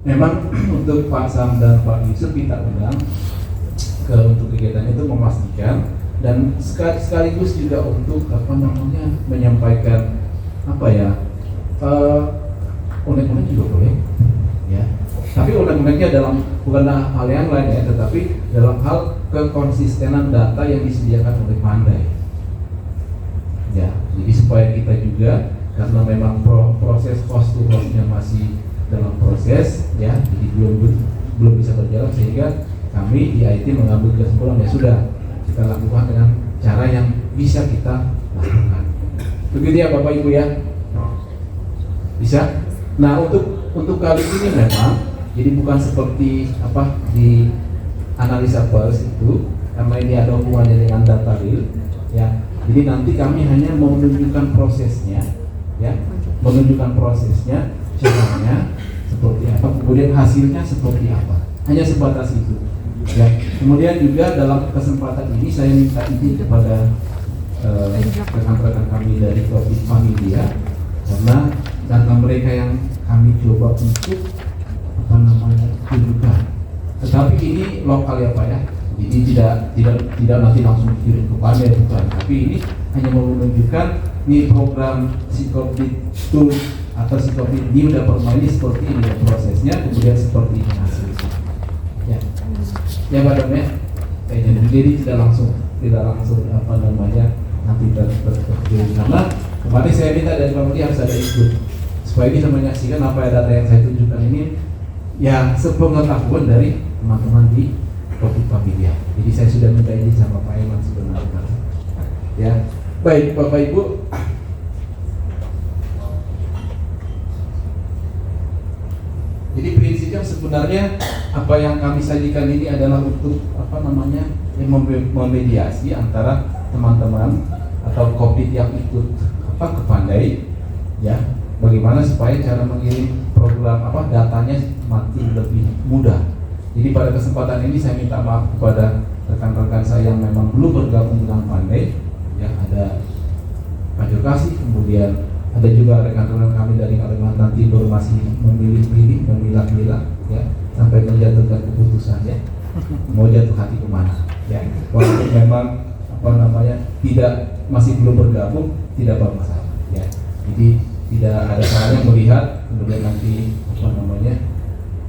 Memang untuk Pak Sam dan Pak Yusuf kita undang untuk kegiatan itu memastikan dan sekaligus juga untuk menyampaikan unek-unek juga boleh ya. Tapi unek-uneknya bukanlah hal yang lain ya, tetapi dalam hal kekonsistenan data yang disediakan oleh Pandai. Ya, jadi supaya kita juga karena memang proses host to hostnya masih dalam proses ya, jadi belum bisa berjalan sehingga kami di IT mengambil kesimpulan ya sudah kita lakukan dengan cara yang bisa kita lakukan. Begitu ya Bapak Ibu ya. Bisa. Nah untuk kali ini memang jadi bukan seperti di analisa pulse itu karena ini ada hubungannya dengan data real ya. Jadi nanti kami hanya menunjukkan prosesnya ya, menunjukkan prosesnya, caranya seperti apa, kemudian hasilnya seperti apa. Hanya sebatas itu. Ya. Kemudian juga dalam kesempatan ini saya minta izin kepada rekan-rekan kami dari Covid Familia karena data mereka yang kami coba untuk tunjukkan. Tetapi ini lokal ya Pak ya. Jadi tidak nanti langsung dikirim ke Pandai bukan. Tapi ini hanya mau menunjukkan ini program Psikopit Tool atau Psikopit New Development ini seperti ini prosesnya, kemudian seperti ini hasilnya. Ya, ya Pak Dom ya. Jadi tidak langsung nanti terkirim karena kemarin saya minta dari Pak Menteri harus ada ikut supaya bisa menyaksikan apa data yang saya tunjukkan ini ya sepengetahuan dari teman-teman di Covid Familia. Jadi saya sudah minta izin sama Pak Eman sebenarnya. Ya, baik Bapak Ibu. Jadi prinsipnya sebenarnya apa yang kami sajikan ini adalah untuk memediasi antara teman-teman atau Covid yang ikut ke Pandai ya. Bagaimana supaya cara mengirim program datanya makin lebih mudah. Jadi pada kesempatan ini saya minta maaf kepada rekan-rekan saya yang memang belum bergabung dengan Pandai ya, ada Pak Jokasi, kemudian ada juga rekan-rekan kami dari Kalimantan Timur masih memilih-milih, memilah-milah ya, sampai menjatuhkan keputusan ya, mau jatuh hati kemana ya, walaupun memang masih belum bergabung tidak bermasalah ya. Jadi tidak ada salahnya melihat, kemudian nanti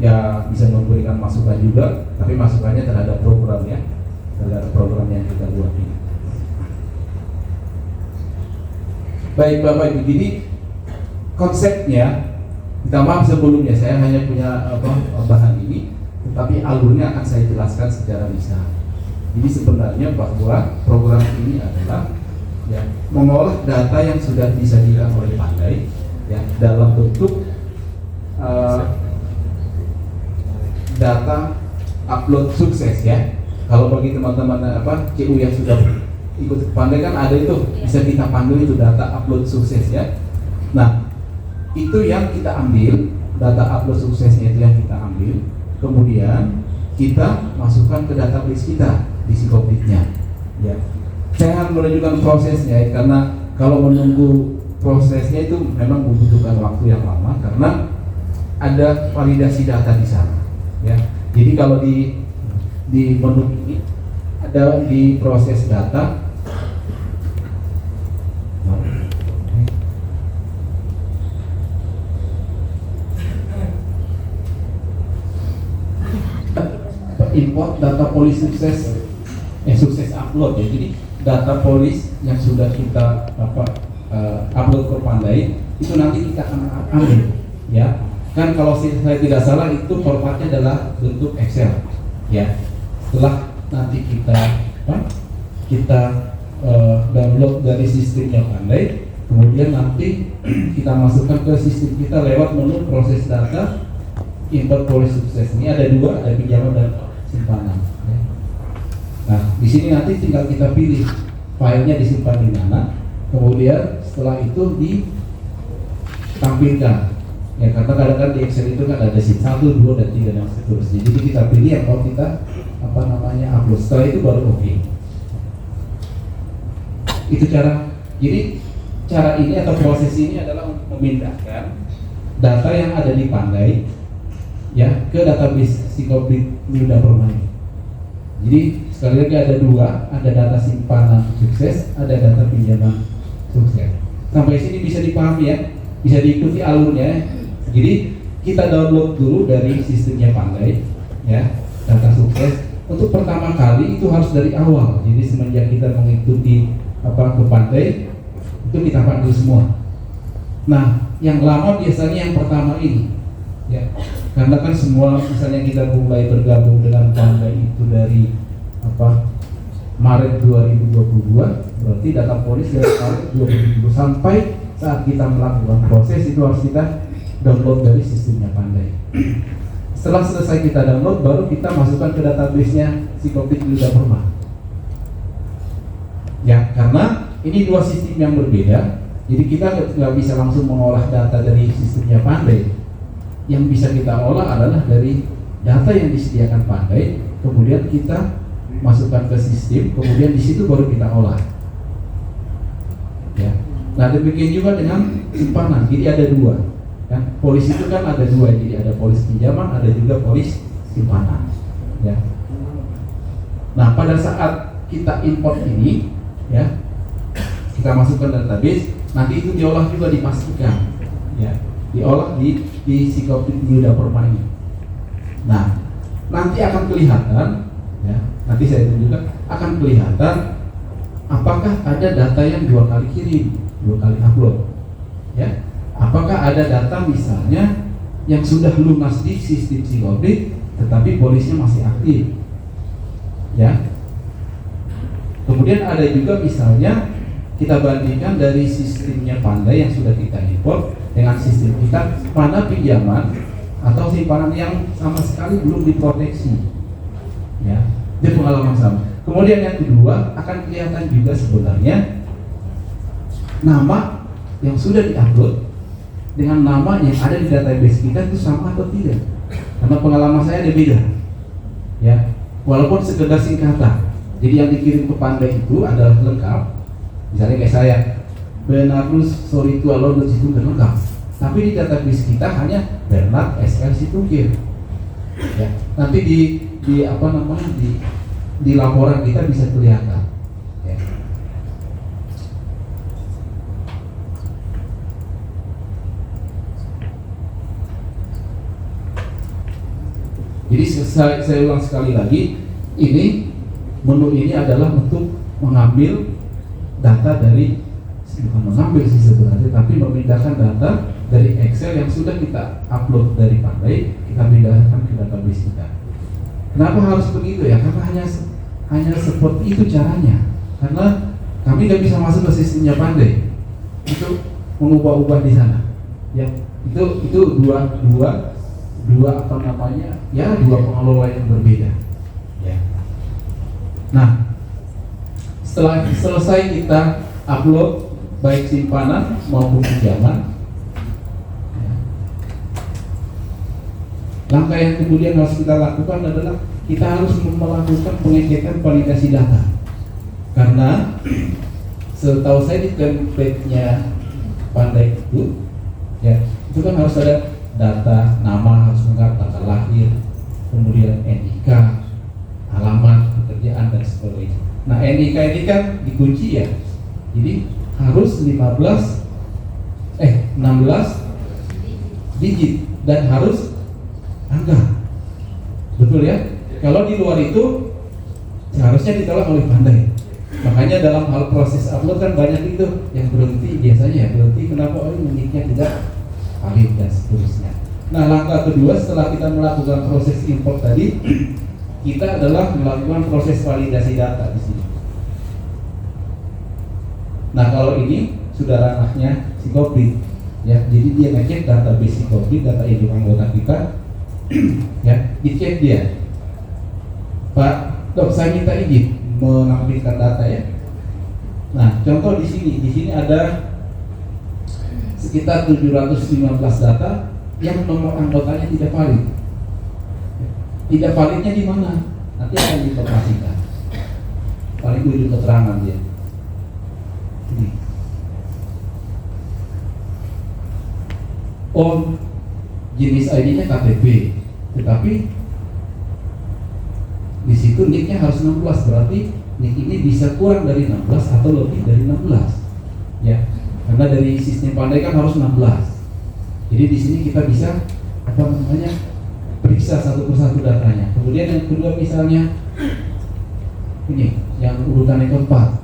ya bisa memberikan masukan juga, tapi masukannya terhadap program ya, terhadap program yang kita buat ini. Baik Bapak Ibu, jadi konsepnya, minta maaf sebelumnya saya hanya punya bahan ini, tetapi alurnya akan saya jelaskan secara lisan. Jadi sebenarnya bahwa program ini adalah ya, mengolah data yang sudah disajikan oleh Pandai ya, dalam bentuk data upload sukses ya. Kalau bagi teman-teman CU yang sudah ikut Pandai kan ada itu, bisa kita panggil itu data upload sukses ya. Nah, itu yang kita ambil, data upload suksesnya itu yang kita ambil, kemudian kita masukkan ke database kita di Psikopitnya ya. Saya akan menunjukkan prosesnya karena kalau menunggu prosesnya itu memang membutuhkan waktu yang lama karena ada validasi data di sana ya. Jadi kalau di menu ini ada di proses data import data polis sukses upload ya. Jadi data polis yang sudah kita upload ke Pandai itu nanti kita akan ambil ya. Kan kalau saya tidak salah itu formatnya adalah bentuk Excel ya. Setelah nanti kita download dari sistemnya Pandai, kemudian nanti kita masukkan ke sistem kita lewat menu proses data import polis sukses. Ini ada dua, ada pinjaman dan simpanan ya. Nah di sini nanti tinggal kita pilih filenya disimpan di mana, kemudian setelah itu ditampilkan ya, karena kadang-kadang di Excel itu kan ada sheet 1, 2, dan 3 dan seterusnya. Jadi kita pilih yang mau kita upload, setelah itu baru oke. Itu jadi cara ini atau proses ini adalah untuk memindahkan data yang ada di Pandai ya ke database Psikoplik Yuda Permai. Jadi sekali lagi ada dua, ada data simpanan sukses, ada data pinjaman sukses. Sampai sini bisa dipahami ya, bisa diikuti alurnya. Jadi kita download dulu dari sistemnya Pandai, ya data sukses. Untuk pertama kali itu harus dari awal. Jadi semenjak kita mengikuti ke Pandai itu kita panggil semua. Nah, yang lama biasanya yang pertama ini, ya, karena kan semua misalnya kita mulai bergabung dengan Pandai itu dari Maret 2022, berarti data polis dari Maret 2020 sampai saat kita melakukan proses itu harus kita download dari sistemnya Pandai. Setelah selesai kita download, baru kita masukkan ke database-nya Psikoplik Yuda Permai. Ya, karena ini dua sistem yang berbeda, jadi kita nggak bisa langsung mengolah data dari sistemnya Pandai. Yang bisa kita olah adalah dari data yang disediakan Pandai, kemudian kita masukkan ke sistem, kemudian di situ baru kita olah. Ya. Nah, demikian juga dengan simpanan. Jadi ada dua. Kan? Polis itu kan ada dua, jadi ada polis pinjaman, ada juga polis simpanan. Ya. Nah, pada saat kita import ini, ya, kita masukkan database, nanti itu diolah juga dipastikan, ya, diolah di Psikoplik Yuda Permai. Nah, nanti akan kelihatan, ya, nanti saya tunjukkan akan kelihatan apakah ada data yang dua kali kirim, dua kali upload, ya. Apakah ada data misalnya yang sudah lunas di sistem Psikoplik tetapi polisnya masih aktif, ya. Kemudian ada juga misalnya kita bandingkan dari sistemnya Pandai yang sudah kita import dengan sistem kita, mana pinjaman atau simpanan yang sama sekali belum diproteksi, ya. Itu pengalaman sama. Kemudian yang kedua akan kelihatan juga sebenarnya nama yang sudah diupload dengan nama yang ada di database kita itu sama atau tidak. Karena pengalaman saya ada beda, ya. Walaupun sekedar singkatan. Jadi yang dikirim ke Pandai itu adalah lengkap. Misalnya kayak saya, Bernardus Soritualo itu lengkap. Tapi di database kita hanya Bernard SL Situkir. Ya. Nanti di laporan kita bisa kelihatan. Ya. Jadi saya ulang sekali lagi, ini menu ini adalah untuk mengambil data dari, bukan mengambil sih sebenarnya, tapi memindahkan data dari Excel yang sudah kita upload dari Pandai, kita pindahkan ke database kita. Kenapa harus begitu ya? Karena hanya seperti itu caranya. Karena kami nggak bisa masuk ke sistemnya Pandai, itu mengubah-ubah di sana. Ya, itu dua dua pengelola yang berbeda, ya. Nah, setelah selesai kita upload baik simpanan maupun pinjaman, ya, langkah yang kemudian harus kita lakukan adalah kita harus melakukan pengecekan validasi data. Karena setahu saya di template-nya Pandai itu, ya, itu kan harus ada data, nama harus lengkap, tanggal lahir, kemudian NIK, alamat pekerjaan dan sebagainya. Nah, NIK ini kan dikunci ya, jadi harus 16 digit dan harus angka, betul ya? Kalau di luar itu seharusnya ditolak oleh Pandai. Makanya dalam hal proses upload kan banyak itu yang berhenti, biasanya berhenti kenapa uniknya tidak valid dan seterusnya. Nah, langkah kedua setelah kita melakukan proses import tadi, kita adalah melakukan proses validasi data di sini. Nah, kalau ini sudah ranahnya Psikoplik, ya, jadi dia ngecek database Psikoplik, data induk anggota kita, ya, dicek dia. Pak Dok, saya minta izin menampilkan data ya. Nah, contoh di sini ada sekitar 715 data yang nomor anggotanya tidak valid. Tidak validnya di mana? Nanti akan dioperasikan. Paling ujung keterangan dia. Ini. Oh, jenis ID-nya KTP. tetapi di situ nicknya harus 16, berarti nick ini bisa kurang dari 16 atau lebih dari 16, ya, karena dari sistem Pandai kan harus 16. Jadi di sini kita bisa periksa satu persatu datanya. Kemudian yang kedua misalnya ini yang urutan yang keempat,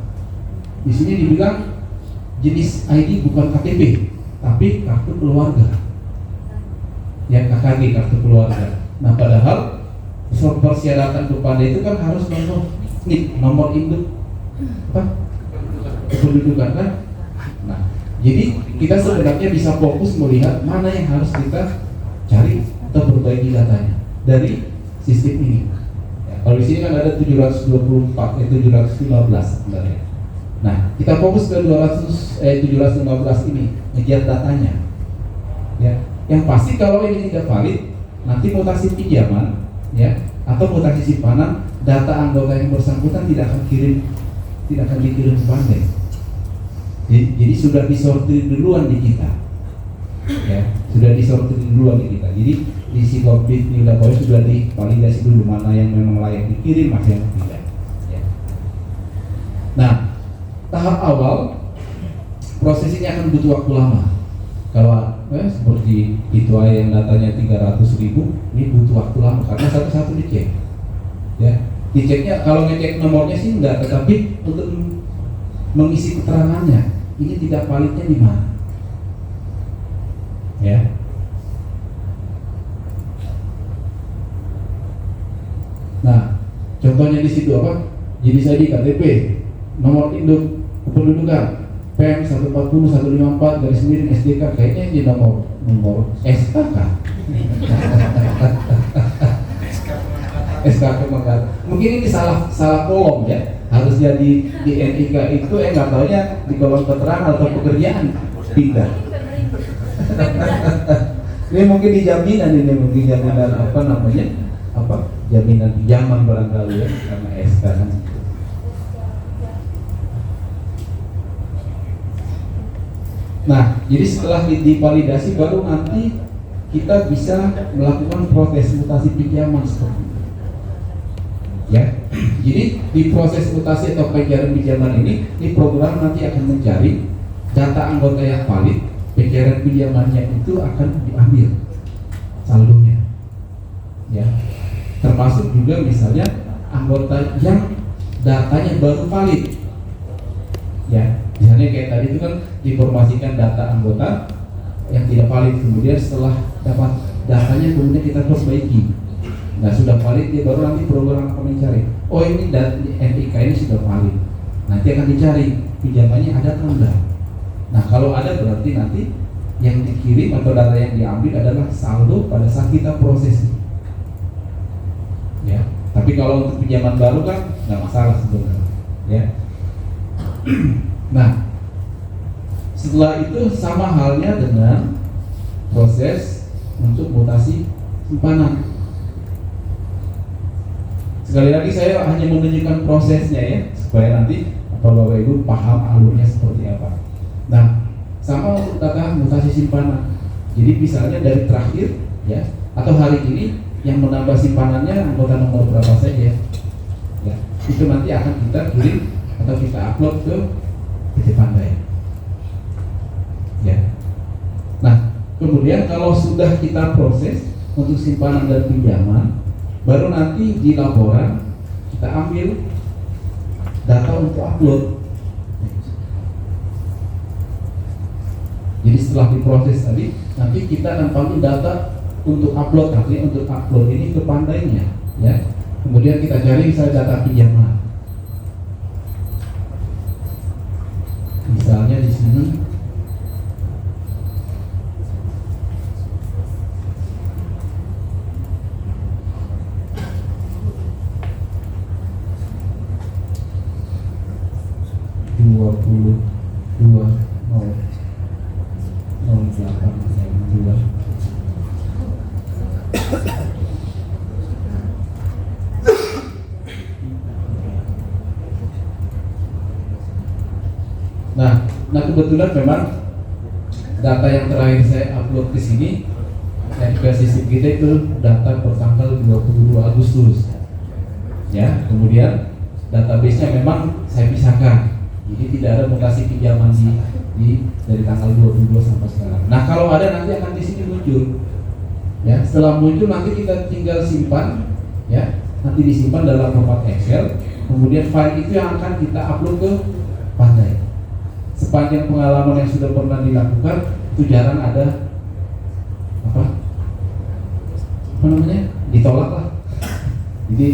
di sini dibilang jenis ID bukan KTP tapi kartu keluarga, ya, KKG, kartu keluarga. Nah, padahal persyaratan kepada itu kan harus nomor induk kependudukan kan. Nah, jadi kita sebenarnya bisa fokus melihat mana yang harus kita cari atau perbaiki datanya dari sistem ini. Ya, kalau di sini kan ada 724, 715 sebenarnya. Nah, kita fokus ke 715 ini, ngejar datanya. Ya, yang pasti kalau ini tidak valid, nanti mutasi pinjaman, ya, atau mutasi simpanan, data anggota yang bersangkutan tidak akan dikirim ke Pandai. Jadi sudah disortir duluan di kita, ya, sudah disortir duluan di kita. Jadi di si komplit nilai sudah divalidasi dulu mana yang memang layak dikirim, mana yang tidak. Ya. Nah, tahap awal proses ini akan butuh waktu lama. Kalau seperti itu yang datanya 300.000, ini butuh waktu lama karena satu-satu dicek. Ya, diceknya kalau ngecek nomornya sih enggak, tetapi untuk mengisi keterangannya ini tidak validnya di mana. Ya. Nah, contohnya di situ apa? Jenis ID KTP, nomor induk kependudukan, PEM 140 154 garis miring SDK, kayaknya ini nomor SKK. SKK mengkat. Mungkin ini salah kolom ya. Harus jadi di NIK itu nggak taunya di kolom keterangan atau pekerjaan pindah. Ini mungkin di jaminan, ini mungkin jaminan apa namanya? Jaminan pinjaman barangkali ya, karena SK kan. Nah, jadi setelah divalidasi baru nanti kita bisa melakukan proses mutasi pinjaman seperti itu. Ya, jadi di proses mutasi atau pencarian pinjaman ini program nanti akan mencari data anggota yang valid, pencarian pinjamannya itu akan diambil saldonya. Ya, termasuk juga misalnya anggota yang datanya baru valid. Ya, misalnya kayak tadi itu kan diinformasikan data anggota yang tidak valid, kemudian setelah dapat datanya kemudian kita perbaiki. Nah, sudah valid dia baru nanti program akan mencari. Oh, ini NIK ini sudah valid. Nanti akan dicari pinjamannya ada atau enggak. Nah, kalau ada berarti nanti yang dikirim atau data yang diambil adalah saldo pada saat kita proses. Ya, tapi kalau untuk pinjaman baru kan nggak masalah sebenarnya. Ya. Nah, setelah itu sama halnya dengan proses untuk mutasi simpanan. Sekali lagi saya hanya menunjukkan prosesnya ya, supaya nanti Bapak Ibu paham alurnya seperti apa. Nah, sama untuk data mutasi simpanan. Jadi misalnya dari terakhir ya, atau hari ini yang menambah simpanannya anggota nomor berapa saja ya, itu nanti akan kita kirim atau kita upload ke PT Pandai. Ya. Nah, kemudian kalau sudah kita proses untuk simpanan dan pinjaman, baru nanti di laporan kita ambil data untuk upload. Jadi setelah diproses tadi, nanti kita akan panggil data untuk upload, artinya untuk upload ini ke Pandainya, ya. Kemudian kita cari misalnya data pinjaman. Misalnya di sini Nah kebetulan memang data yang terakhir saya upload ke sini yang ke sistem kita itu data per tanggal 22 Agustus. Ya, kemudian database-nya memang saya pisahkan. Jadi tidak ada mutasi pinjaman dari tanggal 22 sampai sekarang. Nah, kalau ada nanti akan di sini muncul. Ya, setelah muncul nanti kita tinggal simpan, ya. Nanti disimpan dalam format Excel. Kemudian file itu yang akan kita upload ke Pandai. Sepanjang pengalaman yang sudah pernah dilakukan, itu jarang ada apa namanya ditolak lah. Jadi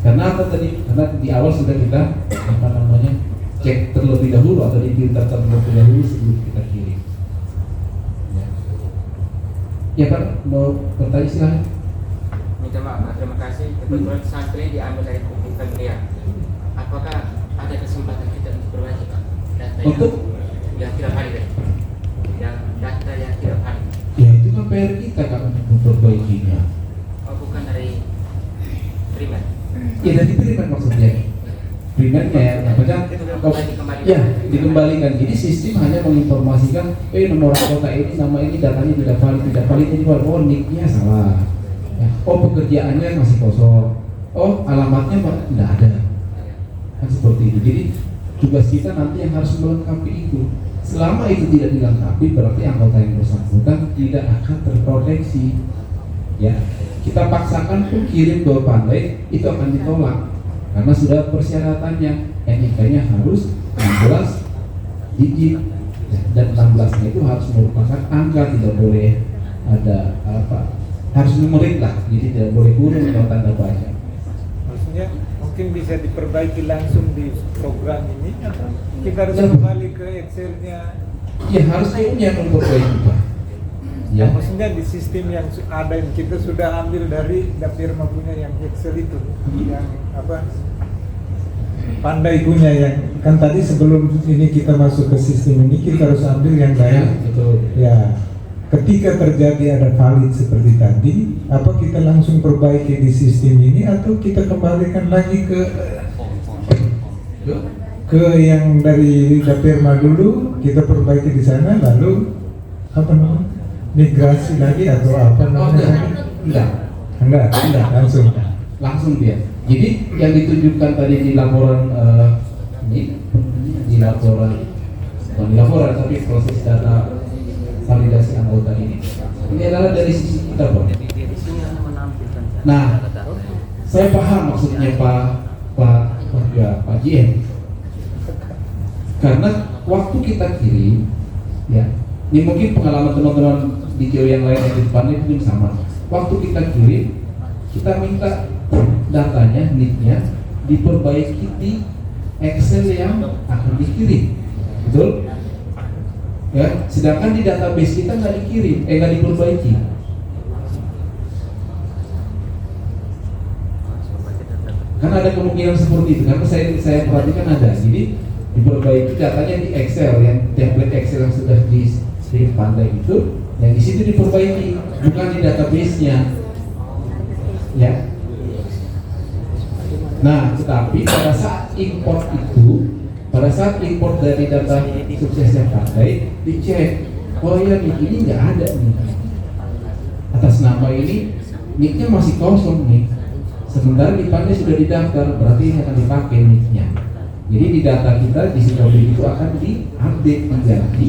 karena apa tadi? Karena di awal sudah kita cek terlebih dahulu atau difilter terlebih dahulu sebelum kita kirim. Ya Pak, mau bertanya silahkan. Minta maaf, terima kasih. Kebetulan santri diambil dari buku familiar. Apakah ada kesempatan kita untuk berbagi Pak? Data untuk yang tidak valid, yang data yang tidak valid. Ya itu kan PR kita kan untuk memperbaikinya. Oh, bukan dari primer. Ya dari primer maksudnya. Primernya ya, ya dikembalikan. Jadi sistem hanya menginformasikan, nomor anggota ini, nama ini, datanya tidak valid ini valid. Oh, nicknya salah. Ya. Oh, pekerjaannya masih kosong. Oh, alamatnya tidak ada. Kan seperti itu. Jadi tugas kita nanti yang harus melengkapi itu. Selama itu tidak dilengkapi, berarti anggota yang bersangkutan tidak akan terproteksi. Ya, kita paksakan pun kirim ke Pandai, itu akan ditolak karena sudah persyaratannya. NIK-nya harus 16 digit dan 16-nya itu harus merupakan angka, tidak boleh ada harus numerik lah, jadi tidak boleh kurung atau tanda baca. Maksudnya mungkin bisa diperbaiki langsung di program ini atau kita harus kembali ke Excel-nya? Ya harusnya ini yang memperbaiki Pak. Ya. Maksudnya di sistem yang ada yang kita sudah ambil dari Dapirma punya yang Excel itu, yang Pandai punya yang kan tadi sebelum ini kita masuk ke sistem ini kita harus ambil yang dari ya. Ketika terjadi ada valid seperti tadi, apa kita langsung perbaiki di sistem ini atau kita kembalikan lagi ke yang dari Dapirma dulu, kita perbaiki di sana lalu migrasi lagi atau apa namanya? Enggak, langsung dia. Jadi yang ditunjukkan tadi di laporan di laporan tapi proses data validasi anggota ini adalah dari sisi kita Pak. Nah, saya paham maksudnya Pak JM. Karena waktu kita kirim, ya, ini mungkin pengalaman teman-teman video yang lain yang di depannya mungkin sama. Waktu kita kirim, kita minta datanya, nicknya diperbaiki di Excel yang akan dikirim, betul? Ya, sedangkan di database kita nggak dikirim, nggak diperbaiki. Kan ada kemungkinan seperti itu, karena saya perhatikan ada. Jadi diperbaiki datanya di Excel, yang template Excel yang sudah di Pandai itu, yang di situ diperbaiki, bukan di database-nya. Ya. Nah, tetapi pada saat import dari data suksesnya Pandai, dicek, oh ya ini nggak ada nih. Atas nama ini, nicknya masih kosong nih. Sementara di Pandai sudah didaftar, berarti ini akan dipakai nicknya. Jadi di data kita di Sinoplik itu akan diupdate, diganti.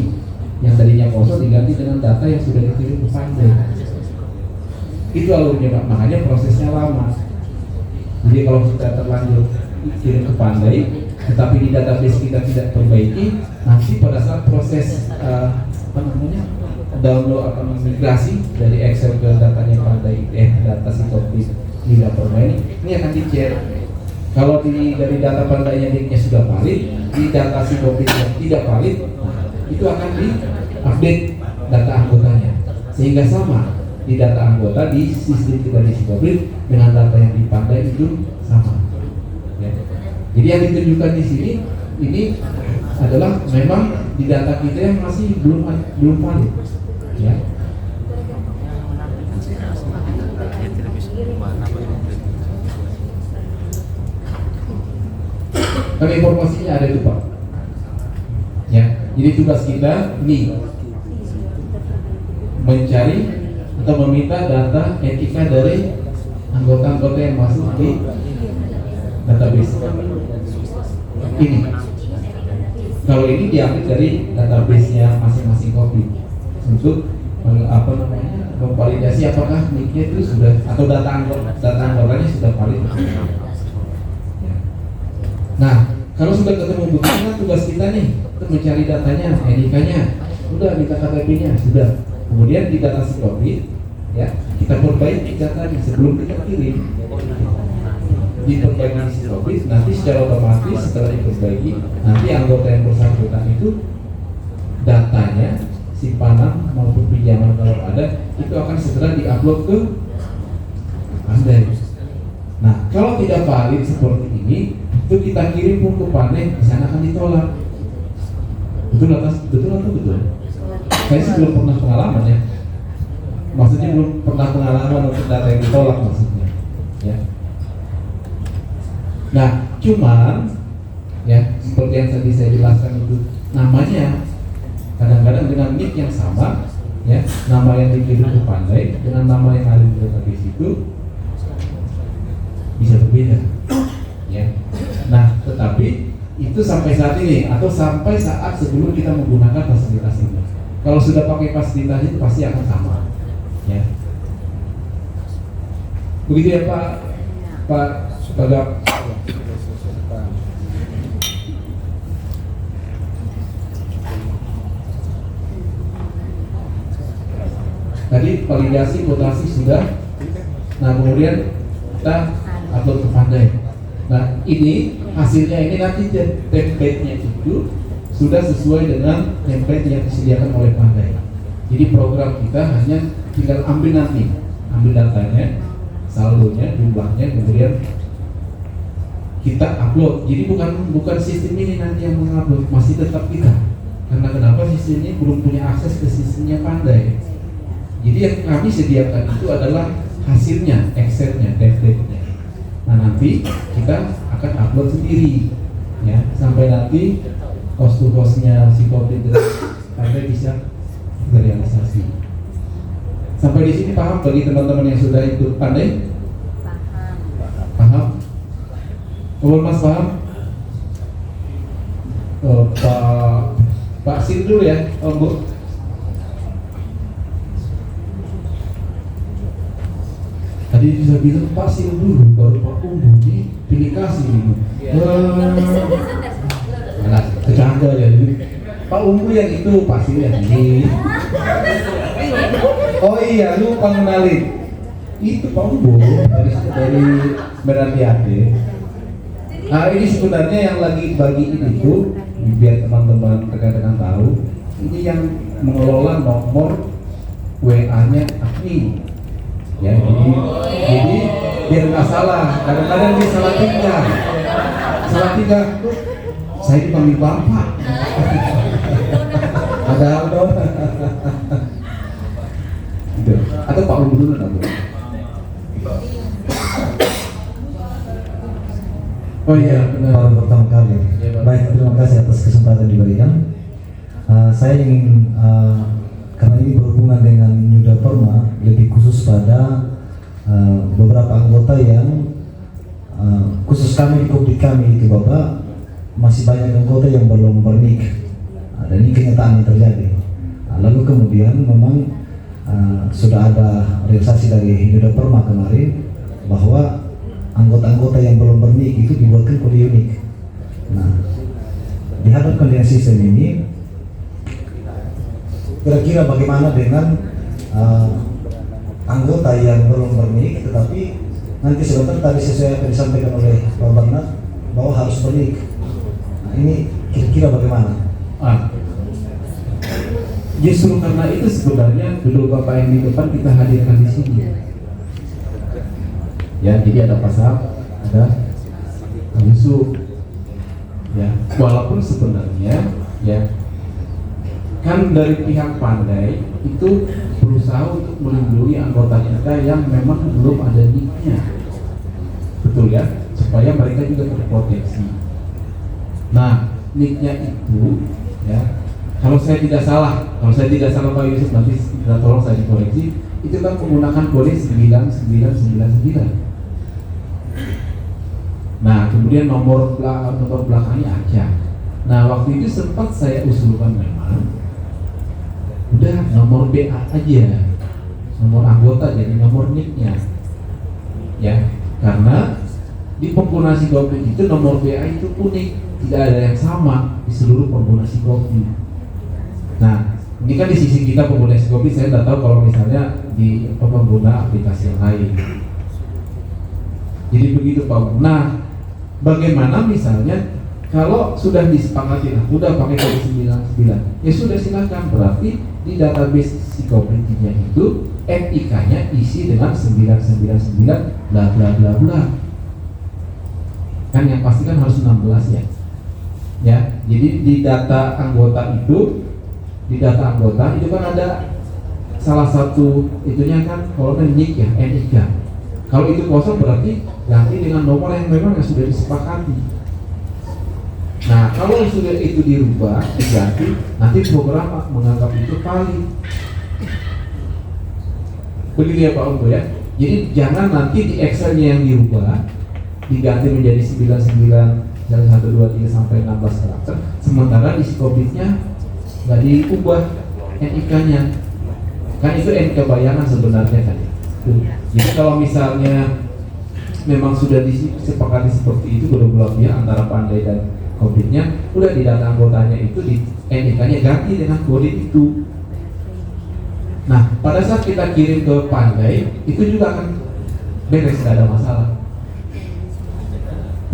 Yang tadinya kosong diganti dengan data yang sudah dikirim ke Pandai. Itu alurnya Pak, makanya prosesnya lama. Jadi kalau kita terlanjur kirim ke Pandai, tetapi di database kita tidak perbaiki, nanti pada saat proses download atau migrasi dari Excel ke datanya Pandai, data Sinoplik tidak permain, ini akan dicek. Kalau dari data Pandai yang nicknya sudah valid, di data Sinoplik yang tidak valid, itu akan di-update data anggotanya, sehingga sama di data anggota di sistem kita di Sinoplik dengan data yang di Pandai itu sama. Ya. Jadi yang ditunjukkan di sini ini adalah memang di data kita yang masih belum valid. Ya. Kan informasinya ada itu Pak. Ya, jadi tugas kita ini mencari atau meminta data etika dari anggota-anggota yang masuk di database ini. Kalau ini diambil dari database-nya masing-masing kopi untuk memvalidasi apakah nicknya itu sudah atau data anggotanya sudah valid. Nah, kalau sudah ketemu buktinya, tugas kita nih untuk mencari datanya, NIK-nya, udah minta KTP-nya, sudah. Kemudian di data si kopi, ya kita perbaiki datanya sebelum kita kirim. Di perbaikan si kopi, nanti secara otomatis setelah diperbaiki, nanti anggota yang bersangkutan itu datanya simpanan maupun pinjaman kalau ada itu akan segera diupload ke Pandai. Nah, kalau tidak valid seperti ini, itu kita kirim pun ke Pandai, di sana akan ditolak. Betul atau betul? Saya sih belum pernah pengalaman ya. Maksudnya belum pernah pengalaman untuk data yang ditolak maksudnya. Ya. Nah, cuman ya seperti yang tadi saya jelaskan itu namanya kadang-kadang dengan nick yang sama, ya nama yang dikirim ke Pandai dengan nama yang ada di database itu bisa berbeda, ya. Nah, tetapi itu sampai saat ini atau sampai saat sebelum kita menggunakan fasilitas ini. Kalau sudah pakai fasilitas itu pasti akan sama, ya. Begitu ya Pak Gap. Tadi validasi mutasi sudah. Nah, kemudian kita upload ke Pandai. Nah, ini hasilnya ini nanti template-nya itu sudah sesuai dengan template yang disediakan oleh Pandai. Jadi program kita hanya tinggal ambil datanya, saldonya, jumlahnya, kemudian kita upload. Jadi bukan sistem ini nanti yang mengupload, masih tetap kita. Karena kenapa sistemnya belum punya akses ke sistemnya Pandai. Jadi yang kami sediakan itu adalah hasilnya, Excel-nya, template-nya. Nah, nanti kita akan upload sendiri, ya, sampai nanti cost to cost-nya si komputer sampai bisa terrealisasi. Sampai di sini paham bagi teman-teman yang sudah ikut Pandai? Paham? Kalau Mas paham? Pak Sil dulu ya, Bu. Tadi bisa bilang Pak Sil dulu, baru Pak Umbu, ini pilih kasih ini. Kecanda ya, jadi Pak Umbu yang itu, Pak Sil yang ini. Oh iya, lupa kenalin. Itu Pak Umbu dari Merati Ade. Nah, ini sebenarnya yang lagi bagiin itu, biar teman-teman rekan-rekan tahu, ini yang mengelola nomor WA-nya admin. Ya, jadi biar nggak salah. Kadang-kadang dia salah tinggal. Saya dipanggil Bapak. Ada Aldo. Gitu. Atau Pak Umbu dulu nanti. Oh iya, benar. Pertama kali. Baik, terima kasih atas kesempatan diberikan. Saya ingin karena ini berhubungan dengan Yuda Perma, lebih khusus pada beberapa anggota yang khusus kami di Kopdi kami itu Bapak, masih banyak anggota yang belum bernik. Dan ini kenyataan yang terjadi. Lalu kemudian memang sudah ada realisasi dari Yuda Perma kemarin bahwa anggota-anggota yang belum bernik itu dibuatkan kode unik. Nah, dihadapkan dengan sistem ini, kira-kira bagaimana dengan anggota yang belum bernik tetapi nanti sebentar tadi sesuai yang disampaikan oleh Pak Bernard bahwa harus bernik. Nah, ini kira-kira bagaimana? Justru karena itu sebenarnya dulu Bapak yang di depan kita hadirkan di sini. Ya, jadi ada pasal, ada Yusuf. Ya, walaupun sebenarnya ya kan dari pihak Pandai itu berusaha untuk melindungi anggota kita yang memang belum ada nicknya, betul ya, supaya mereka juga terproteksi. Nah, nicknya itu ya, kalau saya tidak salah Pak Yusuf, nanti tolong saya dikoreksi, itu kan menggunakan kode 9999. Nah, kemudian nomor belakangnya Aceh. Nah, waktu itu sempat saya usulkan memang udah nomor BA aja, nomor anggota jadi nomor NIK-nya, ya, karena di pengguna Sikoplik itu nomor BA itu unik, tidak ada yang sama di seluruh pengguna Sikoplik. Nah, ini kan di sisi kita pengguna Sikoplik, saya tidak tahu kalau misalnya di pengguna aplikasi yang lain. Jadi begitu Pak. Nah, bagaimana misalnya kalau sudah disepakati, udah pakai kode 99, ya sudah silakan. Berarti di database Sikopliknya itu NIK-nya isi dengan 999 bla bla bla bla. Kan yang pasti kan harus 16 ya. Ya, jadi di data anggota itu kan ada salah satu itunya kan kalau NIK ya, NIK. Kalau itu kosong berarti ganti dengan nomor yang memang sudah disepakati. Nah, kalau sudah itu dirubah, diganti, nanti program menganggap itu valid. Begitu ya Pak Unto ya. Jadi jangan nanti di Excel-nya yang dirubah diganti menjadi 99 dari 1, 2, 3 sampai 16 karakter, sementara di Sikopliknya nggak diubah NIK-nya. Kan itu NIK bayangan sebenarnya kan. Jadi kalau misalnya memang sudah disepakati seperti itu belah pihak antara Pandai dan Kopliknya, udah di data anggotanya itu di NIK-nya ganti dengan kode itu. Nah, pada saat kita kirim ke Pandai itu juga akan beres, nggak ada masalah.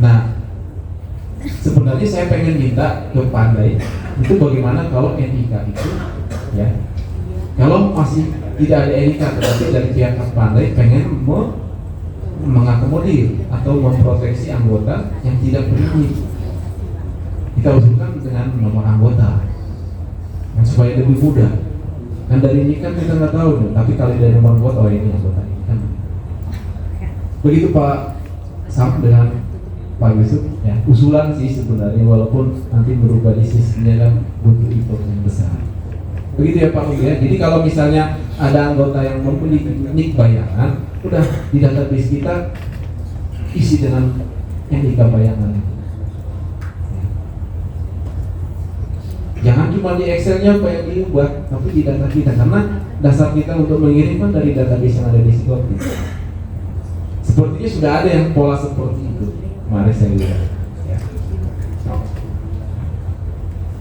Nah, sebenarnya saya pengen minta ke Pandai itu bagaimana kalau NIK itu ya, kalau masih tidak ada NIK tetapi dari pihak Pandai pengen mengakomodir atau memproteksi anggota yang tidak berizin, kita usulkan dengan nomor anggota yang supaya lebih mudah. Kan dari ini kan kita nggak tahu nih, tapi kalau dari nomor anggota, oh ini anggota ini kan. Begitu Pak Sam dengan Pak Yusuf ya, usulan sih sebenarnya, walaupun nanti berubah di sistemnya kan butuh effort yang besar. Begitu ya Pak Yusuf ya. Jadi kalau misalnya ada anggota yang mempunyai NIK bayangan, udah di database kita isi dengan NIK bayangan. Jangan cuma di Excel-nya apa yang dibuat, tapi di data kita, karena dasar kita untuk mengirimkan dari database yang ada di Sikoplik. Sepertinya sudah ada yang pola seperti itu. Mari saya lihat. Ya.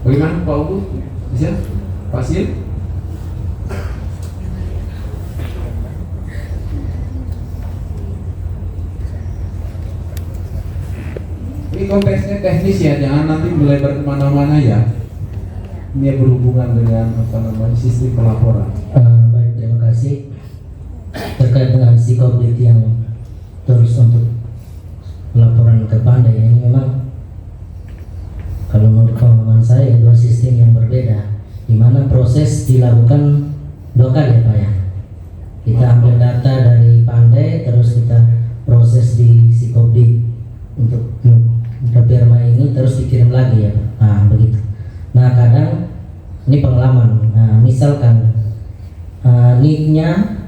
Bagaimana Pak Ubu? Bisa? Pasien? Ini konteksnya teknis ya, jangan nanti melebar kemana-mana ya. Ini berhubungan dengan sistem pelaporan. Baik, terima kasih. Terkait dengan Sikoplik yang terus untuk laporan ke Pandai, ini memang kalau menurut pemahaman saya dua sistem yang berbeda, di mana proses dilakukan dua kali ya Pak ya. Kita ambil data dari Pandai, terus kita proses di Sikoplik untuk Firma ini, terus dikirim lagi ya Pak. Nah begitu. Nah kadang ini pengalaman, misalkan NIK-nya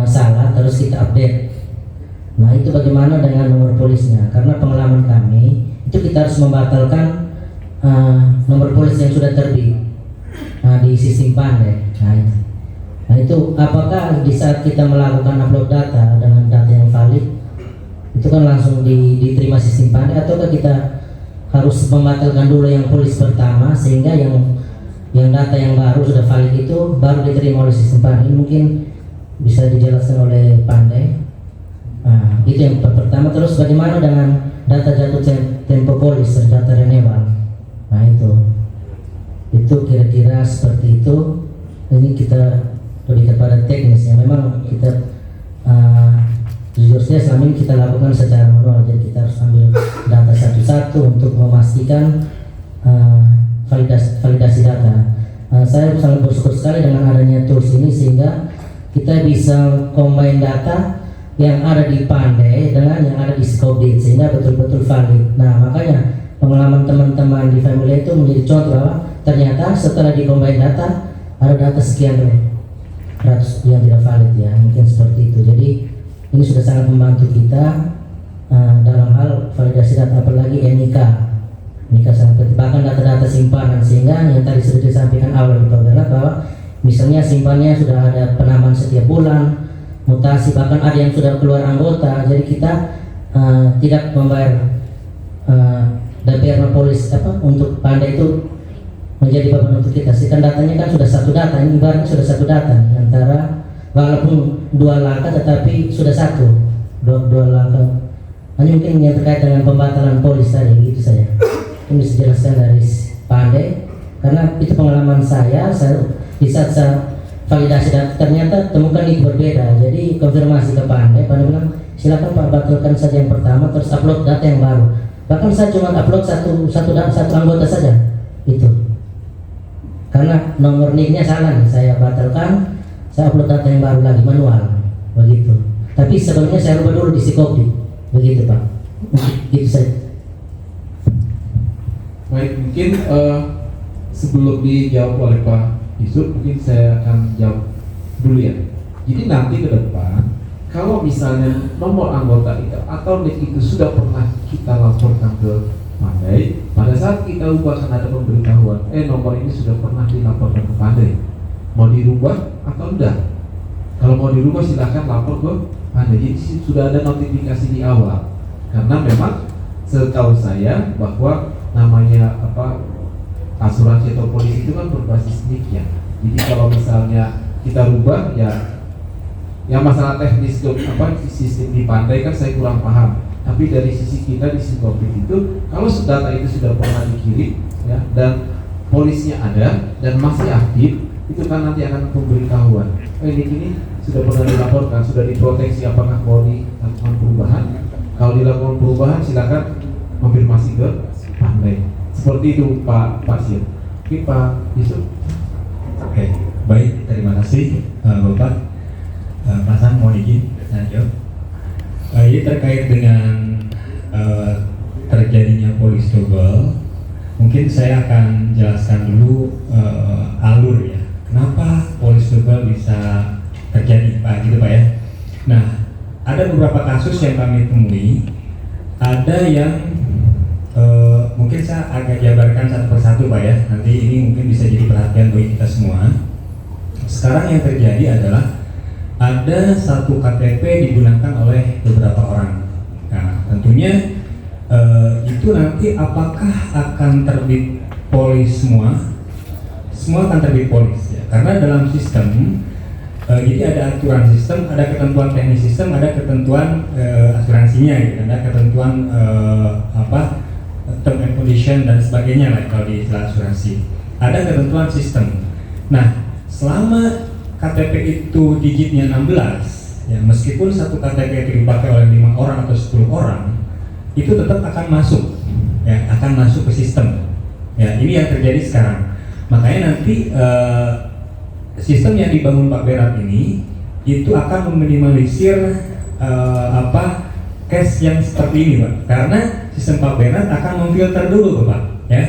salah terus kita update. Nah itu bagaimana dengan nomor polisnya? Karena pengalaman kami itu kita harus membatalkan nomor polis yang sudah terbit di sistem Pandai. Nah itu apakah di saat kita melakukan upload data dengan data yang valid itu kan langsung diterima sistem Pandai, ataukah kita harus membatalkan dulu yang polis pertama sehingga yang data yang baru sudah valid itu baru diterima oleh sistem Pandai? Mungkin bisa dijelaskan oleh Pandai. Nah, itu yang pertama. Terus bagaimana dengan data jatuh tempo polis, data renewal? Nah itu kira-kira seperti itu. Ini kita lebih kepada teknis ya. Memang kita jujur saja selama ini kita lakukan secara manual, jadi kita harus ambil data satu-satu untuk memastikan validasi data. Saya sangat bersyukur sekali dengan adanya tools ini sehingga kita bisa combine data yang ada di Pandai dengan yang ada di Sikoplik sehingga betul-betul valid. Nah makanya pengalaman teman-teman di Family itu menjadi contoh bahwa ternyata setelah di combine data ada data sekian yang tidak valid ya, mungkin seperti itu. Jadi ini sudah sangat membantu kita dalam hal validasi data, apalagi NIK sangat penting, bahkan data-data simpanan, sehingga yang tadi sudah disampaikan awal itu adalah bahwa misalnya simpannya sudah ada penambahan setiap bulan, mutasi, bahkan ada yang sudah keluar anggota, jadi kita tidak membayar DPR polis untuk Pandai itu menjadi beban untuk kita. Sedangkan datanya kan sudah satu data, ini ibaratnya sudah satu data antara walaupun dua langkah tetapi sudah satu dua langkah. Hanya mungkin yang terkait dengan pembatalan polis tadi gitu saja. Ini bisa dijelaskan dari Pandai karena itu pengalaman saya di saat saya validasi data ternyata temukan itu berbeda. Jadi konfirmasi ke Pandai bilang silakan Pak batalkan saja yang pertama terus upload data yang baru. Bahkan saya cuma upload satu anggota saja itu. Karena nomor NIK-nya salah nih, saya batalkan, saya upload data yang baru lagi manual, begitu. Tapi sebelumnya saya rubah dulu di Sikopi, begitu Pak. Itu saja. Baik, mungkin sebelum dijawab oleh Pak Yusuf, mungkin saya akan jawab dulu ya. Jadi nanti ke depan, kalau misalnya nomor anggota itu atau NIK itu sudah pernah kita laporkan ke Pandai, pada saat kita ubah akan ada pemberitahuan, nomor ini sudah pernah dilaporkan ke Pandai, mau dirubah atau enggak? Kalau mau dirubah silahkan lapor ke Pandai. Jadi sudah ada notifikasi di awal, karena memang setahu saya bahwa namanya asuransi atau polisi itu kan berbasis NIK ya. Jadi kalau misalnya kita rubah ya masalah teknis sistem di Pandai kan saya kurang paham. Tapi dari sisi kita di Sikopi itu, kalau data itu sudah pernah dikirim ya dan polisnya ada dan masih aktif, itu kan nanti akan pemberitahuan. Ini sudah pernah dilaporkan, sudah diproteksi, apakah mau dilakukan perubahan? Kalau dilakukan perubahan, silakan konfirmasi ke Pandai. Seperti itu Pak Sir. Oke Pak Yusuf. Oke, baik, terima kasih Bapak. Pak San, mohon izin saya jawab. Ini terkait dengan terjadinya polis double, mungkin saya akan jelaskan dulu alur ya. Kenapa polis double bisa terjadi, Pak, gitu Pak ya. Nah, ada beberapa kasus yang kami temui, ada yang mungkin saya agak jabarkan satu persatu Pak ya. Nanti ini mungkin bisa jadi perhatian bagi kita semua. Sekarang yang terjadi adalah ada satu KTP digunakan oleh beberapa orang. Nah, tentunya itu nanti apakah akan terbit polis semua? Semua akan terbit polis ya. Karena dalam sistem jadi ada aturan sistem, ada ketentuan teknis sistem, ada ketentuan asuransinya gitu. Ada ketentuan term and condition dan sebagainya lah kalau di istilah asuransi. Ada ketentuan sistem. Nah, selama KTP itu digitnya 16 ya, meskipun satu KTP itu dipakai oleh 5 orang atau 10 orang, itu tetap akan masuk ya, akan masuk ke sistem ya. Ini yang terjadi sekarang. Makanya nanti sistem yang dibangun Pak Berat ini itu akan meminimalisir case yang seperti ini Pak, karena sistem Pak Berat akan memfilter dulu Pak ya.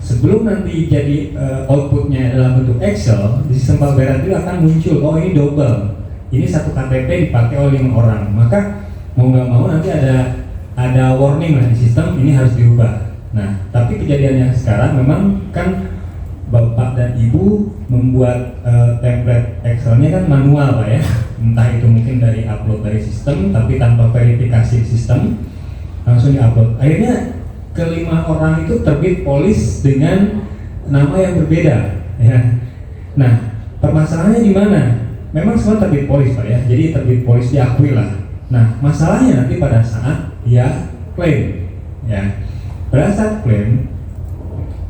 Sebelum nanti jadi outputnya dalam bentuk Excel, di sistem Pak Berat itu akan muncul, oh ini double, ini satu KTP dipakai oleh 5 orang, maka mau nggak mau nanti ada warning lah di sistem, ini harus diubah. Nah, tapi kejadian yang sekarang memang kan Bapak dan Ibu membuat template Excelnya kan manual Pak ya, entah itu mungkin dari upload dari sistem, tapi tanpa verifikasi sistem, langsung diupload. Akhirnya kelima orang itu terbit polis dengan nama yang berbeda ya. Nah, permasalahannya di mana? Memang semua terbit polis Pak ya, jadi terbit polis diakui lah. Nah, masalahnya nanti pada saat dia klaim ya, pada saat klaim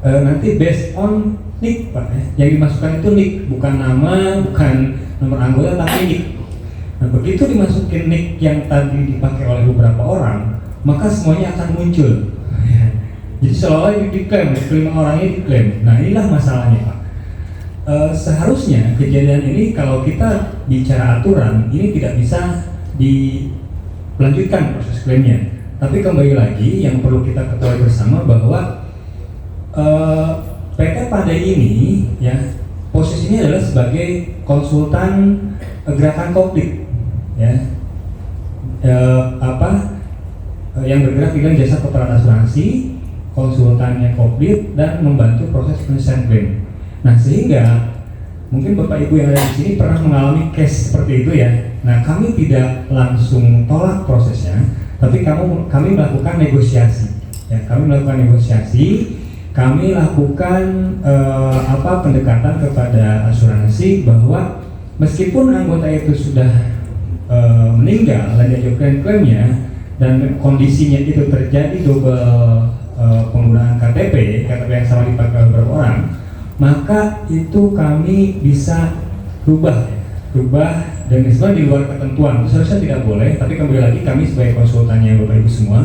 nanti based on NIK Pak ya, yang dimasukkan itu NIK, bukan nama, bukan nomor anggota, tapi NIK. Nah, begitu dimasukin NIK yang tadi dipakai oleh beberapa orang, maka semuanya akan muncul. Jadi seolah-olah diklaim, kelima orangnya diklaim. Nah, inilah masalahnya Pak. Seharusnya kejadian ini kalau kita bicara aturan, ini tidak bisa dilanjutkan proses klaimnya. Tapi kembali lagi yang perlu kita ketahui bersama bahwa PT Pandai ini ya, posisinya adalah adalah sebagai konsultan gerakan Koplit, ya, yang bergerak di bidang jasa peperan asuransi, konsultannya Koplit, dan membantu proses penyelesaian klaim. Nah, sehingga mungkin Bapak Ibu yang ada di sini pernah mengalami case seperti itu ya. Nah, kami tidak langsung tolak prosesnya, tapi kami melakukan negosiasi. Ya, kami melakukan negosiasi, kami lakukan pendekatan kepada asuransi bahwa meskipun anggota itu sudah meninggal dan diajukan klaimnya dan kondisinya itu terjadi double penggunaan KTP yang sama dipakai oleh beberapa orang, maka itu kami bisa rubah dan sebenarnya di luar ketentuan itu seharusnya tidak boleh, tapi kembali lagi kami sebagai konsultannya Bapak Ibu semua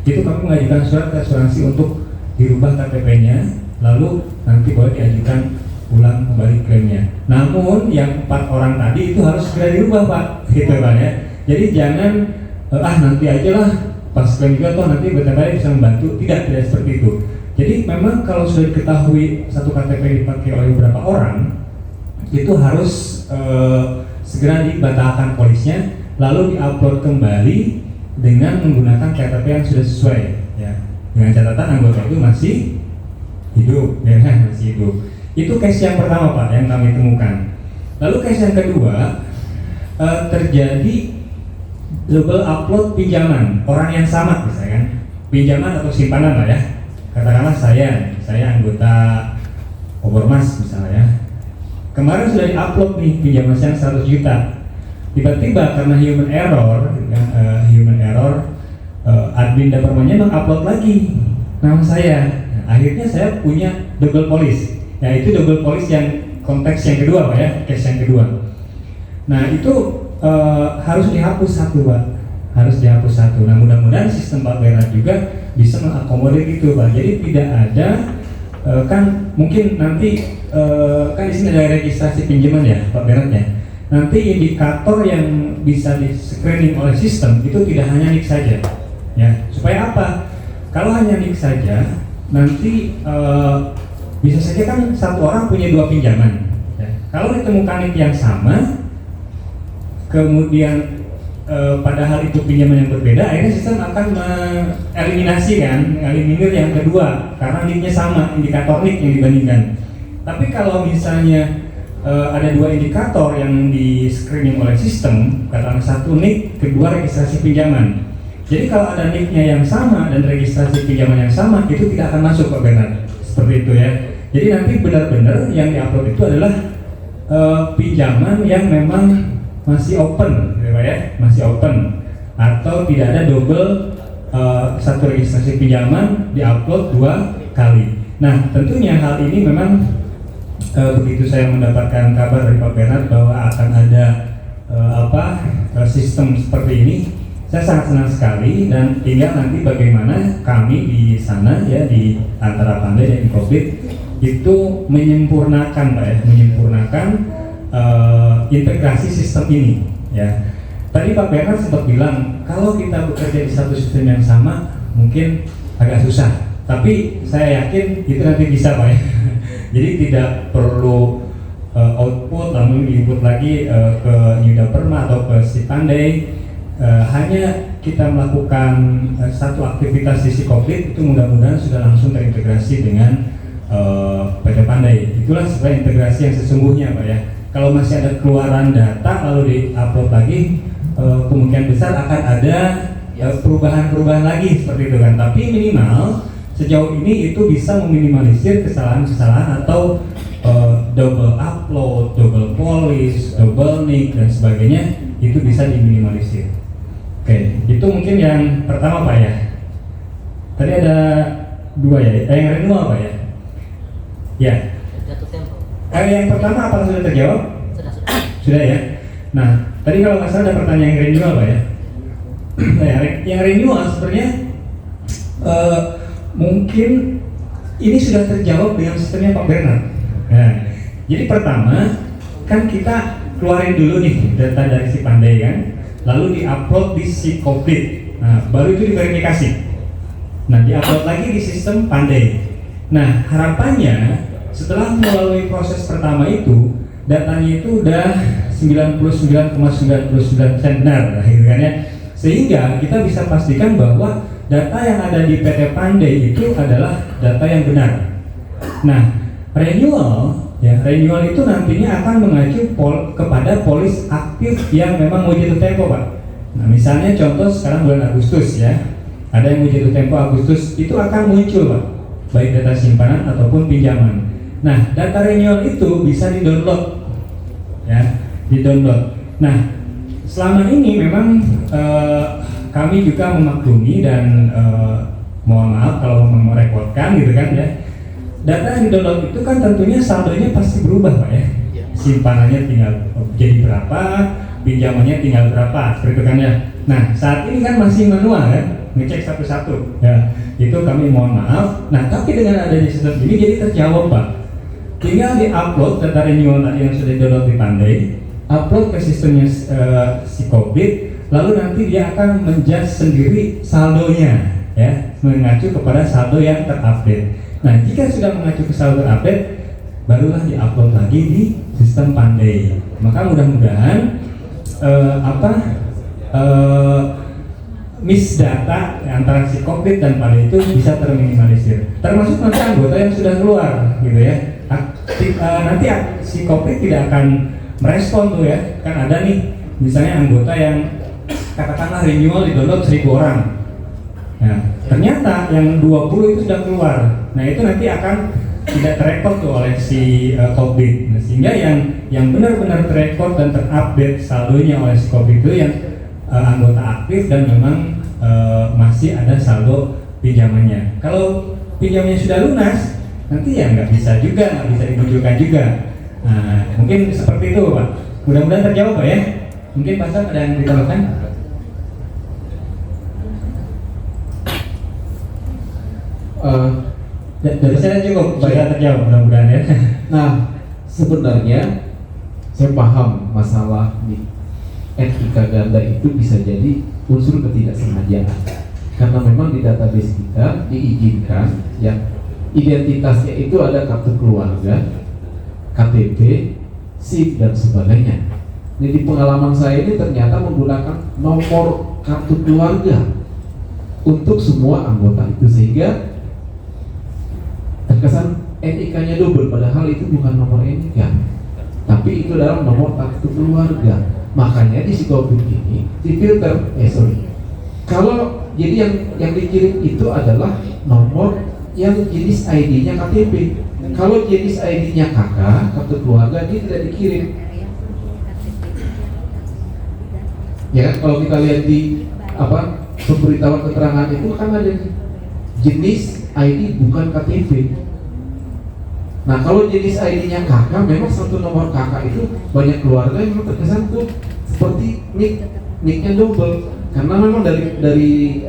itu kami mengajukan surat ke asuransi untuk dirubah KTP-nya, lalu nanti boleh diajukan ulang kembali klaimnya. Namun yang 4 orang tadi itu harus segera dirubah Pak, gitu Pak ya. Jadi jangan nanti aja lah pas klaim juga toh nanti BTP bisa membantu, tidak seperti itu. Jadi memang kalau sudah diketahui satu KTP dipakai oleh beberapa orang, itu harus segera dibatalkan polisnya, lalu diupload kembali dengan menggunakan KTP yang sudah sesuai, ya. Dengan catatan anggota itu masih hidup, ya kan, masih hidup. Itu case yang pertama Pak yang kami temukan. Lalu case yang kedua terjadi double upload pinjaman orang yang sama, misalnya kan, pinjaman atau simpanan lah ya. Katakanlah saya anggota Obormas misalnya ya. Kemarin sudah diupload nih pinjaman saya 100 juta. Tiba-tiba karena human error, admin Dapermanya mengupload lagi nama saya. Nah, akhirnya saya punya double polis. Ya itu double polis yang konteks yang kedua Pak ya, case yang kedua. Nah itu harus dihapus satu Pak, harus dihapus satu. Nah mudah-mudahan sistem Pak Bernard juga bisa mengakomodir itu Pak. Jadi tidak ada kan mungkin nanti kan di sini ada registrasi pinjaman ya Pak Bernard ya. Nanti indikator yang bisa di screening oleh sistem itu tidak hanya NIK saja, ya. Supaya apa? Kalau hanya NIK saja, nanti bisa saja kan satu orang punya 2 pinjaman. Ya. Kalau ditemukan NIK yang sama, kemudian padahal itu pinjaman yang berbeda, akhirnya sistem akan mengeliminasi eliminir yang kedua karena NIK-nya sama, indikator NIK yang dibandingkan. Tapi kalau misalnya ada 2 indikator yang di screening oleh sistem, katakan satu NIK, kedua registrasi pinjaman. Jadi kalau ada NIK-nya yang sama dan registrasi pinjaman yang sama, itu tidak akan masuk Pak Bernard. Seperti itu ya. Jadi nanti benar-benar yang diupload itu adalah pinjaman yang memang masih open, ya Pak ya, masih open, atau tidak ada double satu registrasi pinjaman diupload 2 kali. Nah tentunya hal ini memang begitu saya mendapatkan kabar dari Pak Bernard bahwa akan ada sistem seperti ini, saya sangat senang sekali dan tinggal nanti bagaimana kami di sana ya di antara Pandai dan Koplit itu menyempurnakan Pak ya, menyempurnakan integrasi sistem ini ya. Tadi Pak Bernard sempat bilang kalau kita bekerja di satu sistem yang sama mungkin agak susah, tapi saya yakin itu nanti bisa Pak ya. Jadi tidak perlu output lalu input lagi ke New Daperma atau ke si Pandai, hanya kita melakukan satu aktivitas di si Koplit itu mudah-mudahan sudah langsung terintegrasi dengan PT Pandai. Itulah sebenarnya integrasi yang sesungguhnya Pak ya. Kalau masih ada keluaran data lalu di-upload lagi, kemungkinan besar akan ada perubahan-perubahan lagi seperti itu kan. Tapi minimal sejauh ini itu bisa meminimalisir kesalahan-kesalahan atau double upload, double polish, double nick dan sebagainya itu bisa diminimalisir. Oke, itu mungkin yang pertama Pak ya. Tadi ada 2 ya, yang renewal Pak ya. Ya. Jatuh tempo. Yang pertama apakah sudah terjawab? Sudah ya. Nah, tadi kalau nggak salah ada pertanyaan yang renewal Pak ya. Nah, yang renewal sebenarnya mungkin ini sudah terjawab dengan sistemnya Pak Bernard. Nah, jadi pertama kan kita keluarin dulu nih data dari si Pandai kan, lalu diupload di si Koplit. Nah, baru itu diverifikasi. Nah, diupload lagi di sistem Pandai. Nah, harapannya setelah melalui proses pertama itu, datanya itu udah 99,99% benar, gitu kan ya. Sehingga kita bisa pastikan bahwa data yang ada di PT Pandai itu adalah data yang benar. Nah, renewal itu nantinya akan mengacu kepada polis aktif yang memang mau jatuh tempo, Pak. Nah, misalnya contoh sekarang bulan Agustus ya, ada yang mau jatuh tempo Agustus, itu akan muncul, Pak, baik data simpanan ataupun pinjaman. Nah, data renewal itu bisa di-download, ya, di-download. Nah, selama ini memang kami juga memaklumi dan mohon maaf kalau merepotkan gitu kan ya. Data yang di-download itu kan tentunya saldonya pasti berubah, Pak ya. Simpanannya tinggal jadi berapa, pinjamannya tinggal berapa, seperti itu kan ya. Nah, saat ini kan masih manual kan, ngecek satu-satu. Ya, itu kami mohon maaf. Nah, tapi dengan adanya sistem ini jadi terjawab, Pak. Tinggal di-upload data renewal tadi yang sudah di-download di Pandai, upload ke sistemnya si Covid, lalu nanti dia akan menjudge sendiri saldonya, ya, mengacu kepada saldo yang terupdate. Nah, jika sudah mengacu ke saldo terupdate, barulah di-upload lagi di sistem Pandai. Maka mudah-mudahan miss data antara si Covid dan Pandai itu bisa terminimalisir. Termasuk nanti anggota yang sudah keluar, gitu ya. Nanti si Covid tidak akan merespon tuh ya, kan ada nih misalnya anggota yang katakanlah renewal di-download 1000 orang. Nah, ternyata yang 20 itu sudah keluar. Nah, itu nanti akan tidak terekod tuh oleh si Covid. Nah, sehingga yang benar-benar terekod dan terupdate saldonya oleh si Covid itu yang anggota aktif dan memang masih ada saldo pinjamannya. Kalau pinjamannya sudah lunas, nanti ya nggak bisa dimunculkan juga. Nah, mungkin seperti itu, Pak. Mudah-mudahan terjawab, Pak ya. Mungkin Pak Sam ada yang ditambahkan? Dari saya cukup, sudah terjawab mudah-mudahan ya. Nah, sebenarnya saya paham masalah etika ganda itu bisa jadi unsur ketidaksengajaan. Karena memang di database kita diizinkan ya, identitasnya itu ada kartu keluarga, KTP, SIM dan sebagainya. Ini di pengalaman saya ini ternyata menggunakan nomor kartu keluarga untuk semua anggota itu, sehingga terkesan NIK-nya double, padahal itu bukan nomor NIK, tapi itu adalah nomor kartu keluarga. Makanya di Psikovid ini difilter, kalau jadi yang dikirim itu adalah nomor yang jenis ID-nya KTP. Kalau jenis ID-nya KK, kartu keluarga, dia tidak dikirim. Ya, kalau kita lihat di pemberitahuan keterangan itu kan ada jenis ID bukan KTP. Nah, kalau jenis ID-nya KK, memang satu nomor KK itu banyak keluarga yang terkesan tuh seperti nicknya double. Karena memang dari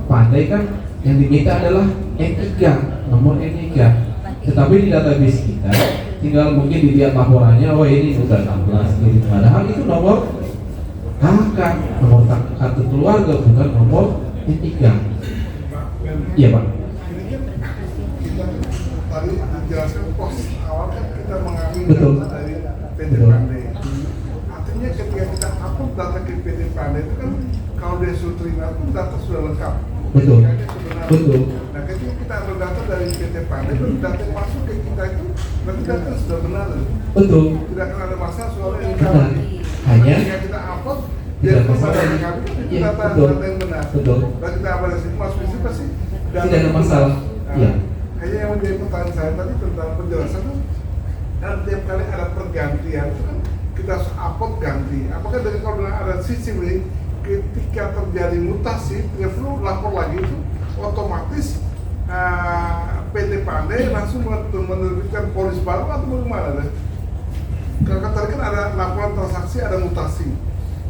Pandai kan yang diminta adalah NIK, nomor NIK. Tetapi di database kita tinggal mungkin dilihat laporannya, oh ini sudah 16 gitu. Padahal itu nomor KK, nomor kartu keluarga, bukan nomor NIK. Iya, Pak. Tadi dijelaskan pos awal kan kita mengambil Betul. data dari PT Betul. Pandai. Artinya ketika kita upload data ke PT Pandai itu kan kalau dia sudah terima pun data sudah lengkap. Betul. Sebenarnya. Betul. Nah, ketika kita ambil data dari PT Pandai, data yang masuk ke kita itu berarti data sudah benar. Betul. Tidak akan ada masalah soalnya ini Benar. Hanya ketika kita upload tidak dia masalah. dari kami itu Iya, data betul. yang benar. Betul. Dan kita upload di situ masuk di situ pasti data Tidak ada yang masalah. benar. Iya. Hanya yang menjadi pertanyaan saya tadi tentang penjelasan itu, kan tiap kali ada pergantian itu kan kita harus upload ganti. Apakah dari kalau ada sistem ini ketika terjadi mutasi tidak perlu lapor lagi itu otomatis PT Pandai langsung menerbitkan polis baru atau bagaimana deh? Karena tadi kan ada laporan transaksi ada mutasi.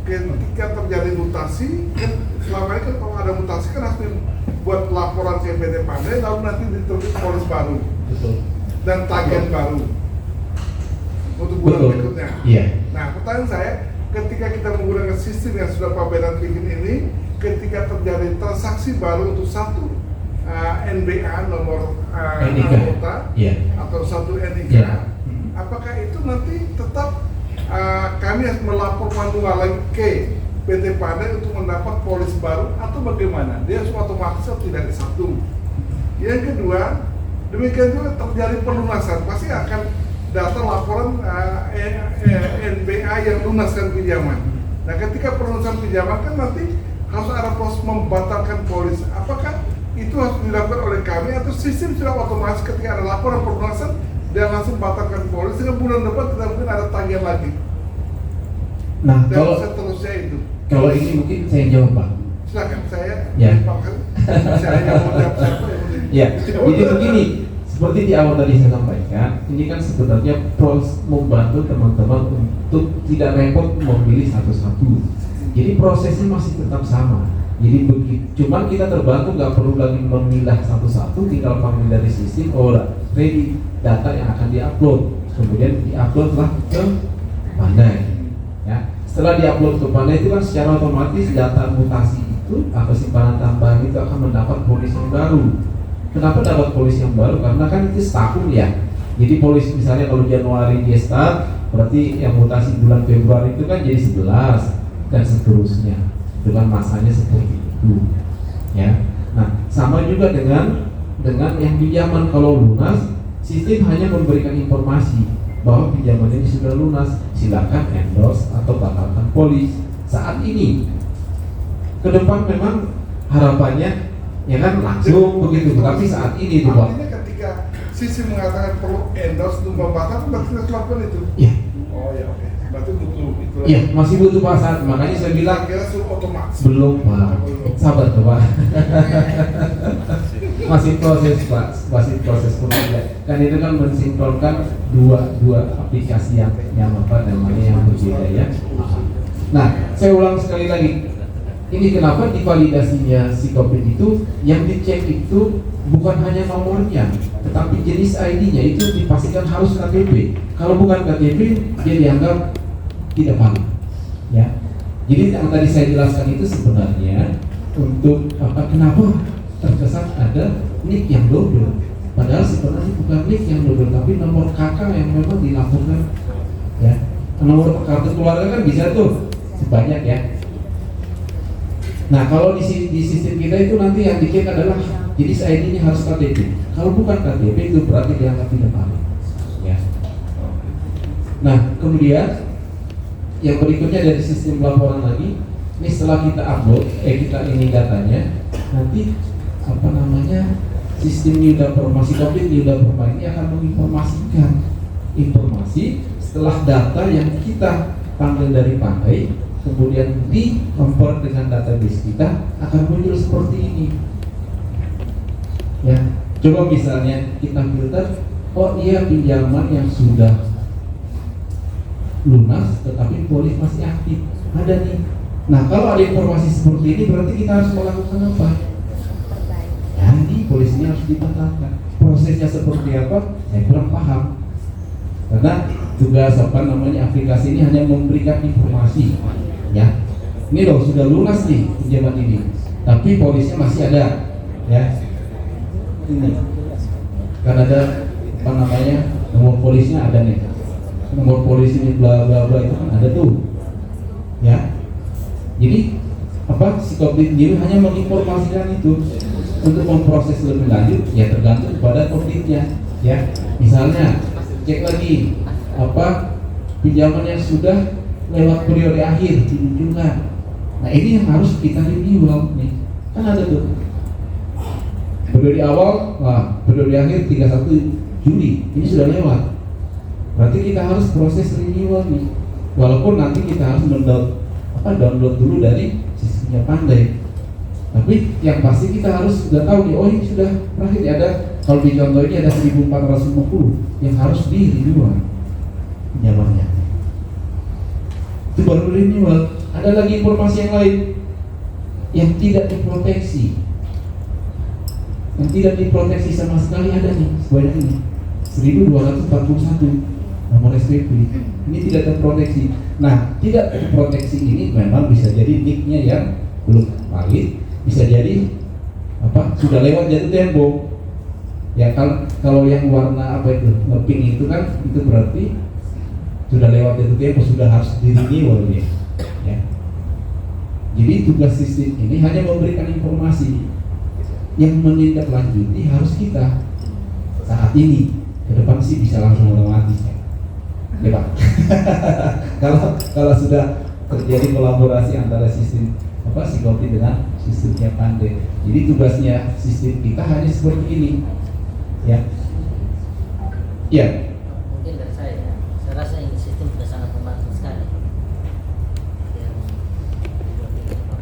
Ketika terjadi mutasi kan selama ini kan kalau ada mutasi kan harus buat laporan ke PT Pandai lalu nanti diterbit polis baru Betul. dan tagihan baru untuk bulan Betul. berikutnya. Iya. Nah, pertanyaan saya, ketika kita menggunakan sistem yang sudah Pak Bernard bikin ini, ketika terjadi transaksi baru untuk satu NBA nomor NIK. anggota Iya. atau satu NIK, Iya. apakah itu nanti tetap kami harus melapor manual lagi ke PT Pandai untuk mendapat polis baru atau bagaimana? Dia harus otomatis atau tidak disatu. Yang kedua, demikian juga terjadi pelunasan, pasti akan data laporan NBA yang lunaskan pinjaman. Nah, ketika pelunasan pinjaman kan nanti harus ada proses membatalkan polis. Apakah itu harus dilakukan oleh kami atau sistem sudah otomatis ketika ada laporan pelunasan dia langsung batalkan polis, dengan bulan depan tidak mungkin ada tagihan lagi. Nah, Dan kalau seterusnya itu. kalau ini mungkin saya jawab, Pak. Silakan saya. Ya. Saya hanya mau jawab siapa yang penting. Ya, jadi begini, seperti di awal tadi saya sampaikan, ini kan sebenarnya proses membantu teman-teman untuk tidak repot memilih satu-satu. Jadi prosesnya masih tetap sama. Jadi begitu, cuman kita terbantu, nggak perlu lagi memilah satu-satu, tinggal panggil dari sistem, ready data yang akan diupload, kemudian diupload lah ke Pandai. Ya, setelah diupload ke Pandai itu kan secara otomatis data mutasi itu atau simpanan tambahan itu akan mendapat polis yang baru. Kenapa dapat polis yang baru? Karena kan itu setahun ya. Jadi polis misalnya kalau Januari dia start, berarti yang mutasi bulan Februari itu kan jadi 11 dan seterusnya. Dengan masanya seperti itu, ya. Nah, sama juga dengan yang pinjaman, kalau lunas, sistem hanya memberikan informasi bahwa pinjaman ini sudah lunas, silakan endorse atau batalkan polis. Saat ini, ke depan memang harapannya ya kan langsung begitu, tapi saat ini tuh Pak. Artinya ketika sistem mengatakan perlu endorse untuk membatalkan, berarti harus lakukan itu. Iya. Oh ya, oke. Berarti butuh itu. Iya, masih butuh pasar. Makanya saya bilang kira suruh otomatis. belum Pak. Sabar tuh Pak. Masih proses Pak, masih proses pengerjaan. Kan itu kan mensinkronkan dua aplikasi yang apa namanya yang berbeda ya. Nah, saya ulang sekali lagi. Ini kenapa di validasinya Sikopin itu yang dicek itu bukan hanya nomornya, tetapi jenis ID-nya itu dipastikan harus KTP. Kalau bukan KTP, dia dianggap tidak valid. Ya. Jadi yang tadi saya jelaskan itu sebenarnya untuk apa? Kenapa terkesan ada NIK yang double? Padahal sebenarnya bukan NIK yang double, tapi nomor KK yang memang dilaporkan. Ya. Nomor kartu keluarga kan bisa tuh sebanyak ya. Nah, kalau di sistem kita itu nanti yang dicek adalah jenis ID-nya harus KTP. Kalau bukan KTP itu berarti dianggap tidak valid. Ya. Nah, kemudian yang berikutnya dari sistem laporan lagi, ini setelah kita upload, kita ini datanya, nanti apa namanya sistem Yudaperma, Sikopin Yudaperma ini akan menginformasikan informasi setelah data yang kita panggil dari Pandai, kemudian di-compare dengan database kita akan muncul seperti ini. Ya, coba misalnya kita filter, oh iya pinjaman yang sudah lunas tetapi polis masih aktif, ada nih. Nah, kalau ada informasi seperti ini berarti kita harus melakukan apa? Jadi polis ini harus dibatalkan. Prosesnya seperti apa? Saya kurang paham. Karena tugas apa namanya aplikasi ini hanya memberikan informasi. Ya, ini loh sudah lunas nih pinjaman ini, tapi polisnya masih ada, ya. Ini kan ada apa namanya nomor polisnya ada nih, nomor polisi ini bla bla bla itu kan ada tuh, ya. Jadi apa Sikopin sendiri hanya menginformasikan itu. Untuk memproses lebih lanjut ya tergantung kepada kreditnya, ya. Misalnya cek lagi apa pinjaman yang sudah lewat periode akhir dimunculkan. Nah, ini yang harus kita review nih. Kan ada tuh periode awal, periode akhir 31 Juli ini sudah lewat. Berarti kita harus proses renewal nih. Walaupun nanti kita harus download dulu dari sistemnya Pandai. Tapi yang pasti kita harus sudah tahu nih, oh ini sudah terakhir ya, ada kalau di contoh ini ada 1450 yang harus di renewal pinjamannya. Itu baru renewal. Ada lagi informasi yang lain yang tidak diproteksi, yang tidak diproteksi sama sekali ada nih sebanyak ini 1241 nomor SPP ini tidak terproteksi. Nah, tidak terproteksi ini memang bisa jadi nick-nya yang belum valid, bisa jadi apa sudah lewat jatuh tempo. Ya kalau yang warna apa itu ngeping itu kan itu berarti sudah lewat jatuh tempo, sudah harus di-renewal dia. Ya. Jadi tugas sistem ini hanya memberikan informasi, yang menindaklanjuti harus kita saat ini. Ke depan sih bisa langsung otomatis ya, ya Pak. kalau sudah terjadi kolaborasi antara sistem Psikopi dengan sistemnya Pandai. Jadi tugasnya sistem kita hanya seperti ini, ya. Ya. Mungkin dari saya rasa ini sistem sudah sangat membantu sekali.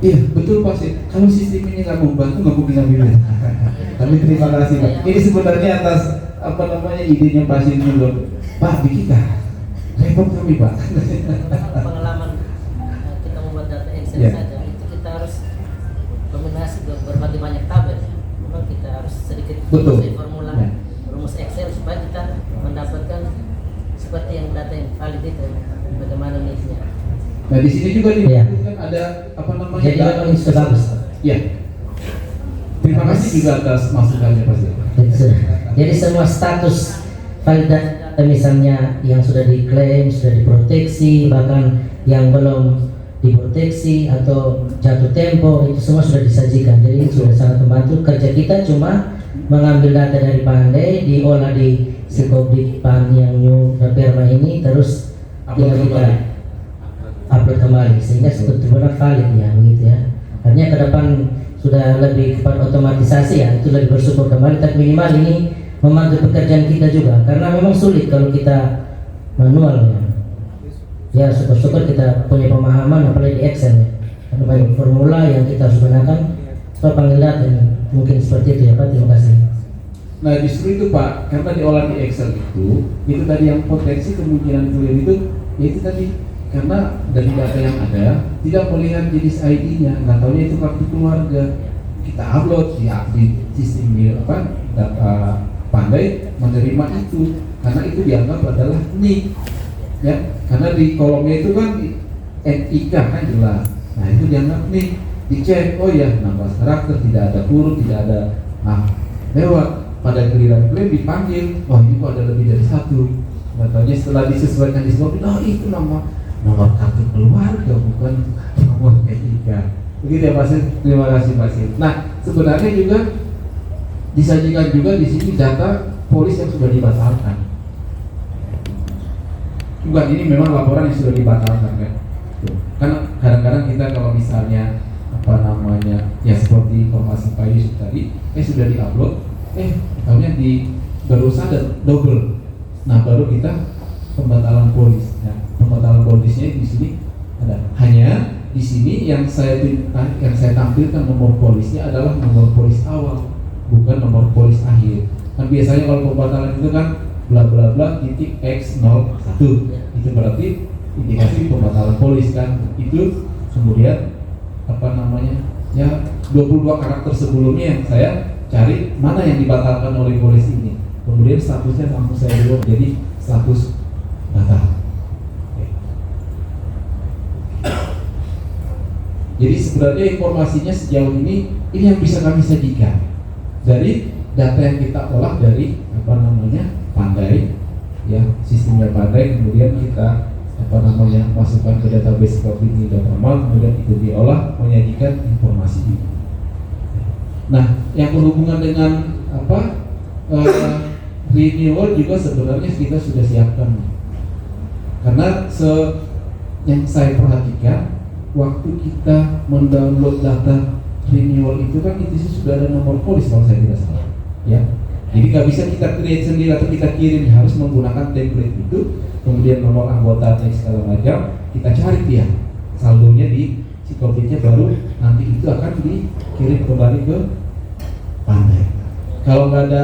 Iya betul Pak sih. Kalau sistem ini nggak membantu nggak mungkin ambil. Tapi terima kasih Pak. Ini sebenarnya atas idenya Pak Sini loh. Pak di kita repot kami Pak. Pengalaman kita membuat data Excel Ya. saja itu kita harus kombinasi berbagai banyak tabel. Memang kita harus sedikit Betul. menguasai formula Ya. rumus Excel supaya kita mendapatkan seperti yang data yang valid itu bagaimana niatnya. Nah di sini juga nih Iya. kan ada Jadi memang itu sudah bagus. Ya. Terima kasih juga atas masukannya Pak. Jadi semua status validat misalnya yang sudah diklaim, sudah diproteksi, bahkan yang belum diproteksi atau jatuh tempo itu semua sudah disajikan. Jadi itu sudah sangat membantu. Kerja kita cuma mengambil data dari Pandai, diolah di Psikobdik Pan yang new Perma ini, terus tinggal kita upload kembali sehingga benar-benar valid ya begitu ya. Artinya ke depan sudah lebih kepada otomatisasi ya, itu lebih bersyukur kembali, tapi minimal ini membantu pekerjaan kita juga karena memang sulit kalau kita manual ya. Ya syukur-syukur kita punya pemahaman apalagi di Excel ya. Karena banyak formula yang kita harus gunakan untuk panggil data ini. Mungkin seperti itu ya Pak, terima kasih. Nah justru itu Pak, karena diolah di Excel itu tadi yang potensi kemungkinan clear itu tadi karena dari data yang ada tidak melihat jenis ID-nya, nggak tahunya itu kartu keluarga. Kita upload di sistem data Pandai menerima itu karena itu dianggap adalah NIK ya, karena di kolomnya itu kan NIK kan jelas. Nah itu dianggap NIK, dicek oh ya 16 karakter, tidak ada huruf, tidak ada lewat pada giliran klaim dipanggil, oh ini kok ada lebih dari satu. Katanya setelah disesuaikan di Psikobdik, oh itu nomor kartu keluarga bukan nomor NIK. Begitu ya Pak Sir. Terima kasih Pak Sir. Nah sebenarnya juga disajikan juga di sini data polis yang sudah dibatalkan. Bukan, ini memang laporan yang sudah dibatalkan kan. Karena kadang-kadang kita kalau misalnya ya seperti informasi Pak Yusuf tadi, sudah diupload, tahunya baru sadar double. Nah baru kita pembatalan polis. Ya, pembatalan polisnya di sini ada. Hanya di sini yang saya tampilkan nomor polisnya adalah nomor polis awal, bukan nomor polis akhir. Kan biasanya kalau pembatalan itu kan bla bla bla titik x01 itu berarti indikasi pembatalan polis kan. Itu kemudian ya 22 karakter sebelumnya yang saya cari mana yang dibatalkan oleh polis ini, kemudian statusnya langsung saya buat jadi status batal. Jadi sebenarnya informasinya sejauh ini yang bisa kami sajikan dari data yang kita olah dari Pandai ya, sistemnya Pandai, kemudian kita masukkan ke database Psikobdik.amal, kemudian itu diolah menyajikan informasi ini. Nah yang berhubungan dengan renewal juga sebenarnya kita sudah siapkan karena yang saya perhatikan waktu kita mendownload data renewal itu kan itu sudah ada nomor polis kalau saya tidak salah ya. Jadi nggak bisa kita create sendiri atau kita kirim, harus menggunakan template itu, kemudian nomor anggota teks segala macam kita cari dia saldonya di Psikobdiknya, baru nanti itu akan dikirim kembali ke Pandai. Kalau nggak ada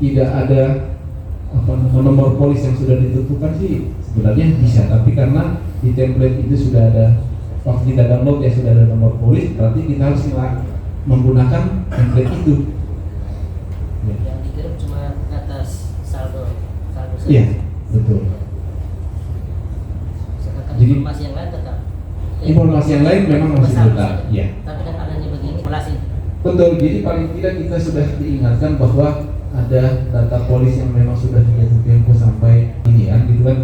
tidak ada nomor polis yang sudah ditentukan sih sebenarnya bisa, tapi karena di template itu sudah ada, waktu kita download ya sudah ada nomor polis, berarti kita harus menggunakan template itu. Ya. Yang dikirim cuma atas saldo saja. Iya, betul. Sedangkan Jadi informasi yang lain tetap. informasi yang lain memang masih tetap. Ya. Tapi kan adanya begini populasi. Betul. Jadi paling tidak kita sudah diingatkan bahwa ada data polis yang memang sudah jatuh tempo sampai ini kan gitu kan.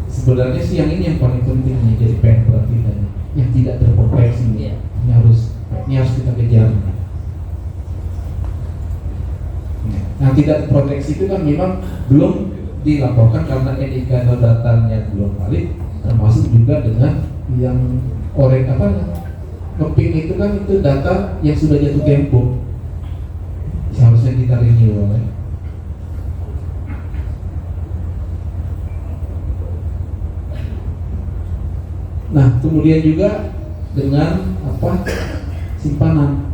Sebenarnya sih yang ini yang paling penting nih, jadi PR kita nih, yang tidak terproteksi nih. Iya. Ini harus kita kejar. Yang tidak terproteksi itu kan memang belum dilaporkan karena NIK atau datanya belum valid, termasuk juga dengan yang ngeping itu kan itu data yang sudah jatuh tempo, seharusnya kita renew oleh. Nah, kemudian juga dengan simpanan.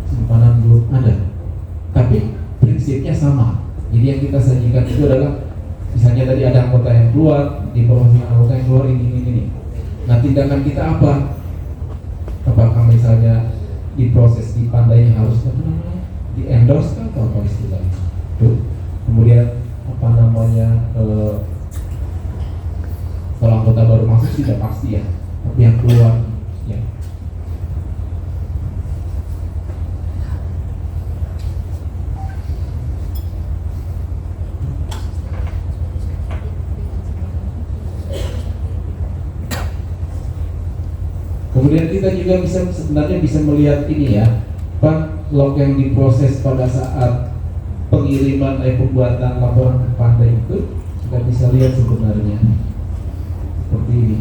Simpanan belum ada, tapi prinsipnya sama. Jadi yang kita sajikan itu adalah misalnya tadi ada anggota yang keluar, di bawahnya anggota yang keluar ini. Nah, tindakan kita apa? Apakah misalnya diproses di pandai harus di endorse kan atau apa istilahnya? Tuh. Kemudian kalau anggota baru masuk sudah pasti ya, tapi yang keluar ya. Kemudian kita juga sebenarnya bisa melihat ini ya, log yang diproses pada saat pengiriman pembuatan laporan ke pandai itu kita bisa lihat sebenarnya seperti ini.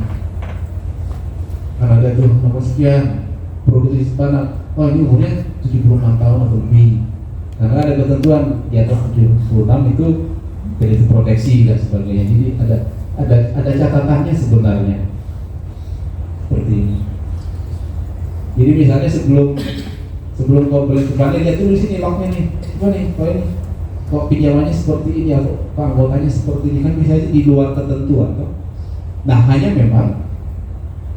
Kan ada tuh nomor sekian produk simpanan, ini umurnya 76 tahun atau lebih. Karena ada ketentuan di atas 76 itu tidak diproteksi dan sebagainya. Jadi ada catatannya sebenarnya seperti ini. Jadi misalnya sebelum kau beli ke pandai, lihat dulu sini lognya nih. Coba nih, kok pinjamannya seperti ini atau anggotanya seperti ini, kan bisa aja di luar ketentuan toh. Nah, hanya memang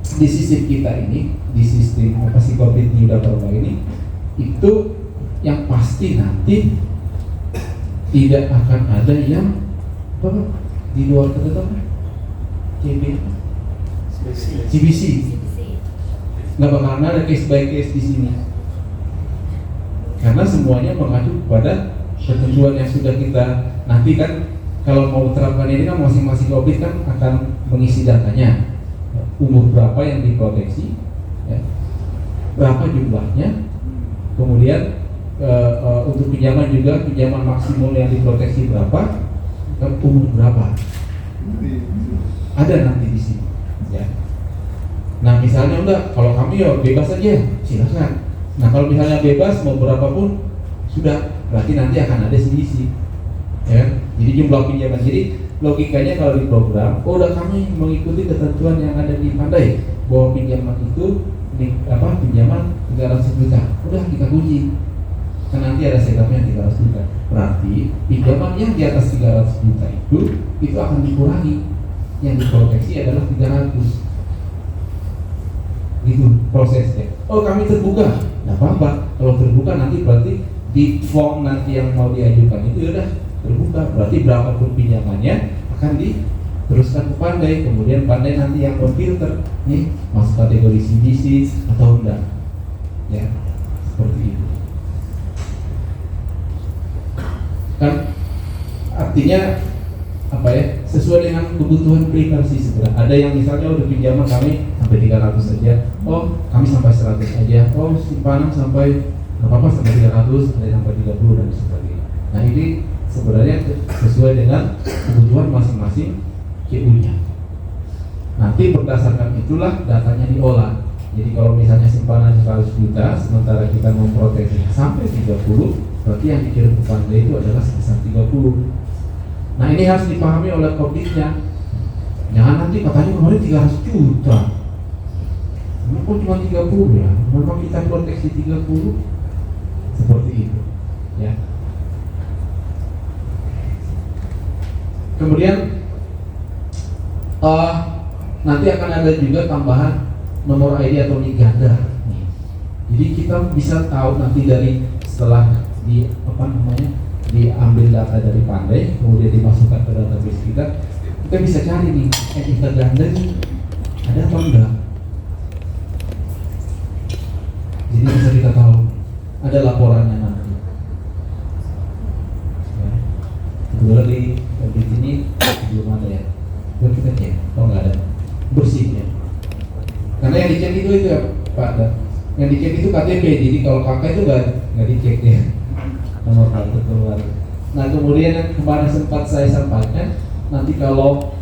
di sistem kita ini, di sistem psikopat New Data ini, itu yang pasti nanti tidak akan ada yang di luar ketentuan. CBC nggak bakalan ada case by case di sini, karena semuanya mengacu kepada ketentuan yang sudah kita nanti kan. Kalau mau terapkan ini kan masing-masing objek kan akan mengisi datanya, umur berapa yang diproteksi, ya, berapa jumlahnya, kemudian untuk pinjaman juga pinjaman maksimal yang diproteksi berapa, dan umur berapa, ada nanti di sini. Ya. Nah misalnya enggak, kalau kami ya bebas aja, silakan. Nah kalau misalnya bebas mau berapapun sudah, berarti nanti akan ada selisih. Ya, jadi jumlah pinjaman. Jadi logikanya kalau di program, udah kami mengikuti ketentuan yang ada di pandai bahwa pinjaman itu pinjaman 300 juta. Udah kita kunci. Kan nanti ada setupnya 300 juta. Berarti pinjaman yang di atas 300 juta itu akan dikurangi. Yang diproteksi adalah 300. Gitu prosesnya. Oh kami terbuka, nggak apa-apa. Kalau terbuka nanti berarti di form nanti yang mau diajukan itu udah terbuka. Berarti berapapun pinjamannya akan diteruskan ke pandai. Kemudian pandai nanti yang memfilter nih masuk kategori CBC atau enggak. Ya seperti itu. Kan artinya apa ya, sesuai dengan kebutuhan primer sih sebenarnya. Ada yang misalnya udah pinjaman kami sampai 300 saja, oh kami sampai 100 aja, oh simpanan sampai apa sampai 300, ada yang sampai 30 dan sebagainya. Nah ini sebenarnya sesuai dengan kebutuhan masing-masing QU-nya. Nanti berdasarkan itulah datanya diolah. Jadi kalau misalnya simpanan 100 juta sementara kita memproteksi sampai 30, berarti yang dikirim ke pandai itu adalah sebesar 30. Nah ini harus dipahami oleh publiknya. Jangan nanti katanya kemarin 300 juta, memang cuma 30 ya, memang kita proteksi 30. Seperti itu ya. Kemudian nanti akan ada juga tambahan nomor ID atau NIK ganda. Jadi kita bisa tahu nanti dari setelah diambil data dari pandai, kemudian dimasukkan ke database kita bisa cari nih NIK ganda ini ada apa enggak. ada laporannya nanti. Ya. Kebetulan di Covid ini belum ada ya. Belum kita cek, kalau nggak ada bersih ya. Karena yang dicek itu ya Pak, yang dicek itu KTP, jadi kalau kakak itu nggak dicek ya nomor kartu keluar. Nah kemudian yang kemarin sempat saya sampaikan, nanti kalau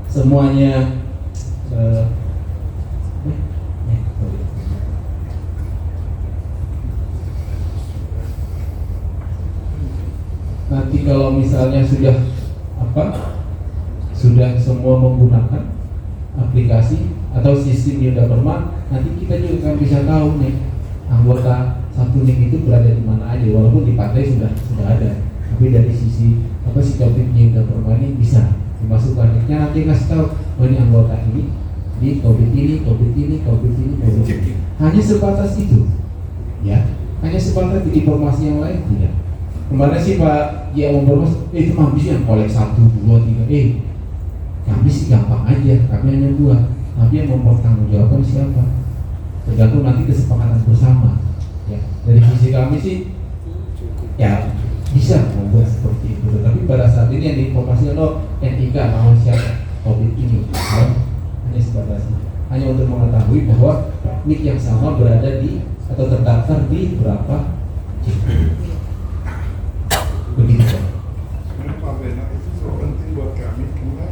semuanya nanti kalau misalnya sudah semua menggunakan aplikasi atau sistem Yoda Perma, nanti kita juga akan bisa tahu nih anggota satu nik itu berada di mana aja, walaupun di pantai sudah ada, tapi dari sisi si Covid-nya Yoda Perma ini bisa dimasukkan niknya, nanti kasih tahu oh ini anggota ini di Covid ini. Hanya sebatas itu ya, hanya sebatas informasi yang lain tidak. Kemarin sih Pak dia mempermas itu mah bisa yang kolek 1, 2, 3 kami sih gampang aja, kami hanya 2, tapi yang mempertanggungjawabkan siapa? Tergantung nanti kesepakatan bersama. Ya, dari sisi kami sih, ya bisa membuat seperti itu. Tapi pada saat ini yang diinformasikan NIK nama siapa Covid ini, hanya sebatas hanya untuk mengetahui bahwa nik yang sama berada di atau terdaftar di berapa begitu Pak. Pak Bena itu sangat penting buat kami karena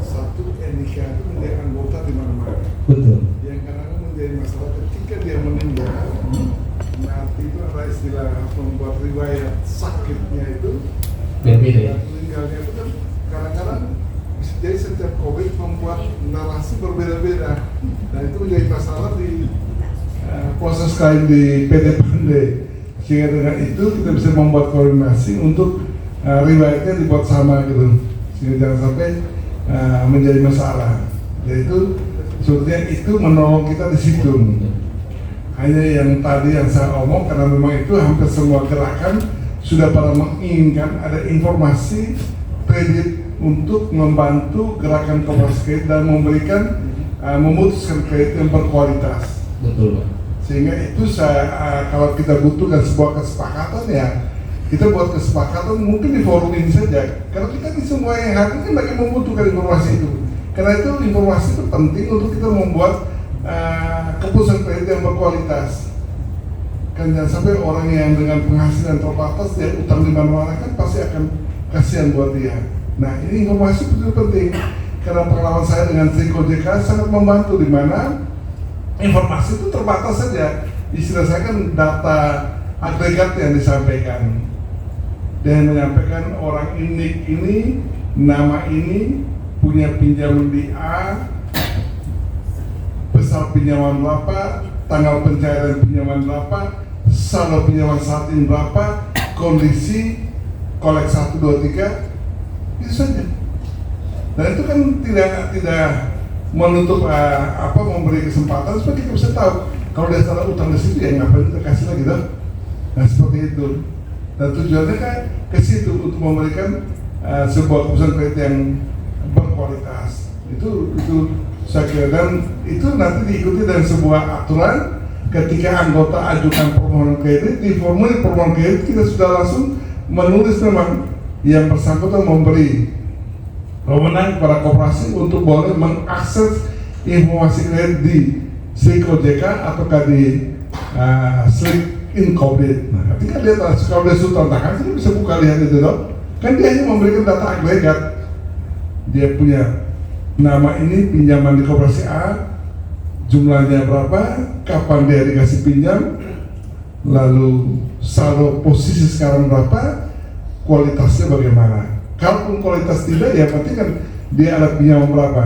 satu NIK itu menjadi anggota di mana-mana. Betul. Yang kadang-kadang menjadi masalah ketika dia meninggal, nanti itu ada istilah membuat riwayat sakitnya itu Berbeda ya? meninggalnya itu kan kadang-kadang jadi setiap COVID membuat narasi berbeda-beda. Dan itu menjadi masalah di proses kain di PD Pandai. Sehingga dengan itu kita bisa membuat koordinasi untuk riwayatnya dibuat sama gitu, sehingga jangan sampai menjadi masalah. Yaitu sebetulnya itu menolong kita di situ. Hanya yang tadi yang saya omong, karena memang itu hampir semua gerakan sudah pada menginginkan ada informasi kredit untuk membantu gerakan koperasi kredit dan memberikan memutuskan kredit yang berkualitas. Betul Pak. Sehingga itu kalau kita butuhkan sebuah kesepakatan ya kita buat kesepakatan mungkin di forum ini saja, karena kita di semua yang hari ini lagi membutuhkan informasi itu, karena itu informasi itu penting untuk kita membuat keputusan kredit yang berkualitas. Kan jangan sampai orang yang dengan penghasilan terbatas dia utang di mana-mana kan pasti akan kasihan buat dia. Nah ini informasi betul penting, karena pengalaman saya dengan Triko JK sangat membantu, di mana informasi itu terbatas saja. Istilah saya kan data agregat yang disampaikan. Dan menyampaikan orang ini, nama ini, punya pinjaman di A, besar pinjaman berapa, tanggal pencairan pinjaman berapa, saldo pinjaman saat ini berapa, kondisi, kolek 1, 2, 3, itu saja. Dan itu kan tidak menutup memberi kesempatan supaya kita bisa tahu kalau dia salah utang di situ ya ngapain kita kasih lagi dong. Nah seperti itu. Dan tujuannya kan ke situ untuk memberikan sebuah keputusan kredit yang berkualitas. Itu saya kira, dan itu nanti diikuti dengan sebuah aturan ketika anggota ajukan permohonan kredit, di formulir permohonan kredit kita sudah langsung menulis memang yang bersangkutan memberi wewenang kepada koperasi untuk boleh mengakses informasi kredit di Triko JK ataukah di Slip in COVID. Nah, ketika dia kalau dia sudah tangan, dia bisa buka lihat itu dong. Kan dia hanya memberikan data agregat. Dia punya nama ini pinjaman di koperasi A, jumlahnya berapa, kapan dia dikasih pinjam, lalu saldo posisi sekarang berapa, kualitasnya bagaimana. Kalaupun kualitas tidak, ya berarti kan dia ada pinjaman berapa.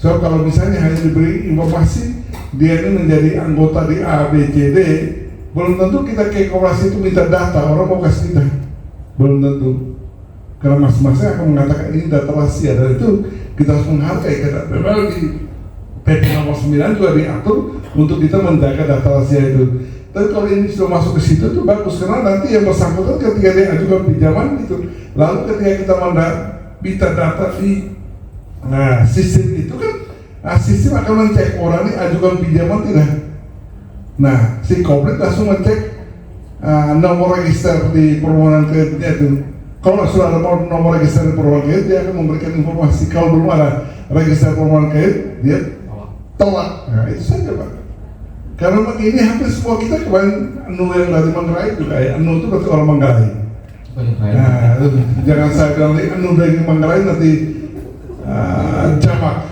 So kalau misalnya hanya diberi informasi dia ini menjadi anggota di A, B, C, D, belum tentu kita ke koperasi itu minta data, orang mau kasih kita, belum tentu. Karena masing-masing akan mengatakan ini data rahasia, dan itu kita harus menghargai. Karena memang di PP nomor 9 juga diatur untuk kita menjaga data rahasia itu. Tapi kalau ini sudah masuk ke situ itu bagus, karena nanti yang bersangkutan ketika dia ajukan pinjaman itu, lalu ketika kita minta data di sistem itu kan, sistem akan mencek orang ini ajukan pinjaman tidak. Nah, si Koplit langsung ngecek nomor register di permohonan kreditnya itu. Kalau sudah ada nomor register di permohonan kredit, dia akan memberikan informasi. Kalau belum ada register permohonan kredit, dia tolak. Nah, itu saja Pak. Karena ini hampir semua kita kemarin Anu yang dari Manggarai juga ya. Anu itu berarti orang Manggarai. Nah, jangan saya bilang Anu dari Manggarai nanti jamak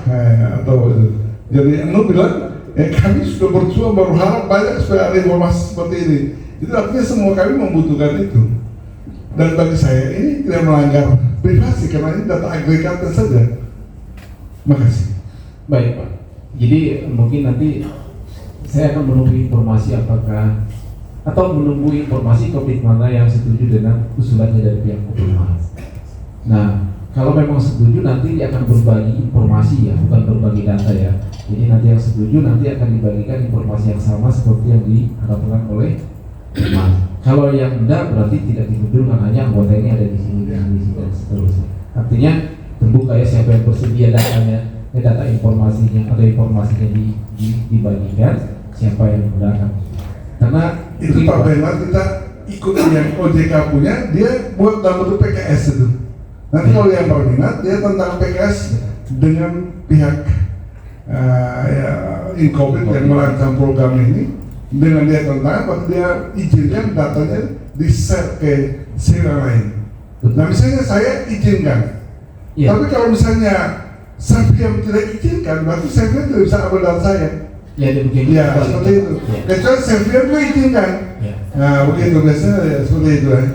atau itu. Jadi Anu bilang, kami sudah berjuang berharap banyak supaya ada informasi seperti ini. Itu artinya semua kami membutuhkan itu. Dan bagi saya ini tidak melanggar privasi karena ini data agregatnya saja. Makasih. Baik Pak. Jadi mungkin nanti saya akan menunggu informasi apakah atau menunggu informasi Koplit mana yang setuju dengan usulannya dari pihak Kompolnas. Nah, kalau memang setuju nanti dia akan berbagi informasi ya, bukan berbagi data ya. Jadi nanti yang setuju nanti akan dibagikan informasi yang sama seperti yang diharapkan oleh Kompolnas. Kalau yang enggak berarti tidak dimunculkan, hanya anggota ini ada di sini dan seterusnya. Artinya terbuka ya, siapa yang bersedia datanya, data informasinya, ada informasinya dibagikan, siapa yang menggunakan. Karena itu Pak Bernard kita ikut yang OJK punya, dia buat dalam bentuk PKS itu. Nanti kalau yang berminat, dia tentang PKS dengan pihak Inkoplit yang merancang program ini, dengan dia tentang, waktu dia izinkan datanya di-share ke server lain. Nah misalnya saya izinkan, tapi kalau misalnya Serviam tidak izinkan, berarti Serviam tidak bisa ambil data saya. Ya, demikian. Ya, seperti itu. Kecuali Serviam itu izinkan. Nah, begitu biasanya ya, seperti itu ya.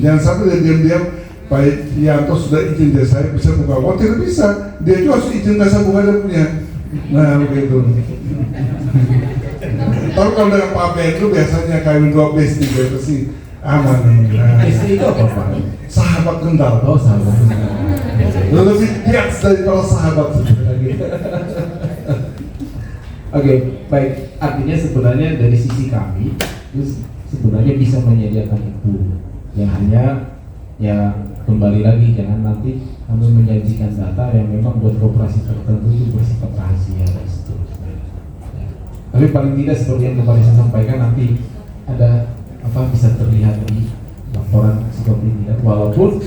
Jangan sampai dia diam-diam, Pak Yanto sudah izin dari saya bisa buka. Oh tidak bisa, dia juga harus izinkan saya buka dia punya. Nah, begitu. Tapi kalau dengan Pak Ben itu biasanya kawin 12 juga pasti aman. Istri itu apa Pak? Sahabat kental. Oh, sahabat. Lebih bias daripada sahabat. Oke, baik. Artinya sebenarnya dari sisi kami, itu sebenarnya bisa menyediakan itu. Yang hanya ya kembali lagi jangan nanti kami menjanjikan data yang memang buat koperasi tertentu itu bersifat rahasia dan seterusnya. Ya. Tapi paling tidak seperti yang kemarin saya sampaikan nanti ada apa bisa terlihat di laporan seperti ini, walaupun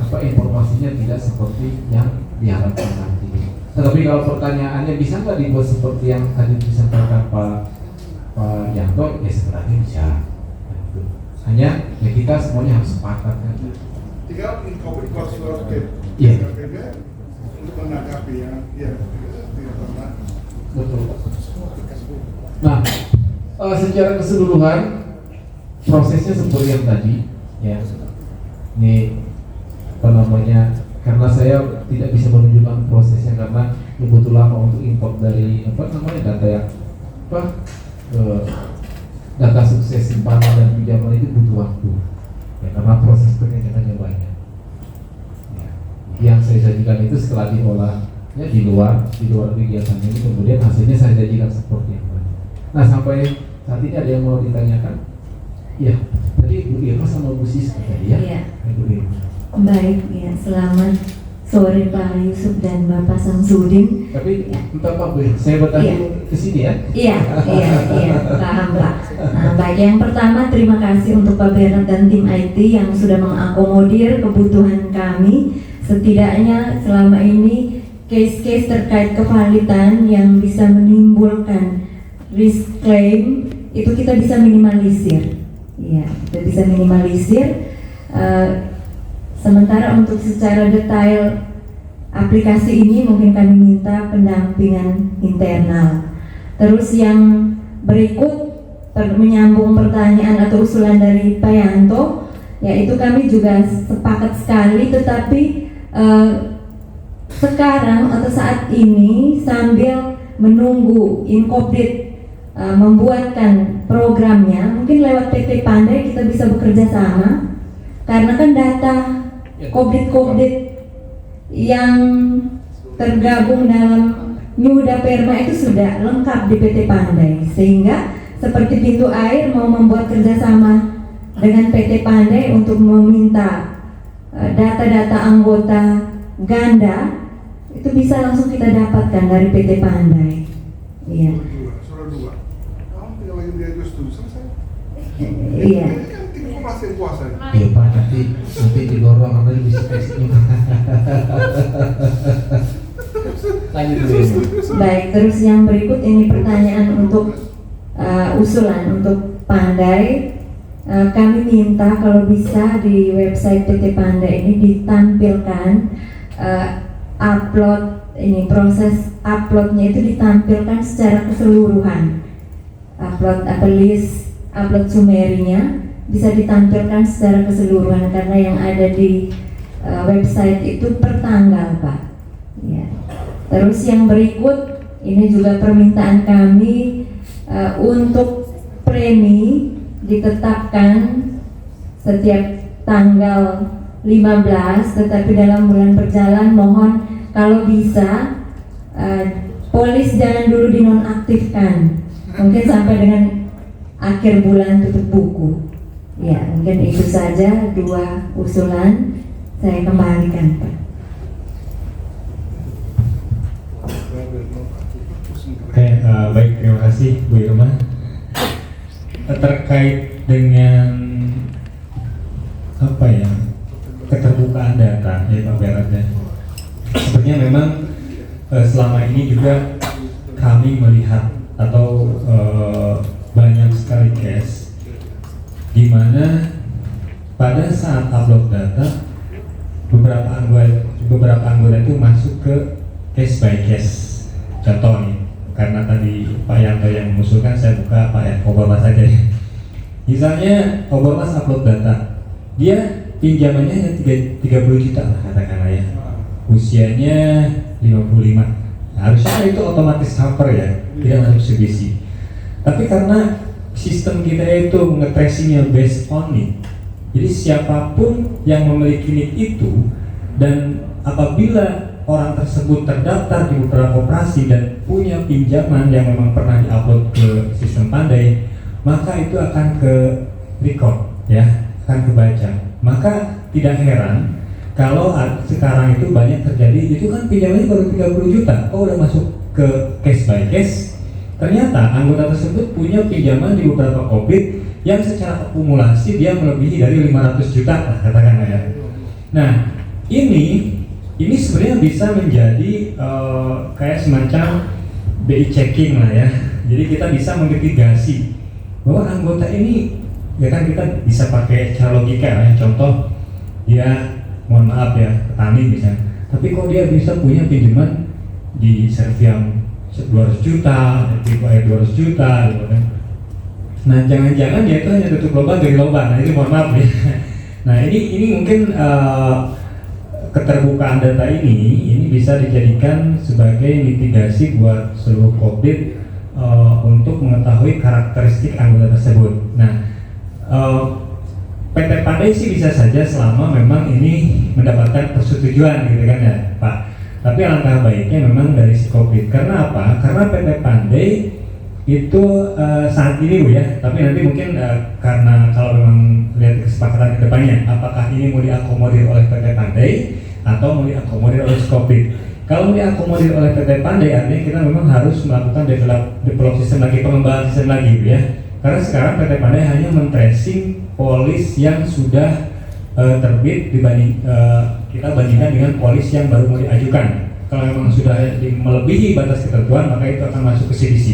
apa informasinya tidak seperti yang diharapkan nanti. Tetapi kalau pertanyaannya bisa nggak dibuat seperti yang tadi disampaikan Pak Yanto, ya sebenarnya bisa. Hanya ya kita semuanya harus sepakat kan. Tinggal Inkoplit keluar surat untuk menanggapi yang tidak pernah. Betul. Nah, secara keseluruhan prosesnya seperti yang tadi, ya. Ini apa namanya? Karena saya tidak bisa menunjukkan prosesnya karena butuh lama untuk import dari apa namanya data yang data sukses simpanan dan pinjaman itu butuh waktu. Ya, karena proses pengecekannya banyak. Ya. Yang saya sajikan itu setelah diolah ya di luar kegiatan ini, kemudian hasilnya saya sajikan seperti yang tadi. Nah sampai saat ini ada yang mau ditanyakan? Ya, tadi Bu Irma sama Bu Siska tadi ya? Iya. Bu Irma. Baik, ya selamat sore Pak Yusuf dan Bapak Samsudin. Tapi Ya. entah Pak Bu, saya bertanya ke sini ya? Iya, paham Pak. Nah, baik, yang pertama terima kasih untuk Pak Bernard dan tim IT yang sudah mengakomodir kebutuhan kami. Setidaknya selama ini case-case terkait kevalidan yang bisa menimbulkan risk claim itu kita bisa minimalisir. Iya, kita bisa minimalisir. Sementara untuk secara detail aplikasi ini mungkin kami minta pendampingan internal. Terus yang berikut menyambung pertanyaan atau usulan dari Pak Yanto, yaitu kami juga sepakat sekali, tetapi sekarang atau saat ini sambil menunggu Inkoplit membuatkan programnya, mungkin lewat PT Pandai kita bisa bekerja sama, karena kan data Koplit yang tergabung dalam Nyuda Perma itu sudah lengkap di PT Pandai, sehingga seperti pintu air mau membuat kerjasama dengan PT Pandai untuk meminta data-data anggota ganda itu bisa langsung kita dapatkan dari PT Pandai. Iya. Surat 2. Kamu tinggal lagi di sudah selesai. Iya. Ini kan tim koperasi yang kuasa. Ya Pak, nanti di luar ruangan tadi bisa kasih. Lanjut dulu ya. Baik, terus yang berikut ini pertanyaan untuk usulan untuk Pandai. Kami minta kalau bisa di website PT Pandai ini ditampilkan upload ini, proses uploadnya itu ditampilkan secara keseluruhan. Upload upload sumerinya bisa ditampilkan secara keseluruhan karena yang ada di website itu per tanggal, Pak. Ya. Terus yang berikut ini juga permintaan kami untuk premi ditetapkan setiap tanggal 15, tetapi dalam bulan berjalan mohon kalau bisa polis jangan dulu dinonaktifkan, mungkin sampai dengan akhir bulan tutup buku. Ya, mungkin itu saja 2 usulan saya kembalikan, Pak. Oke, baik, terima kasih Bu Irma. Terkait dengan apa ya, keterbukaan data ya Pak Berat ya. Sebenarnya memang selama ini juga kami melihat atau banyak sekali case di mana pada saat upload data beberapa anggota itu masuk ke case by case. Contoh nih, karena tadi Pak Yanto yang mengusulkan, saya buka Pak Obama saja ya. Misalnya Obama upload data, dia pinjamannya hanya 30 juta lah katakanlah ya, usianya 55. Nah, harusnya itu otomatis cover ya, tidak masuk CBC. Tapi karena sistem kita itu nge-tracingnya based on need, jadi siapapun yang memiliki need itu, dan apabila orang tersebut terdaftar di beberapa koperasi dan punya pinjaman yang memang pernah diupload ke sistem Pandai, maka itu akan ke record ya, akan kebaca. Maka tidak heran kalau sekarang itu banyak terjadi, itu kan pinjamannya baru 30 juta, udah masuk ke case by case. Ternyata anggota tersebut punya pinjaman di beberapa COVID yang secara akumulasi dia melebihi dari 500 juta lah katakanlah ya. Nah, ini sebenarnya bisa menjadi kayak semacam BI checking lah ya. Jadi kita bisa memitigasi bahwa anggota ini, ya kan kita bisa pakai cara logika ya. Contoh dia, mohon maaf ya, petani misalnya, tapi kok dia bisa punya pinjaman di Serviam 200 juta, di 200 juta gitu kan. Nah, jangan-jangan dia itu hanya tutup lubang dari lubang. Nah, ini mohon maaf ya. Nah, ini mungkin keterbukaan data ini bisa dijadikan sebagai mitigasi buat seluruh COVID untuk mengetahui karakteristik anggota tersebut. Nah, PT Pandai sih bisa saja selama memang ini mendapatkan persetujuan gitu kan ya Pak. Tapi alangkah baiknya memang dari si COVID. Karena apa? Karena PT Pandai itu saat ini Bu ya, tapi nanti mungkin karena kalau memang lihat kesepakatan kedepannya, apakah ini mau diakomodir oleh PT Pandai atau mau diakomodir oleh Skopit. Kalau diakomodir oleh PT Pandai, artinya kita memang harus melakukan develop sistem lagi, pengembangan sistem lagi Bu ya. Karena sekarang PT Pandai hanya men-tracing polis yang sudah terbit dibanding kita bandingkan dengan polis yang baru mau diajukan. Kalau memang sudah melebihi batas ketentuan, maka itu akan masuk ke CBC.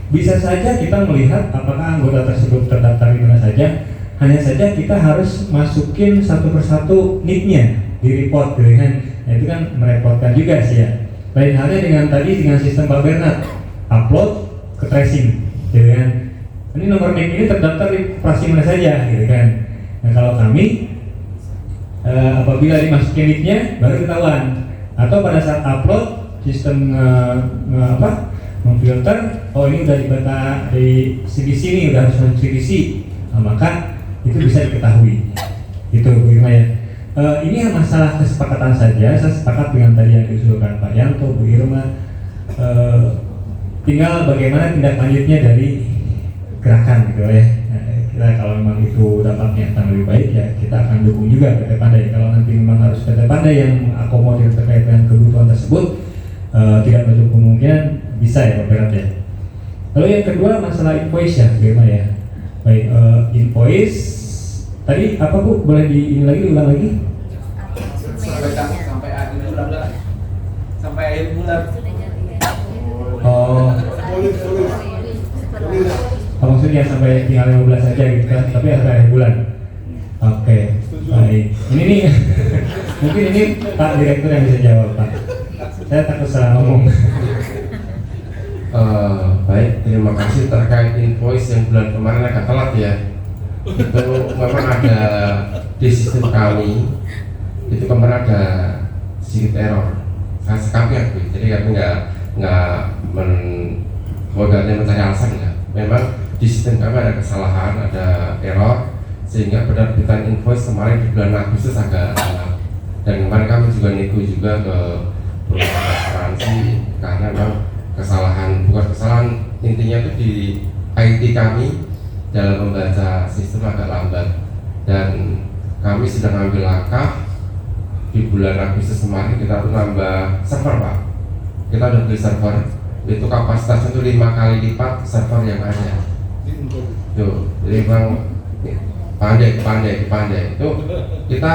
Bisa saja kita melihat apakah anggota tersebut terdaftar di mana saja. Hanya saja kita harus masukin satu persatu need-nya di report gitu kan. Nah, itu kan merepotkan juga sih ya. Lain halnya dengan tadi dengan sistem Pak Bernard, upload ke tracing gitu kan. Ini nomor NIK ini terdaftar di operasi mana saja gitu kan. Nah, kalau kami apabila dimasukin NIK-nya baru ketahuan, atau pada saat upload sistem memfilter, oh ini udah di CBC nih, udah harus masuk CBC, nah, maka itu bisa diketahui. Itu Bu Irma ya. Ini masalah kesepakatan saja. Saya sepakat dengan tadi yang diusulkan Pak Yanto, Bu Irma. Tinggal bagaimana tindak lanjutnya dari gerakan gitu ya. Kita kalau memang itu dapat niatan lebih baik ya kita akan dukung juga PT Pandai. Kalau nanti memang harus PT Pandai yang akomodir terkait dengan kebutuhan tersebut, tidak menutup kemungkinan bisa ya Pak Berat ya. Lalu yang kedua masalah invoice ya, bagaimana ya? Baik, invoice tadi apa Bu? Boleh diulang lagi? Sampai akhir bulan. Sampai akhir bulan. Oh, maksudnya sampai tinggal 15 saja gitu kan? Tapi sampai akhir bulan. Oke, baik. Ini nih, mungkin ini Pak Direktur yang bisa jawab Pak. Saya takut salah ngomong. Baik, terima kasih. Terkait invoice yang bulan kemarin agak telat ya. Itu memang ada di sistem kami. Itu kemarin ada sedikit error. Kami akui, jadi kami nggak mencari alasan ya. Memang di sistem kami ada kesalahan, ada error, sehingga penerbitan invoice kemarin di bulan Agustus agak telat. Dan kemarin kami juga nego juga ke perusahaan asuransi karena memang bukan kesalahan, intinya itu di IT kami dalam membaca sistem agak lambat, dan kami sudah mengambil langkah. Di bulan Agustus kemarin kita tuh nambah server Pak. Kita udah beli server, itu kapasitasnya itu 5 kali lipat server yang ada. Tuh, jadi memang pandai. Itu kita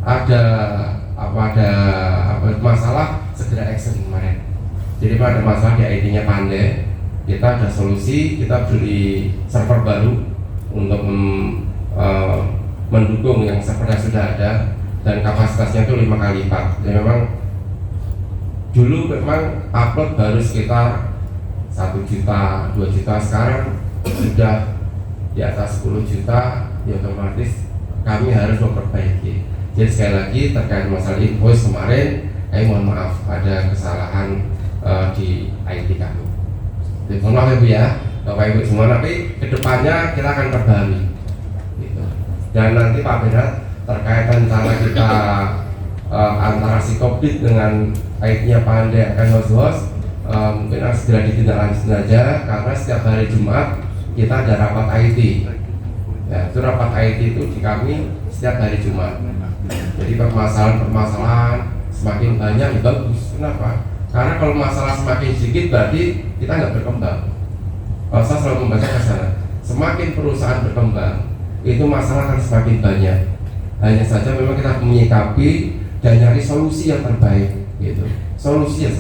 ada masalah segera action kemarin. Jadi ada masalah di ID-nya pandai. Kita ada solusi, kita beli server baru untuk mendukung yang server yang sudah ada, dan kapasitasnya itu 5 kali lipat. Jadi memang dulu memang upload baru sekitar 1 juta, 2 juta, sekarang sudah di atas 10 juta, ya otomatis kami harus memperbaiki. Jadi sekali lagi terkait masalah invoice kemarin, mohon maaf ada kesalahan di IT kami. Jadi mohon maaf ya Bu ya, Bapak Ibu semua, tapi kedepannya kita akan perbarui gitu. Dan nanti Pak Benat terkait rencana kita antara si Kopit dengan IT-nya Pandai akan host, mungkin harus segera ditindaklanjuti saja, karena setiap hari Jumat kita ada rapat IT. Ya, itu rapat IT itu di kami setiap hari Jumat. Jadi permasalahan semakin banyak ya bagus. Kenapa? Karena kalau masalah semakin sedikit berarti kita nggak berkembang. Kalau saya selalu membaca ke sana, semakin perusahaan berkembang, itu masalah akan semakin banyak. Hanya saja memang kita menyikapi dan nyari solusi yang terbaik, gitu. Solusi yang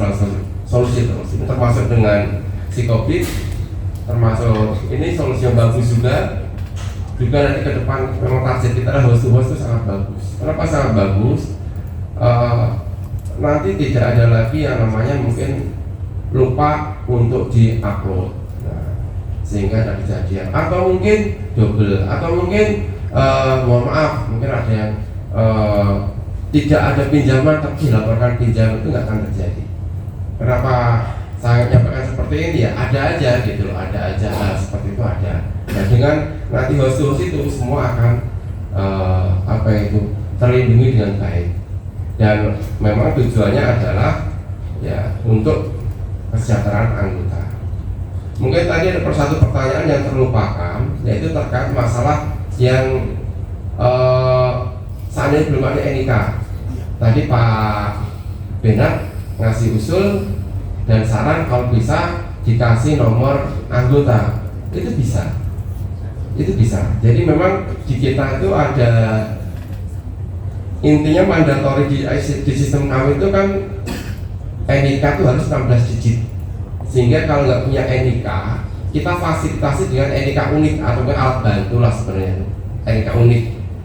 solusi terus. Ini termasuk dengan si COVID, termasuk ini solusi yang bagus juga. Juga nanti ke depan memang target kita adalah host to host itu sangat bagus. Kenapa sangat bagus? Nanti tidak ada lagi yang namanya mungkin lupa untuk di-upload, sehingga ada kejadian, atau mungkin double, atau mungkin mohon maaf, mungkin ada yang tidak ada pinjaman tapi dilaporkan pinjam, itu nggak akan terjadi. Kenapa saya nyampaikan seperti ini? Ya ada aja gitu loh, ada aja hal seperti itu ada. Nah dengan nanti host itu semua akan terlindungi dengan baik, dan memang tujuannya adalah ya untuk kesejahteraan anggota. Mungkin tadi ada satu pertanyaan yang terlupakan, yaitu terkait masalah yang seandainya belum ada NIK. Tadi Pak Benat ngasih usul dan saran kalau bisa dikasih nomor anggota, itu bisa. Jadi memang di kita itu ada, intinya mandatori di sistem kami itu kan NIK itu harus 16 digit. Sehingga kalau nggak punya NIK, kita fasilitasi dengan NIK unik atau alat bantu lah sebenarnya. NIK unik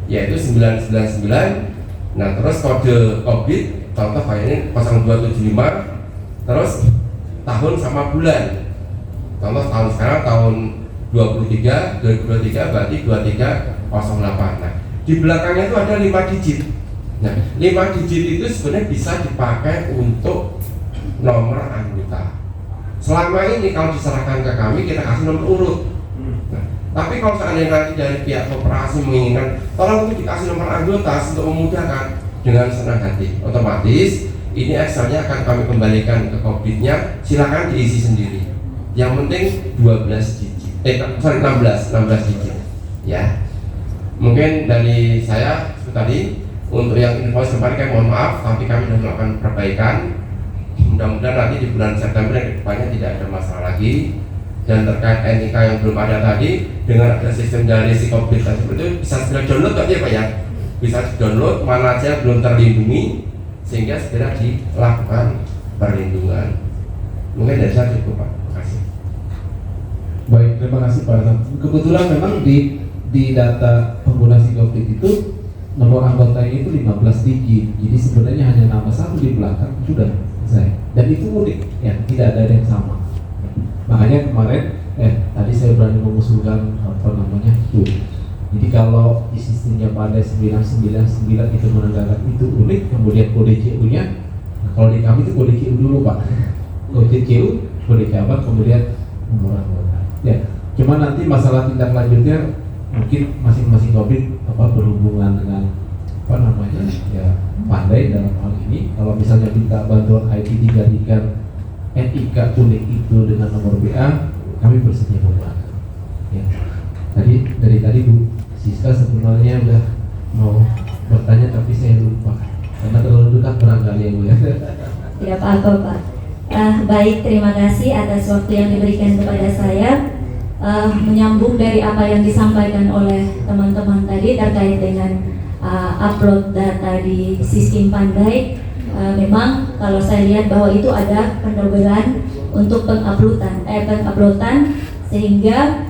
yaitu 999. Nah terus kode COVID, contoh kayak ini 0275, terus tahun sama bulan. Contoh tahun sekarang tahun 2023 berarti 2308. Nah di belakangnya itu ada 5 digit. Nah 5 digit itu sebenarnya bisa dipakai untuk nomor anggota. Selama ini kalau diserahkan ke kami kita kasih nomor urut. Nah, tapi kalau seandainya nanti dari pihak koperasi menginginkan tolong itu dikasih nomor anggota untuk memudahkan, dengan senang hati, otomatis ini Excelnya akan kami kembalikan ke COVID-nya, silakan diisi sendiri. Yang penting 16 digit ya. Mungkin dari saya itu tadi. Untuk yang invoice kemarin mohon maaf, tapi kami sudah melakukan perbaikan. Mudah-mudahan nanti di bulan September yang depannya tidak ada masalah lagi. Dan terkait NIK yang belum ada tadi, dengan ada sistem dari si Kopdit seperti itu, bisa segera download nggak ya Pak ya? Bisa download mana aja yang belum terlindungi, sehingga segera dilakukan perlindungan. Mungkin dari saya cukup Pak. Terima kasih. Baik, terima kasih Pak Hasan. Kebetulan memang di data pengguna Sikopdik itu nomor anggotanya itu 15 digit. Jadi sebenarnya hanya nama satu di belakang sudah selesai. Dan itu unik, ya tidak ada yang sama. Makanya kemarin, tadi saya berani mengusulkan itu. Jadi kalau di sistemnya pada 999 itu menandakan itu unik, kemudian kode CU-nya, nah, kalau di kami itu kode CU dulu Pak. Kode CU, kode cabang, kemudian nomor anggota. Ya, cuma nanti masalah tindak lanjutnya mungkin masing-masing Kopdit berhubungan dengan ya pandai dalam hal ini. Kalau misalnya minta bantuan IT digantikan NIK kuning itu dengan nomor BA, kami bersedia membantu. Ya. Dari tadi Bu Siska sebenarnya udah mau bertanya tapi saya lupa karena terlalu dekat barangkali ya Bu ya. Tidak apa-apa Pak. Baik, terima kasih atas waktu yang diberikan kepada saya. Menyambung dari apa yang disampaikan oleh teman-teman tadi terkait dengan upload data di sistem Pandai. Memang kalau saya lihat bahwa itu ada pendobelan untuk penguploadan sehingga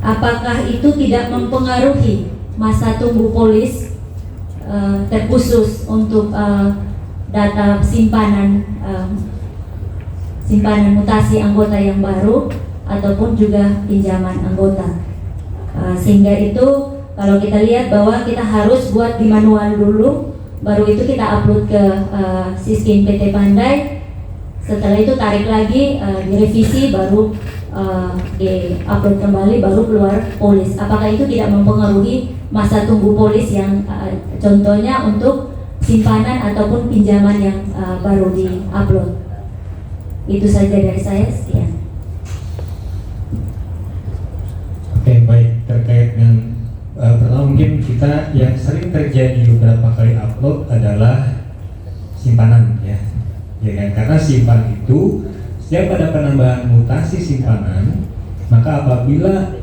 apakah itu tidak mempengaruhi masa tunggu polis terkhusus untuk data simpanan mutasi anggota yang baru ataupun juga pinjaman anggota. Sehingga itu kalau kita lihat bahwa kita harus buat di manual dulu, baru itu kita upload ke sistem PT Pandai. Setelah itu tarik lagi, direvisi, baru di-upload kembali, baru keluar polis. Apakah itu tidak mempengaruhi masa tunggu polis yang contohnya untuk simpanan ataupun pinjaman yang baru di-upload? Itu saja dari saya, sekian. Oke, baik. Terkait dengan pertama mungkin kita yang sering terjadi beberapa kali upload adalah simpanan ya kan? Karena simpan itu setiap ada penambahan mutasi simpanan, maka apabila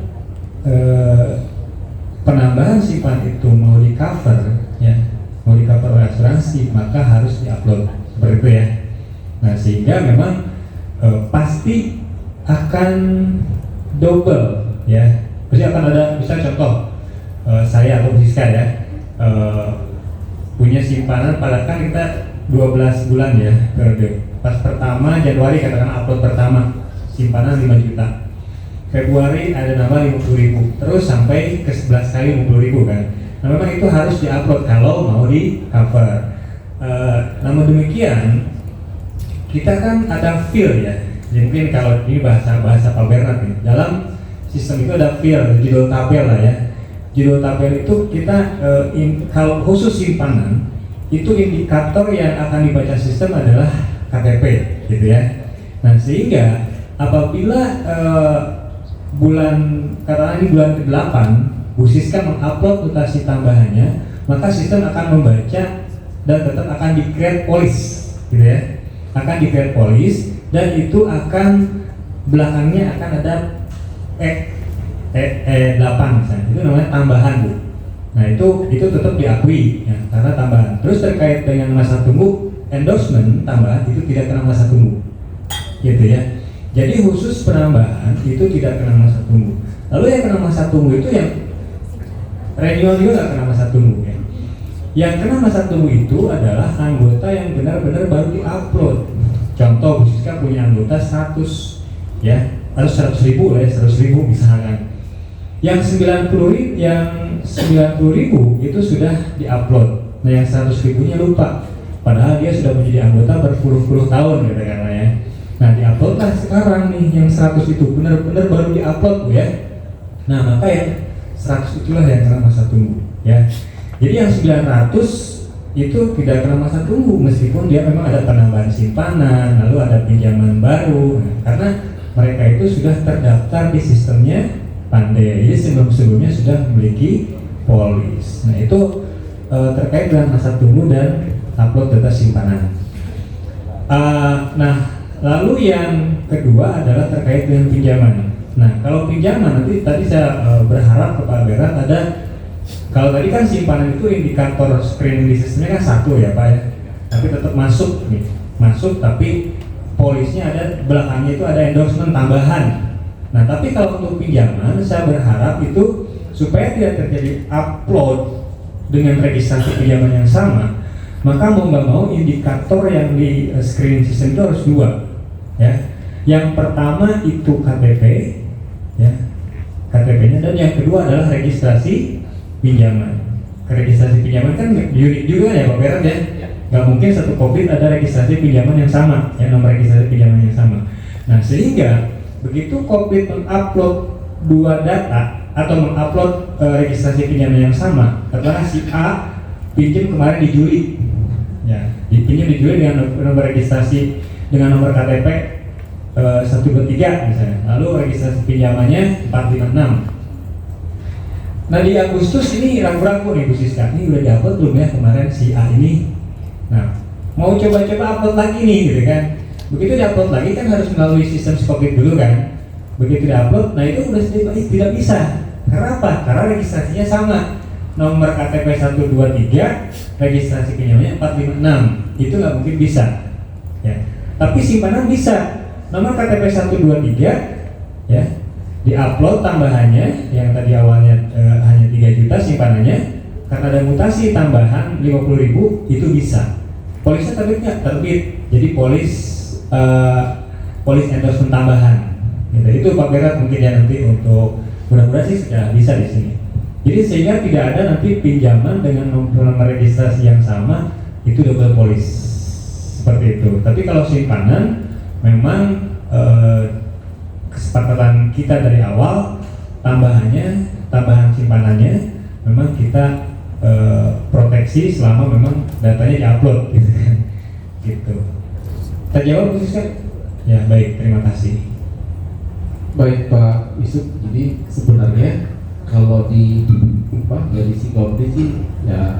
penambahan simpan itu mau di cover oleh asuransi, maka harus diupload seperti itu ya. Nah sehingga memang pasti akan double ya. Pasti akan ada, misalnya contoh saya atau Siska ya punya simpanan, padahal kan kita 12 bulan ya periode. Pas pertama Januari katakan upload pertama simpanan 5 juta, Februari ada nama 50.000, terus sampai ke 11 kali 50.000 kan. Nah memang itu harus diupload kalau mau di cover. Namun demikian kita kan ada field ya. Jadi mungkin kalau ini bahasa Pak Bernard nih, dalam sistem itu ada field, judul tabel lah ya. Judul tabel itu kita kalau khusus simpanan itu indikator yang akan dibaca sistem adalah KTP gitu ya. Nah sehingga apabila bulan katakanlah ini bulan ke-8 Bu Siska mengupload mutasi tambahannya, maka sistem akan membaca dan tetap akan di-create polis gitu ya. Akan di-create polis dan itu akan belakangnya akan ada E8 misalnya, itu namanya tambahan Bu. Nah itu tetap diakui ya, karena tambahan. Terus terkait dengan masa tunggu, endorsement tambahan itu tidak kena masa tunggu gitu ya. Jadi khusus penambahan itu tidak kena masa tunggu. Lalu yang kena masa tunggu itu yang renewal juga nggak kena masa tunggu ya. Yang kena masa tunggu itu adalah anggota yang benar-benar baru diupload. Contoh Bu Siska punya anggota 100 ya, atau 100.000 lah ya, 100.000 misalkan. Yang 90.000 itu sudah diupload. Nah yang 100.000-nya lupa, padahal dia sudah menjadi anggota berpuluh-puluh tahun katakanlah ya. Nah diuploadlah sekarang nih yang 100 itu benar-benar baru diupload Bu ya. Nah maka yang 100 itulah yang kena masa tunggu ya. Jadi yang 900 itu tidak kena masa tunggu meskipun dia memang ada penambahan simpanan, lalu ada pinjaman baru. Nah, karena mereka itu sudah terdaftar di sistemnya Pandai, jadi sebelumnya sudah memiliki polis. Nah itu terkait dengan masa tunggu dan upload data simpanan. Nah lalu yang kedua adalah terkait dengan pinjaman. Nah, kalau pinjaman nanti tadi saya berharap ke Pak Berat ada, kalau tadi kan simpanan itu indikator screening di sistemnya kan satu ya Pak ya, tapi tetap masuk nih, masuk tapi polisnya ada belakangnya itu ada endorsement tambahan. Nah, tapi kalau untuk pinjaman saya berharap itu supaya tidak terjadi upload dengan registrasi pinjaman yang sama, maka mau nggak mau indikator yang di screening sistem itu harus dua ya. Yang pertama itu KTP ya, KTP-nya, dan yang kedua adalah registrasi pinjaman. Registrasi pinjaman kan unik juga ya Pak Berat ya. Nggak mungkin satu COVID ada registrasi pinjaman yang sama, ya nomor registrasi pinjaman yang sama. Nah, sehingga begitu COVID mengupload dua data atau mengupload registrasi pinjaman yang sama, katakanlah si A pinjam kemarin di Juli, ya, dipinjam di Juli dengan nomor registrasi dengan nomor KTP 123 misalnya, lalu registrasi pinjamannya 456. Nah, di Agustus ini ragu-ragu nih Bu Siska, ini udah diupload belum ya kemarin si A ini? Nah, mau coba-coba upload lagi nih gitu kan. Begitu diupload lagi kan harus melalui sistem Skopit dulu kan. Begitu diupload, nah itu udah tidak bisa. Karena apa? Karena registrasinya sama. Nomor KTP 123, registrasi pinjamannya 456. Itu nggak mungkin bisa. Ya. Tapi simpanan bisa. Nomor KTP 123 ya, diupload tambahannya yang tadi awalnya hanya 3 juta simpanannya, karena ada mutasi tambahan 50.000 itu bisa. Polisnya terbit, jadi polis endorsement tambahan. Gitu. Itu Pak Berat mungkin ya nanti untuk mudah-mudahan sih sudah bisa di sini. Jadi sehingga tidak ada nanti pinjaman dengan nomor registrasi yang sama itu double polis seperti itu. Tapi kalau simpanan memang kesepakatan kita dari awal tambahan simpanannya memang kita proteksi selama memang datanya diupload gitu kan. Gitu. Terjawab khusus kan? Ya baik, terima kasih. Baik Pak Yusuf, jadi sebenarnya kalau di dari Skopit sih ya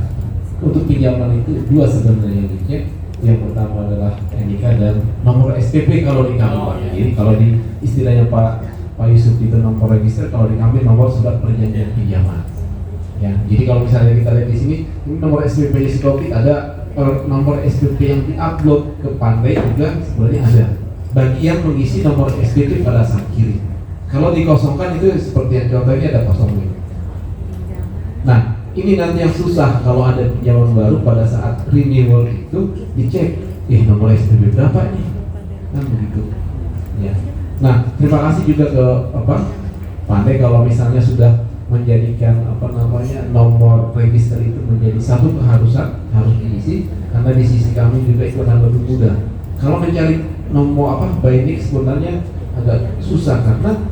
untuk pinjaman itu dua sebenarnya yang dicek. Yang pertama adalah NIK dan nomor SPP kalau di kami Pak. Jadi kalau di istilahnya Pak Yusuf itu nomor register, kalau di kami nomor surat perjanjian pinjaman. Ya, jadi kalau misalnya kita lihat di sini ini nomor SPP di Skopit ada, nomor SPP yang diupload ke Pandai juga sebenarnya ada. Bagian mengisi nomor SPP pada saat kirim. Kalau dikosongkan itu seperti yang contohnya ada kosongnya. Nah, ini nanti yang susah kalau ada pinjaman baru pada saat renewal itu dicek, nomor SPP berapa nih? Kan begitu. Ya. Nah, terima kasih juga ke Pandai kalau misalnya sudah menjadikan nomor register itu menjadi satu keharusan harus diisi, karena di sisi kami juga itu akan lebih mudah. Kalau mencari nomor binding sebenarnya agak susah karena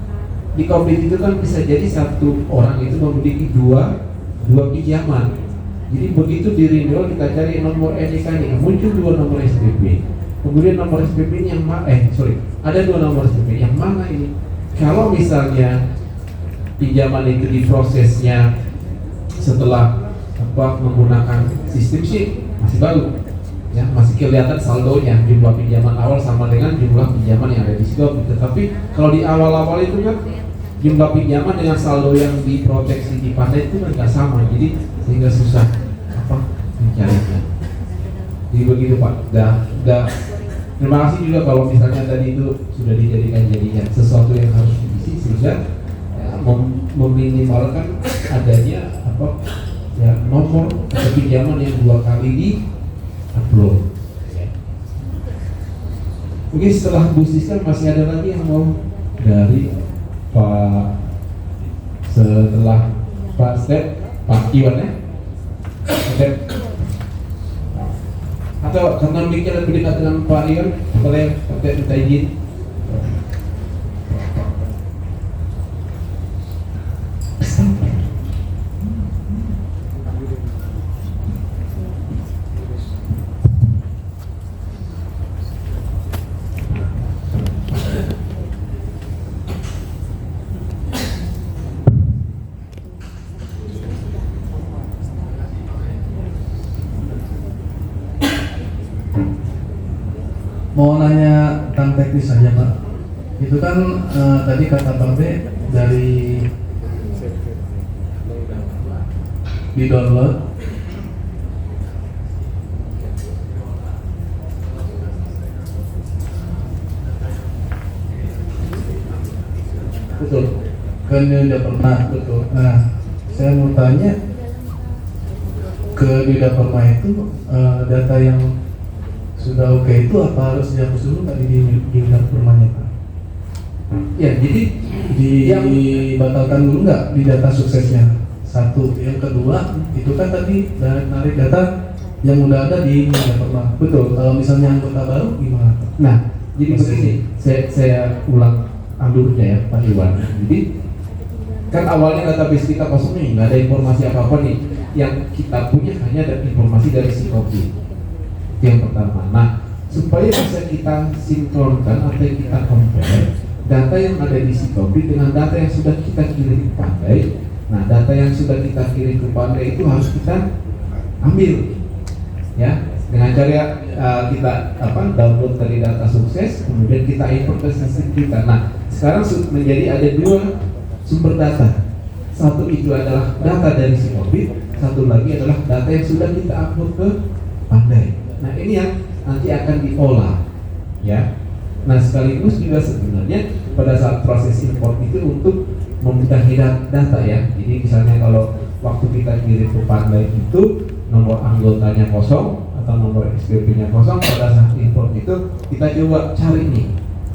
di COVID itu kan bisa jadi satu orang itu memiliki dua pinjaman. Jadi begitu di renewal kita cari nomor NIK nya muncul dua nomor SPP. Kemudian nomor SPP ini yang ada dua nomor SPP yang mana ini? Kalau misalnya pinjaman itu diprosesnya setelah menggunakan sistem sih masih bagus. Ya, masih kelihatan saldonya, jumlah pinjaman awal sama dengan jumlah pinjaman yang ada di Skopit. Tetapi kalau di awal-awal itu kan jumlah pinjaman dengan saldo yang diproteksi di Pandai itu kan nggak sama, jadi sehingga susah mencarinya. Jadi begitu Pak. Terima kasih juga kalau misalnya tadi itu sudah dijadikan sesuatu yang harus diisi sehingga meminimalkan adanya nomor atau pinjaman yang 2 kali di upload. Mungkin setelah Bu Siska masih ada lagi yang mau dari setelah Pak Step, Pak Iwan ya? Step. Atau karena mikir lebih dekat dengan Pak Iwan, boleh Pak minta izin. Mau nanya tentang teknis saja Pak. Itu kan tadi kata Pak B dari di download betul kan dia udah pernah betul. Nah saya mau tanya ke Dida Perma itu data yang sudah oke itu apa harus dihapus dulu nggak di Dida Permanya Pak? Ya jadi dibatalkan dulu nggak di data suksesnya? Satu, yang kedua itu kan tadi narik data yang udah ada di Dida Perma. Betul. Kalau misalnya anggota baru gimana? Nah jadi begini, saya ulang dulu ya Pak Iwan. Jadi kan awalnya database kita kosong nih, nggak ada informasi apa-apa nih. Yang kita punya hanya ada informasi dari si kopi. Itu yang pertama. Nah, supaya bisa kita sinkronkan atau kita compare data yang ada di si kopi dengan data yang sudah kita kirim ke Pandai. Nah, data yang sudah kita kirim ke Pandai itu harus kita ambil, ya, dengan cara kita download dari data sukses, kemudian kita import ke sistem kita. Nah, sekarang menjadi ada dua sumber data. Satu itu adalah data dari si kopi, satu lagi adalah data yang sudah kita upload ke Pandai. Nah ini yang nanti akan diolah, ya. Nah sekaligus juga sebenarnya pada saat proses import itu untuk memudahi data ya. Jadi misalnya kalau waktu kita kirim ke Pandai itu nomor anggotanya kosong atau nomor SPP-nya kosong, pada saat import itu kita coba cari nih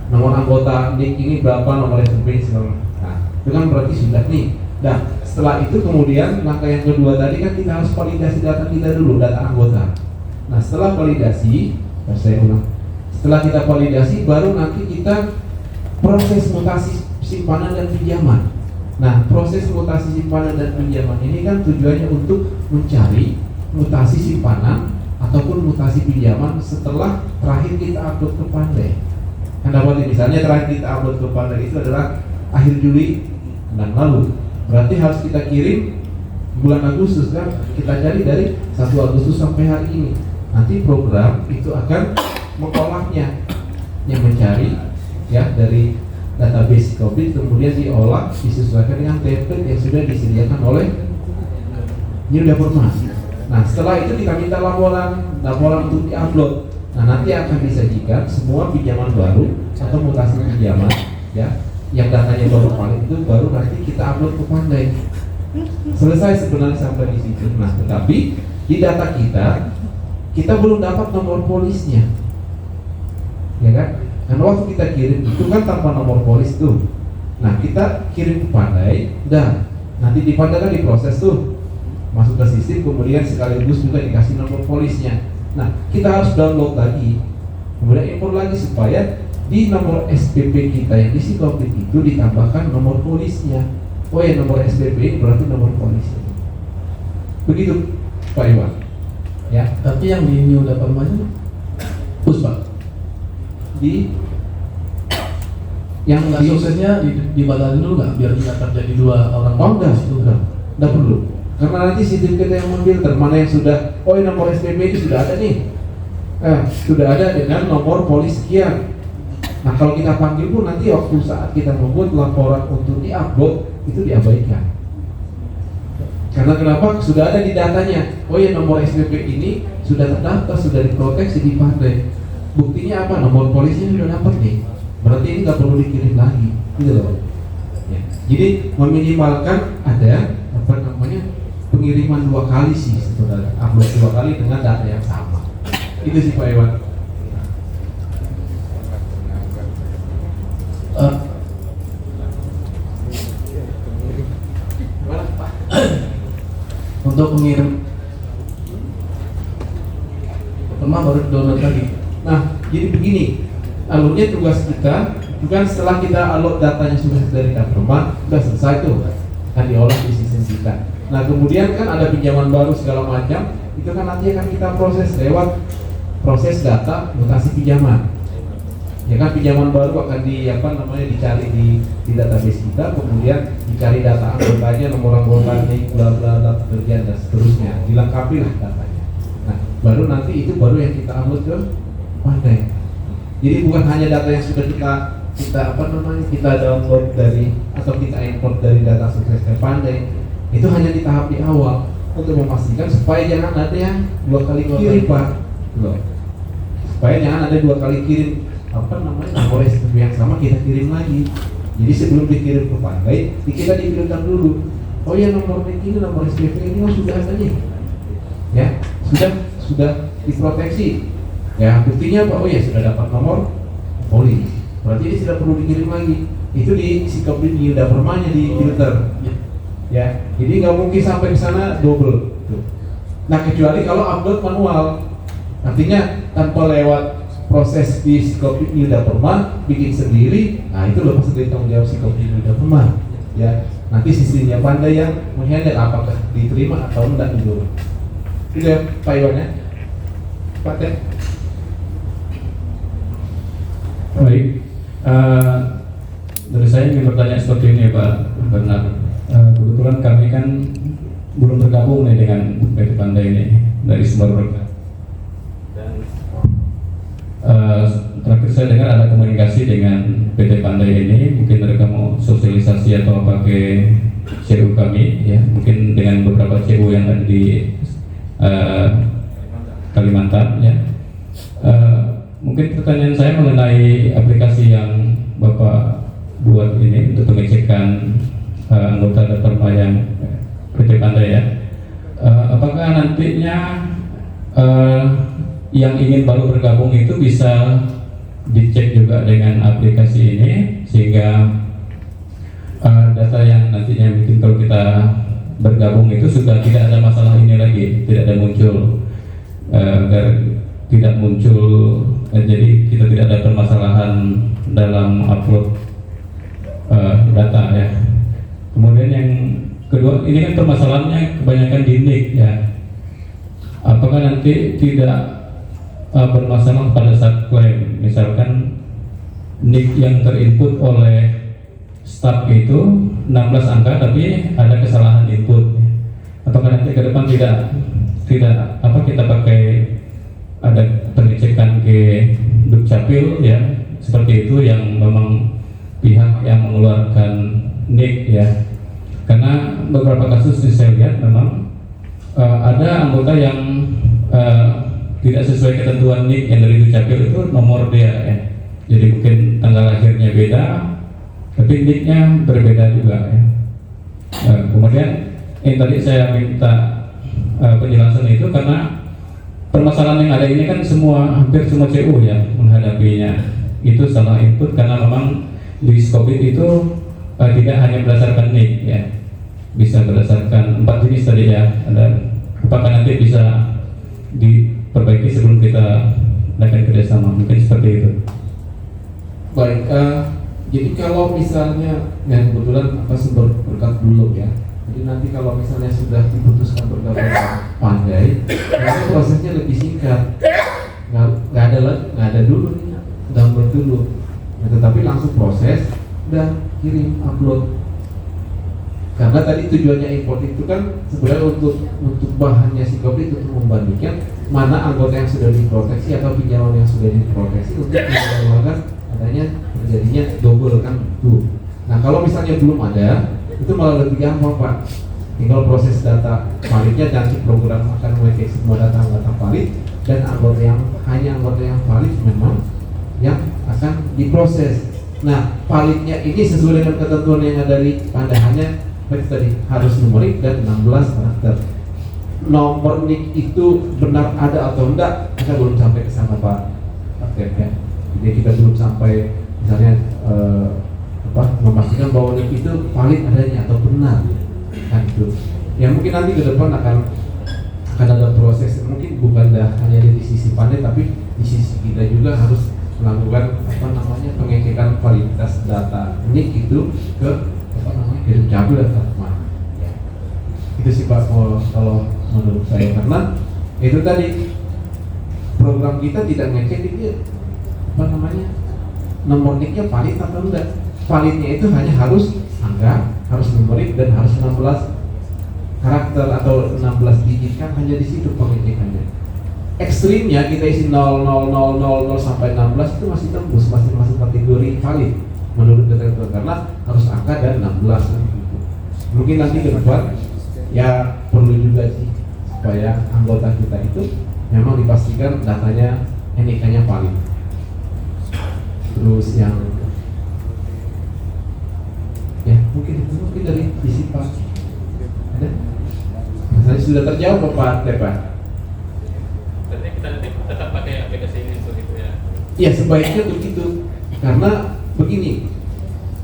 nomor anggota NIK ini berapa, nomor SPP segala. Nah itu kan berarti sudah nih. Nah setelah itu kemudian langkah yang kedua tadi kan kita harus validasi data kita dulu, data anggota. Nah setelah validasi, saya ulang, setelah kita validasi baru nanti kita proses mutasi simpanan dan pinjaman. Nah proses mutasi simpanan dan pinjaman ini kan tujuannya untuk mencari mutasi simpanan ataupun mutasi pinjaman setelah terakhir kita upload ke Pandai. Kan dapat misalnya terakhir kita upload ke Pandai itu adalah akhir Juli dan lalu, berarti harus kita kirim bulan Agustus kan, kita cari dari 1 Agustus sampai hari ini. Nanti program itu akan mengolahnya, yang mencari ya dari database COVID, kemudian diolah disesuaikan dengan template yang sudah disediakan oleh Dida Perma. Nah setelah itu kita minta laporan untuk diupload. Nah nanti akan disajikan semua pinjaman baru atau mutasi pinjaman ya, yang datanya baru valid itu baru nanti kita upload ke Pandai. Selesai sebenarnya sampai di situ. Nah tetapi di data kita belum dapat nomor polisnya, ya kan? Karena waktu kita kirim itu kan tanpa nomor polis tuh. Nah kita kirim ke Pandai, udah nanti di Pandai kan diproses tuh, masuk ke sistem, kemudian sekaligus juga dikasih nomor polisnya. Nah kita harus download lagi, kemudian import lagi supaya di nomor SPP kita yang isi COVID itu ditambahkan nomor polisnya. Oh ya, nomor SPP ini berarti nomor polisnya. Begitu Pak Iwan. Ya, tapi yang di Dida Permanya Pak, di yang di suksesnya dibatalkan dulu nggak biar tidak terjadi dua orang? Oh enggak perlu, karena nanti sistem kita yang memfilter mana yang sudah, oh ini nomor SPP itu sudah ada nih, sudah ada dengan nomor polis sekian. Nah kalau kita panggil pun nanti waktu saat kita membuat laporan untuk diupload itu diabaikan. Karena kenapa? Sudah ada di datanya. Oh ya, nomor SPP ini sudah terdaftar, sudah diproteksi di Pandai. Buktinya apa? Nomor polisnya sudah dapat nih. Berarti ini nggak perlu dikirim lagi, gitu loh. Ya. Jadi meminimalkan ada pengiriman 2 kali sih sebenarnya, upload 2 kali dengan data yang sama. Itu sih Pak Iwan. Untuk mengirim pertama baru download lagi. Nah, jadi begini, alurnya tugas kita bukan setelah kita upload datanya sudah dari Perma, sudah selesai tuh, kan diolah di sistem kita. Nah, kemudian kan ada pinjaman baru segala macam, itu kan nanti akan kita proses lewat proses data mutasi pinjaman. Ya kan pinjaman baru akan dicari di database kita, kemudian dicari data anggotanya, nomor anggotanya, bla bla bla, pekerjaan dan seterusnya, dilengkapi lah datanya. Nah, baru nanti itu baru yang kita upload ke Pandai. Jadi bukan hanya data yang sudah kita kita kita download dari atau kita import dari data sukses Pandai itu hanya di tahap di awal untuk memastikan supaya jangan ada yang 2 kali kirim Pak, loh. Supaya jangan ada 2 kali kirim nomor SPP yang sama kita kirim lagi. Jadi sebelum dikirim ke Pandai, kita difilter dulu. Oh ya, nomor NIK ini, nomor SPP ini sudah ada nih, ya sudah diproteksi. Ya buktinya Pak, oh ya sudah dapat nomor polis. Berarti ini tidak perlu dikirim lagi. Itu di Sikopid Yuda Permanya di filter. Ya, jadi nggak mungkin sampai ke sana double. Nah kecuali kalau upload manual, artinya tanpa lewat proses di Sikopid Yuda Perma bikin sendiri. Nah itu loh pasti tanggung jawab Sikopid Yuda Perma. Ya, nanti sistemnya Pandai yang menghandle apakah diterima atau enggak gitu. Itu ya Pak Iwan ya, Pak Teh. Baik, dari saya ingin bertanya seperti ini Pak Bernard. Kebetulan kami kan belum bergabung nih dengan PT Pandai ini dari Sumber Berkah. Dan terakhir saya dengar ada komunikasi dengan PT Pandai ini, mungkin mereka mau sosialisasi atau pakai CU kami, ya mungkin dengan beberapa CU yang ada di Kalimantan, ya. Mungkin pertanyaan saya mengenai aplikasi yang Bapak buat ini untuk pengecekan anggota Dapperma yang PT Pandai ya. Apakah nantinya yang ingin baru bergabung itu bisa dicek juga dengan aplikasi ini sehingga data yang nantinya mungkin kalau kita bergabung itu sudah tidak ada masalah ini lagi, tidak ada muncul agar tidak muncul jadi kita tidak ada permasalahan dalam upload data ya. Kemudian yang kedua, ini kan permasalahannya kebanyakan di NIK ya. Apakah nanti tidak bermasalah pada saat klaim, misalkan NIK yang terinput oleh staf itu 16 angka tapi ada kesalahan input. Apakah nanti ke depan tidak kita pakai ada pengecekan ke Dukcapil ya seperti itu yang memang pihak yang mengeluarkan NIK ya, karena beberapa kasus yang saya lihat memang ada anggota yang tidak sesuai ketentuan NIK yang dari Dukcapil itu nomor dia ya, jadi mungkin tanggal lahirnya beda tapi NIK-nya berbeda juga ya. Kemudian yang tadi saya minta penjelasan itu karena permasalahan yang ada ini kan hampir semua CU ya menghadapinya, itu salah input karena memang di Skopit itu tidak hanya berdasarkan NIK ya, bisa berdasarkan 4 jenis tadi ya. Ada apakah nanti bisa diperbaiki sebelum kita akan kerjasama, mungkin seperti itu. Baik, jadi kalau misalnya yang kebetulan Sumber Berkat belum ya, jadi nanti kalau misalnya sudah diputuskan bergabung Pandai, maka prosesnya lebih singkat, nggak ada dulu nih, download dulu. Nah, tetapi langsung proses dan kirim upload. Karena tadi tujuannya import itu kan sebenarnya untuk bahannya Sikopid untuk membandingkan mana anggota yang sudah diproteksi atau pinjaman yang sudah diproteksi untuk mengatakan adanya terjadinya double kan tuh. Nah kalau misalnya belum ada, itu malah lebih gampang Pak. Tinggal proses data validnya dan si program akan mengecek semua data valid dan hanya anggota yang valid memang yang akan diproses. Nah, validnya ini sesuai dengan ketentuan yang ada di pandangannya tadi harus numerik dan 16 karakter. Nomor NIK itu benar ada atau enggak, kita belum sampai ke sana Pak Kapten ya. Jadi kita belum sampai misalnya memastikan bahwa NIK itu valid adanya atau benar kan itu. Ya mungkin nanti ke depan akan ada proses, mungkin bukan hanya di sisi Pandai tapi di sisi kita juga harus melakukan pengecekan validitas data NIK itu ke Dukcapil atau mana. Itu sih Pak kalau menurut saya, karena itu tadi program kita tidak ngecek itu nomor NIK-nya valid atau enggak. Validnya itu hanya harus angka, harus numerik dan harus 16 karakter atau 16 digit kan, hanya di situ pengecekannya. ekstrimnya kita isi 0, 0, 0, 0, 0 sampai 16 itu masih tembus, masih masuk kategori valid menurut ketentuan, karena harus angka dan 16 kan gitu. Mungkin nanti ke depan ya perlu juga sih supaya anggota kita itu memang dipastikan datanya NIK-nya valid. Terus yang ya mungkin dari isi Pak ada? Saya sudah terjawab Pak Tepa. Berarti kita nanti tetap pakai aplikasi ini untuk itu ya? Ya sebaiknya begitu, karena begini,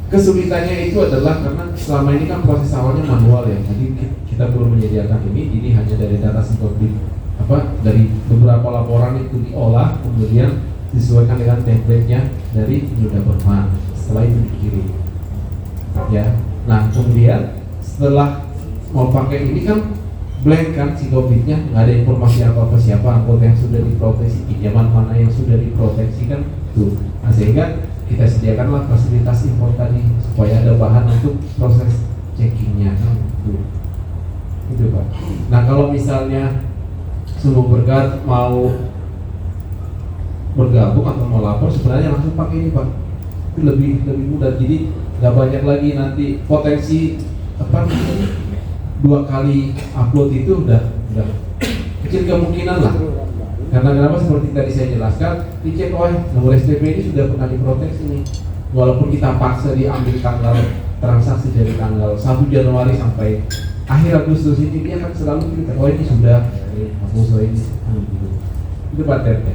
kesulitannya itu adalah karena selama ini kan proses awalnya manual ya, jadi kita belum menyediakan ini hanya dari data seperti dari beberapa laporan itu diolah, kemudian disesuaikan dengan template-nya dari New Government, setelah itu dikirim ya. Nah kemudian setelah mau pakai ini kan blank kan si COVID-nya, nggak ada informasi apa-apa, siapa anggota yang sudah diproteksi, pinjaman mana yang sudah diproteksi kan tuh. Nah, sehingga kita sediakanlah fasilitas import tadi supaya ada bahan untuk proses checkingnya kan tuh. Itu Pak. Nah kalau misalnya semua berkat mau bergabung atau mau lapor, sebenarnya langsung pakai ini Pak. Itu lebih mudah, jadi nggak banyak lagi nanti potensi dua kali upload itu udah kecil kemungkinan lah. Karena kenapa seperti tadi saya jelaskan, dicek nomor STP ini sudah pernah diproteksi nih. Walaupun kita paksa diambil tanggal transaksi dari tanggal 1 Januari sampai akhir Agustus ini, dia kan selalu kita ini sudah hapus ini gitu. Itu Pak Tete.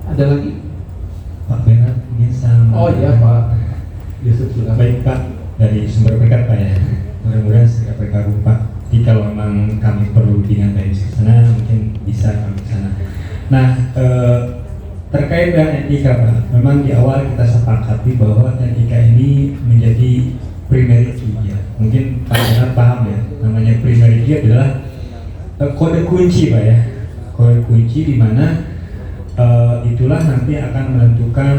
Ada lagi? Pak Bernard ingin sama. Oh iya Pak Yusuf sudah. Baik Pak, dari sumber berkat Pak ya, mudah-mudahan segera bergabung Pak. Jadi kalau memang kami perlu diingat dari sana, mungkin bisa kami ke sana. Nah, terkait dengan NIK Pak, memang di awal kita sepakati bahwa NIK ini menjadi primary key ya. Mungkin Pak Bernard paham ya, namanya primary key adalah kode kunci Pak ya, kode kunci di mana itulah nanti akan menentukan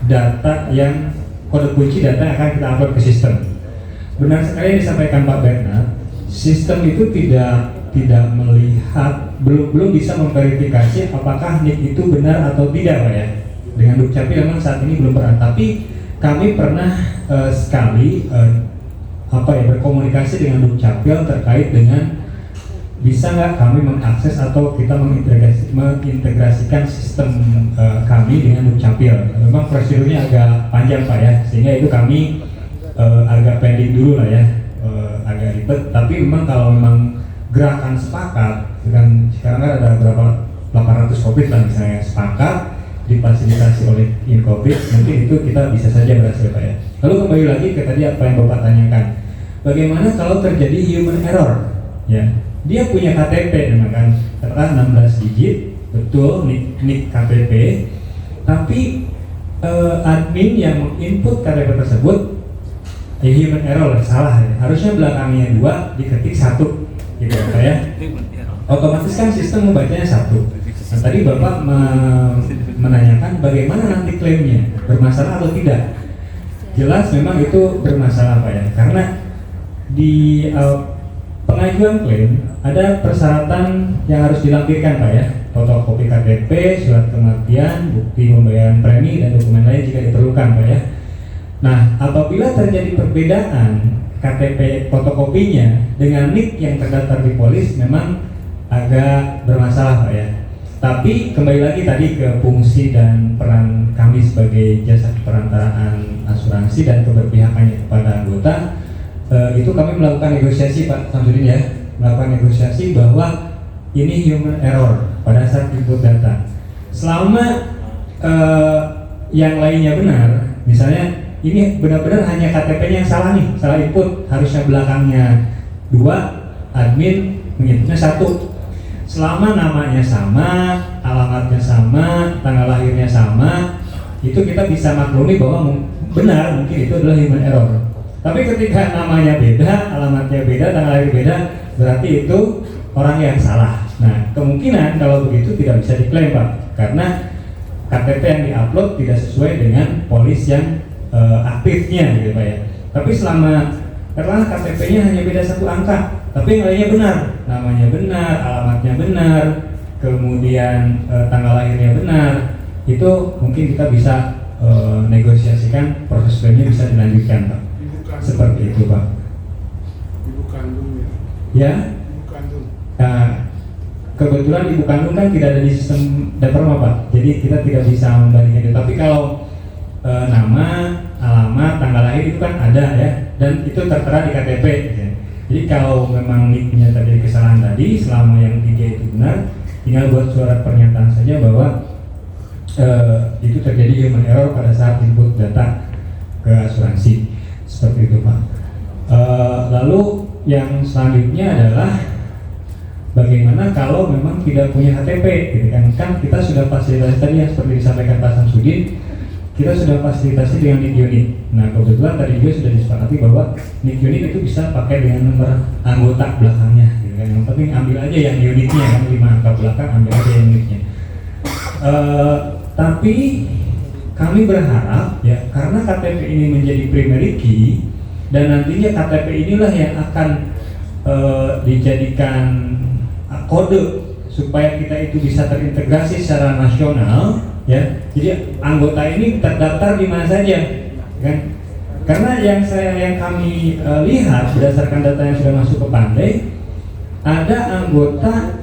data yang kode kunci data yang akan kita upload ke sistem. Benar sekali yang disampaikan Pak Bernard, sistem itu tidak melihat, belum bisa memverifikasi apakah NIK itu benar atau tidak Pak ya. Dengan Dukcapil memang saat ini belum pernah, tapi kami pernah sekali berkomunikasi dengan Dukcapil terkait dengan bisa nggak kami mengakses atau kita mengintegrasikan sistem kami dengan Dukcapil. Memang prosedurnya agak panjang Pak ya, sehingga itu kami agak pending dulu lah ya, agak ribet. Tapi memang kalau memang gerakan sepakat, dengan sekarang kan ada berapa 800 COVID lah misalnya sepakat difasilitasi oleh Incovid, mungkin itu kita bisa saja berhasil Pak ya. Lalu kembali lagi ke tadi apa yang Bapak tanyakan, bagaimana kalau terjadi human error ya. Dia punya KTP memang kan, katakan 16 digit, betul nik KTP, tapi admin yang menginput KTP tersebut human error salah ya. Harusnya belakangnya 2 diketik 1 gitu ya. Otomatis kan sistem membacanya 1. Nah, tadi Bapak menanyakan bagaimana nanti klaimnya, bermasalah atau tidak. Jelas memang itu bermasalah Pak ya, karena di pengajuan klaim ada persyaratan yang harus dilampirkan Pak ya, fotokopi KTP, surat kematian, bukti pembayaran premi dan dokumen lain jika diperlukan Pak ya. Nah, apabila terjadi perbedaan KTP fotokopinya dengan NIK yang terdaftar di polis, memang agak bermasalah Pak ya. Tapi kembali lagi tadi ke fungsi dan peran kami sebagai jasa perantaraan asuransi dan keberpihakannya kepada anggota. Itu kami melakukan negosiasi Pak Samsudin ya, melakukan negosiasi bahwa ini human error pada saat input data. Selama yang lainnya benar, misalnya ini benar-benar hanya KTP-nya yang salah nih, salah input, harusnya belakangnya 2, admin menginputnya 1. Selama namanya sama, alamatnya sama, tanggal lahirnya sama, itu kita bisa maklumi bahwa benar mungkin itu adalah human error. Tapi ketika namanya beda, alamatnya beda, tanggal lahir beda, berarti itu orang yang salah. Nah, kemungkinan kalau begitu tidak bisa diklaim Pak, karena KTP yang diupload tidak sesuai dengan polis yang aktifnya gitu Pak ya. Tapi selama karena KTP-nya hanya beda 1 angka, Tapi yang lainnya benar, namanya benar, alamatnya benar, kemudian tanggal lahirnya benar, itu mungkin kita bisa negosiasikan, proses klaimnya bisa dilanjutkan, Pak. Seperti itu, Pak. Ibu kandungnya. Ya. Ibu kandung. Nah, kebetulan ibu kandung kan tidak ada di sistem Daperma, Pak. Jadi kita tidak bisa membandingkan itu. Tapi kalau nama, alamat, tanggal lahir itu kan ada ya, dan itu tertera di KTP. Ya. Jadi kalau memang NIK-nya terjadi kesalahan tadi, selama yang 3 itu benar, tinggal buat surat pernyataan saja bahwa itu terjadi human error pada saat input data ke asuransi. Seperti itu, Pak. Lalu yang selanjutnya adalah bagaimana kalau memang tidak punya KTP, gitu kan kita sudah fasilitasi tadi yang seperti disampaikan Pak Samsudin, kita sudah fasilitasi dengan NIK unit. Nah kebetulan tadi juga sudah disepakati bahwa NIK unit itu bisa pakai dengan nomor anggota belakangnya, gitu kan. Yang penting ambil aja yang unitnya, kan 5 angka belakang, ambil aja yang unitnya. Tapi kami berharap ya, karena KTP ini menjadi primary key dan nantinya KTP inilah yang akan dijadikan kode supaya kita itu bisa terintegrasi secara nasional ya. Jadi anggota ini terdaftar di mana saja, kan? Karena yang kami lihat berdasarkan data yang sudah masuk ke Pandai, ada anggota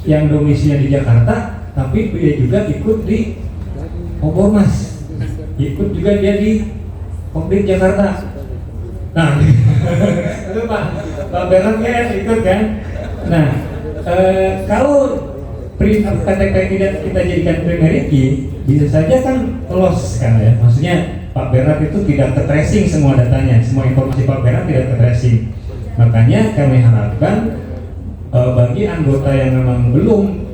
yang domisilinya di Jakarta, tapi dia juga ikut di Obormas, ikut juga dia di Komdit Jakarta. Nah, itu Pak Bernard kan ikut kan. Nah, kalau KTP tidak kita jadikan primary key, bisa saja kan loss kan ya. Maksudnya Pak Bernard itu tidak ke-tracing semua datanya, semua informasi Pak Bernard tidak ke-tracing. Makanya kami harapkan bagi anggota yang memang belum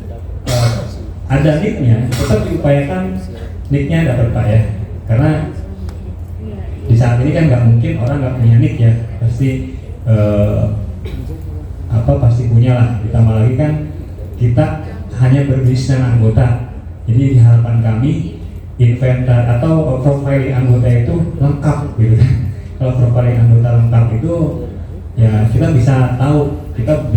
ada NIK-nya, tetap diupayakan NIK-nya dapat, Pak ya. Karena di saat ini kan nggak mungkin orang nggak punya NIK ya, pasti pasti punya lah. Ditambah lagi kan kita hanya berbisnis dengan anggota, jadi di harapan kami inventar atau profiling anggota itu lengkap gitu kan. Kalau profiling anggota lengkap itu ya kita bisa tahu kita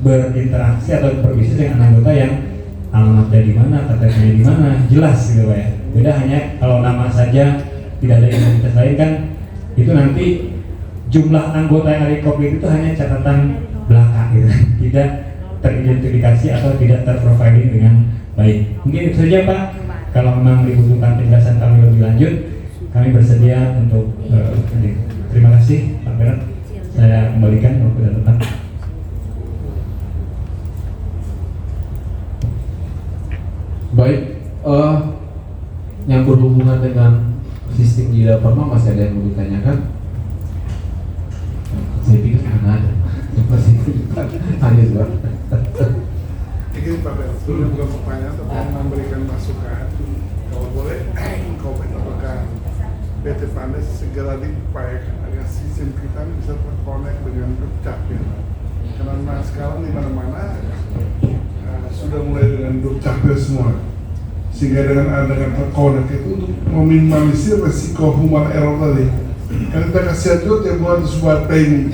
berinteraksi atau berbisnis dengan anggota yang alamatnya di mana, KTP-nya di mana, jelas gitu Pak ya. Beda hanya kalau nama saja tidak ada identitas lain kan, itu nanti jumlah anggota yang ada di Kopdit itu hanya catatan belaka gitu, tidak teridentifikasi atau tidak terprofiling dengan baik. Mungkin itu saja Pak. Kalau memang dibutuhkan penjelasan kami lebih lanjut, kami bersedia untuk terima kasih Pak Berat. Saya kembalikan waktu dan tempat. Baik, yang berhubungan dengan sistem di Daperma masih ada yang mau ditanyakan? Saya pikir nggak ada. Masih hanya juga. Ini Pak Bel, sebelum bukan pertanyaan tapi memberikan masukan, kalau boleh, komen apakah PT Pandai segera diupayakan agar sistem kita bisa terkonek dengan Dukcapil. Karena sekarang di mana-mana sudah mulai dengan Dukcapil semua, sehingga dengan terkonek itu untuk meminimalisir resiko human error tadi. Karena kita kasihan juga tiap bulan sebuah training,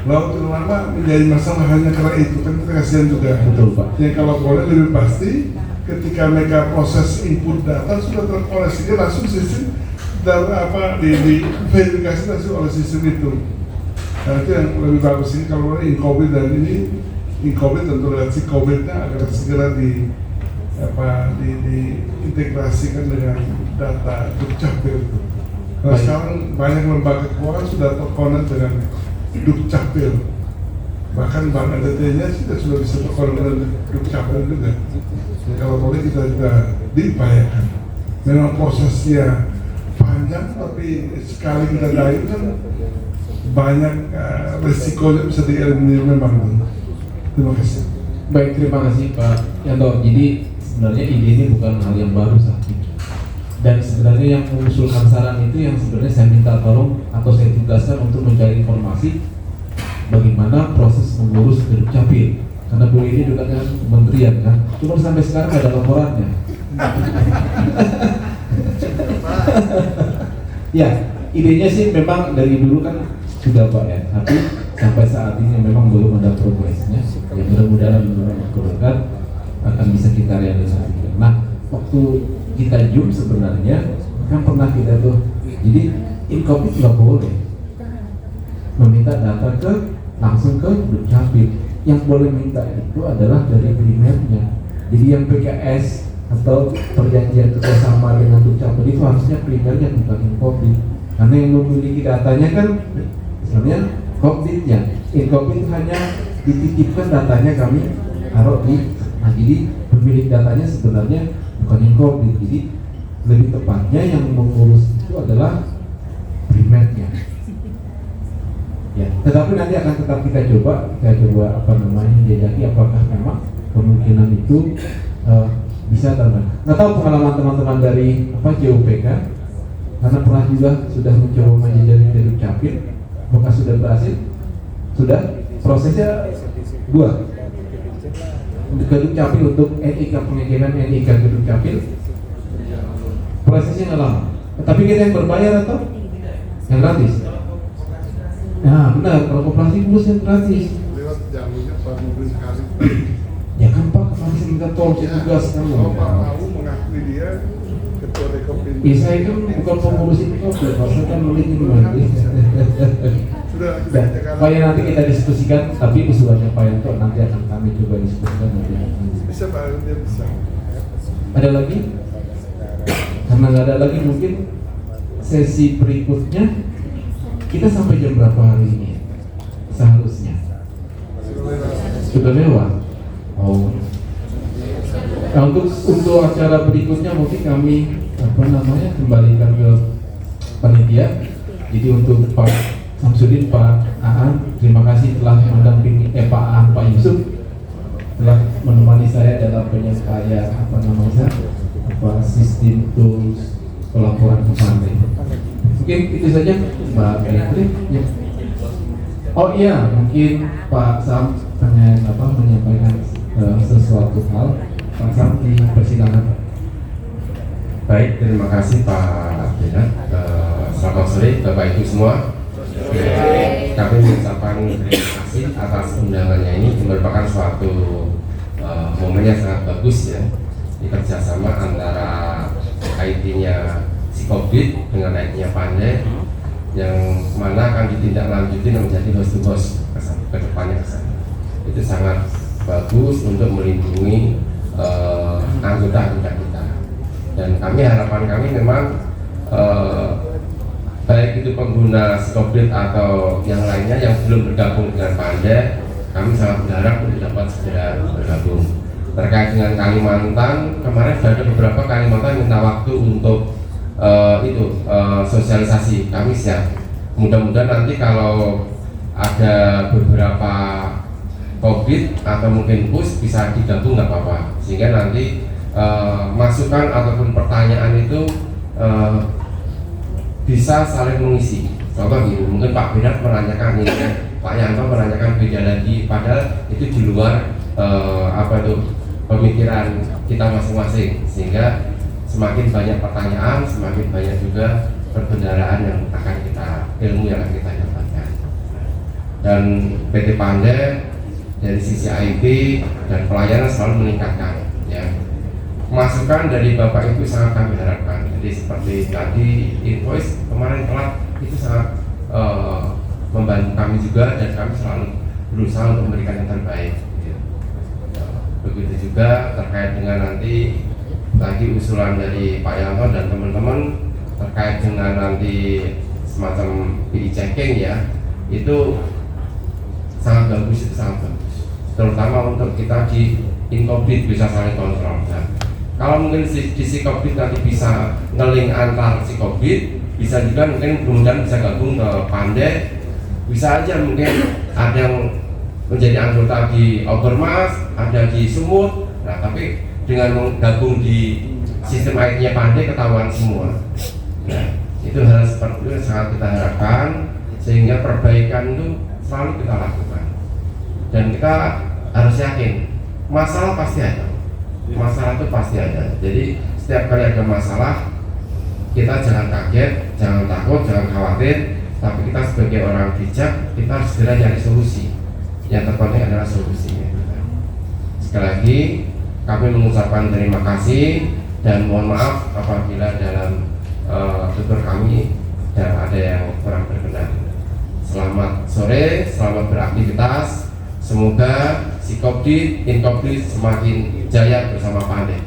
lalu lama menjadi masalah hanya karena itu, kan kita kasihan juga. Betul Pak. Jadi kalau boleh lebih pasti, ketika mereka proses input data sudah terkoneksi langsung sistem dan diverifikasi langsung oleh sistem itu. Nah itu yang lebih bagus ini kalau boleh Inkobit dan ini Inkobit tentu dengan si COVID-nya agar segera diintegrasikan dengan data Dukcapil itu. Nah sekarang banyak lembaga keuangan sudah terkonek dengan Dukcapil, bahkan Bank NTT-nya sudah bisa terkonek dengan Dukcapil juga. Jadi kalau boleh kita diupayakan. Memang prosesnya panjang, tapi sekali kita dayung kan banyak resikonya bisa dieliminir memang. Terima kasih. Baik, terima kasih Pak Yanto. Jadi sebenarnya ide ini bukan hal yang baru saat ini. Dan sebenarnya yang mengusulkan saran itu yang sebenarnya saya minta tolong atau saya tugaskan untuk mencari informasi bagaimana proses mengurus Dukcapil. Karena dulu ini juga kan kementerian kan, cuma sampai sekarang nggak ada laporannya. Ya, idenya sih memang dari dulu kan sudah Pak ya, tapi sampai saat ini memang belum ada progresnya. Ya mudah-mudahan dalam waktu dekat akan bisa kita realisasikan. Nah, waktu kita Zoom sebenarnya kan pernah kita tuh, jadi Inkopi nggak boleh meminta data langsung ke Dukcapil. Yang boleh minta itu adalah dari primernya. Jadi yang PKS atau perjanjian kerjasama dengan Dukcapil itu harusnya primernya, bukan Inkopi. Karena yang memiliki datanya kan sebenarnya Kopditnya. Inkopi itu hanya dititipkan datanya, kami taruh di. Nah, jadi pemilik datanya sebenarnya bukan Inkopi. Jadi lebih tepatnya yang mengurus itu adalah primernya. Ya, tetapi nanti akan tetap kita coba jajaki apakah memang kemungkinan itu bisa atau enggak. Nggak tahu pengalaman teman-teman dari JUPK, karena pernah juga sudah mencoba menjajaki dari Dukcapil, apakah sudah berhasil? Sudah? Prosesnya 2 ke Dukcapil untuk NIK, pengiriman NIK ke Dukcapil prosesnya nggak lama. Tapi kita yang berbayar atau yang gratis? Nah benar, kalau koperasi bus yang gratis. Lewat jalurnya Pak Mubin sekali. Ya kan Pak, kemarin saya minta tol, saya tugas kamu. Kalau Pak Mau mengakui dia ketua Dekopin. Ya saya kan bukan pengurus itu kok, saya kan nulis ini nanti. Sudah. Pak ya, nanti kita diskusikan, tapi usulannya Pak Yanto nanti akan kami coba diskusikan nanti. Bisa Pak, dia bisa. Ada lagi? Karena nggak ada lagi, mungkin sesi berikutnya kita sampai jam berapa hari ini? Seharusnya sudah lewat. Oh. Nah, untuk acara berikutnya mungkin kami kembalikan ke panitia. Jadi untuk Pak Samsudin, Pak Aan, terima kasih telah mendampingi Pak Aan, Pak Yusuf telah menemani saya dalam penyampaian sistem tools pelaporan ke pantai. Mungkin itu saja Mbak Catherine. Ya. Oh iya, mungkin Pak Sam pengen menyampaikan sesuatu hal. Pak Sam di persidangan. Baik, terima kasih Pak Benat. Selamat sore Bapak Ibu semua. Kami mengucapkan terima kasih atas undangannya ini, merupakan suatu momen yang sangat bagus ya, di kerjasama antara IT-nya Sikobdit dengan IT-nya Pandai, yang mana akan ditindaklanjuti menjadi host to host ke depannya ke sana. Itu sangat bagus untuk melindungi anggota-anggota kita. Dan harapan kami memang baik itu pengguna Sikobdit atau yang lainnya yang belum bergabung dengan Pandai, kami sangat berharap untuk dapat segera bergabung. Terkait dengan Kalimantan, kemarin sudah ada beberapa Kalimantan minta waktu untuk sosialisasi. Kami siap. Mudah-mudahan nanti kalau ada beberapa COVID atau mungkin PUS bisa digabung, nggak apa-apa. Sehingga nanti masukan ataupun pertanyaan itu bisa saling mengisi. Contoh gitu, mungkin Pak Benat menanyakan ini, Pak Yanto menanyakan beda lagi, padahal itu di luar pemikiran kita masing-masing, sehingga semakin banyak pertanyaan, semakin banyak juga perbendaharaan yang akan ilmu yang akan kita dapatkan. Dan PT Pandai dari sisi IT dan pelayanan selalu meningkatkan ya. Masukan dari Bapak Ibu sangat kami harapkan. Jadi seperti tadi invoice kemarin telat, itu sangat membantu kami juga, dan kami selalu berusaha untuk memberikan yang terbaik. Begitu juga terkait dengan nanti lagi usulan dari Pak Yanto dan teman-teman terkait dengan nanti semacam PI checking ya, itu sangat bagus, terutama untuk kita di Inkobdit bisa saling kontrol. Nah, kalau mungkin di Sikobdit nanti bisa ngeling antar Sikobdit, bisa juga mungkin kemudian bisa gabung ke Pandai, bisa aja mungkin ada yang menjadi anggota di Obermas, ada di Sumut. Nah, tapi dengan gabung di sistem IT-nya Pandai ketahuan semua. Nah, itu hal seperti itu sangat kita harapkan, sehingga perbaikan itu selalu kita lakukan. Dan kita harus yakin masalah pasti ada. Masalah itu pasti ada. Jadi setiap kali ada masalah, kita jangan kaget, jangan takut, jangan khawatir, Tapi kita sebagai orang bijak, kita harus segera cari solusi. Yang terpenting adalah solusinya. Sekali lagi, kami mengucapkan terima kasih dan mohon maaf apabila dalam tutur kami ada yang kurang berkenan. Selamat sore, selamat beraktivitas. Semoga si Kopdit, Inkopdit semakin jaya bersama Pandai.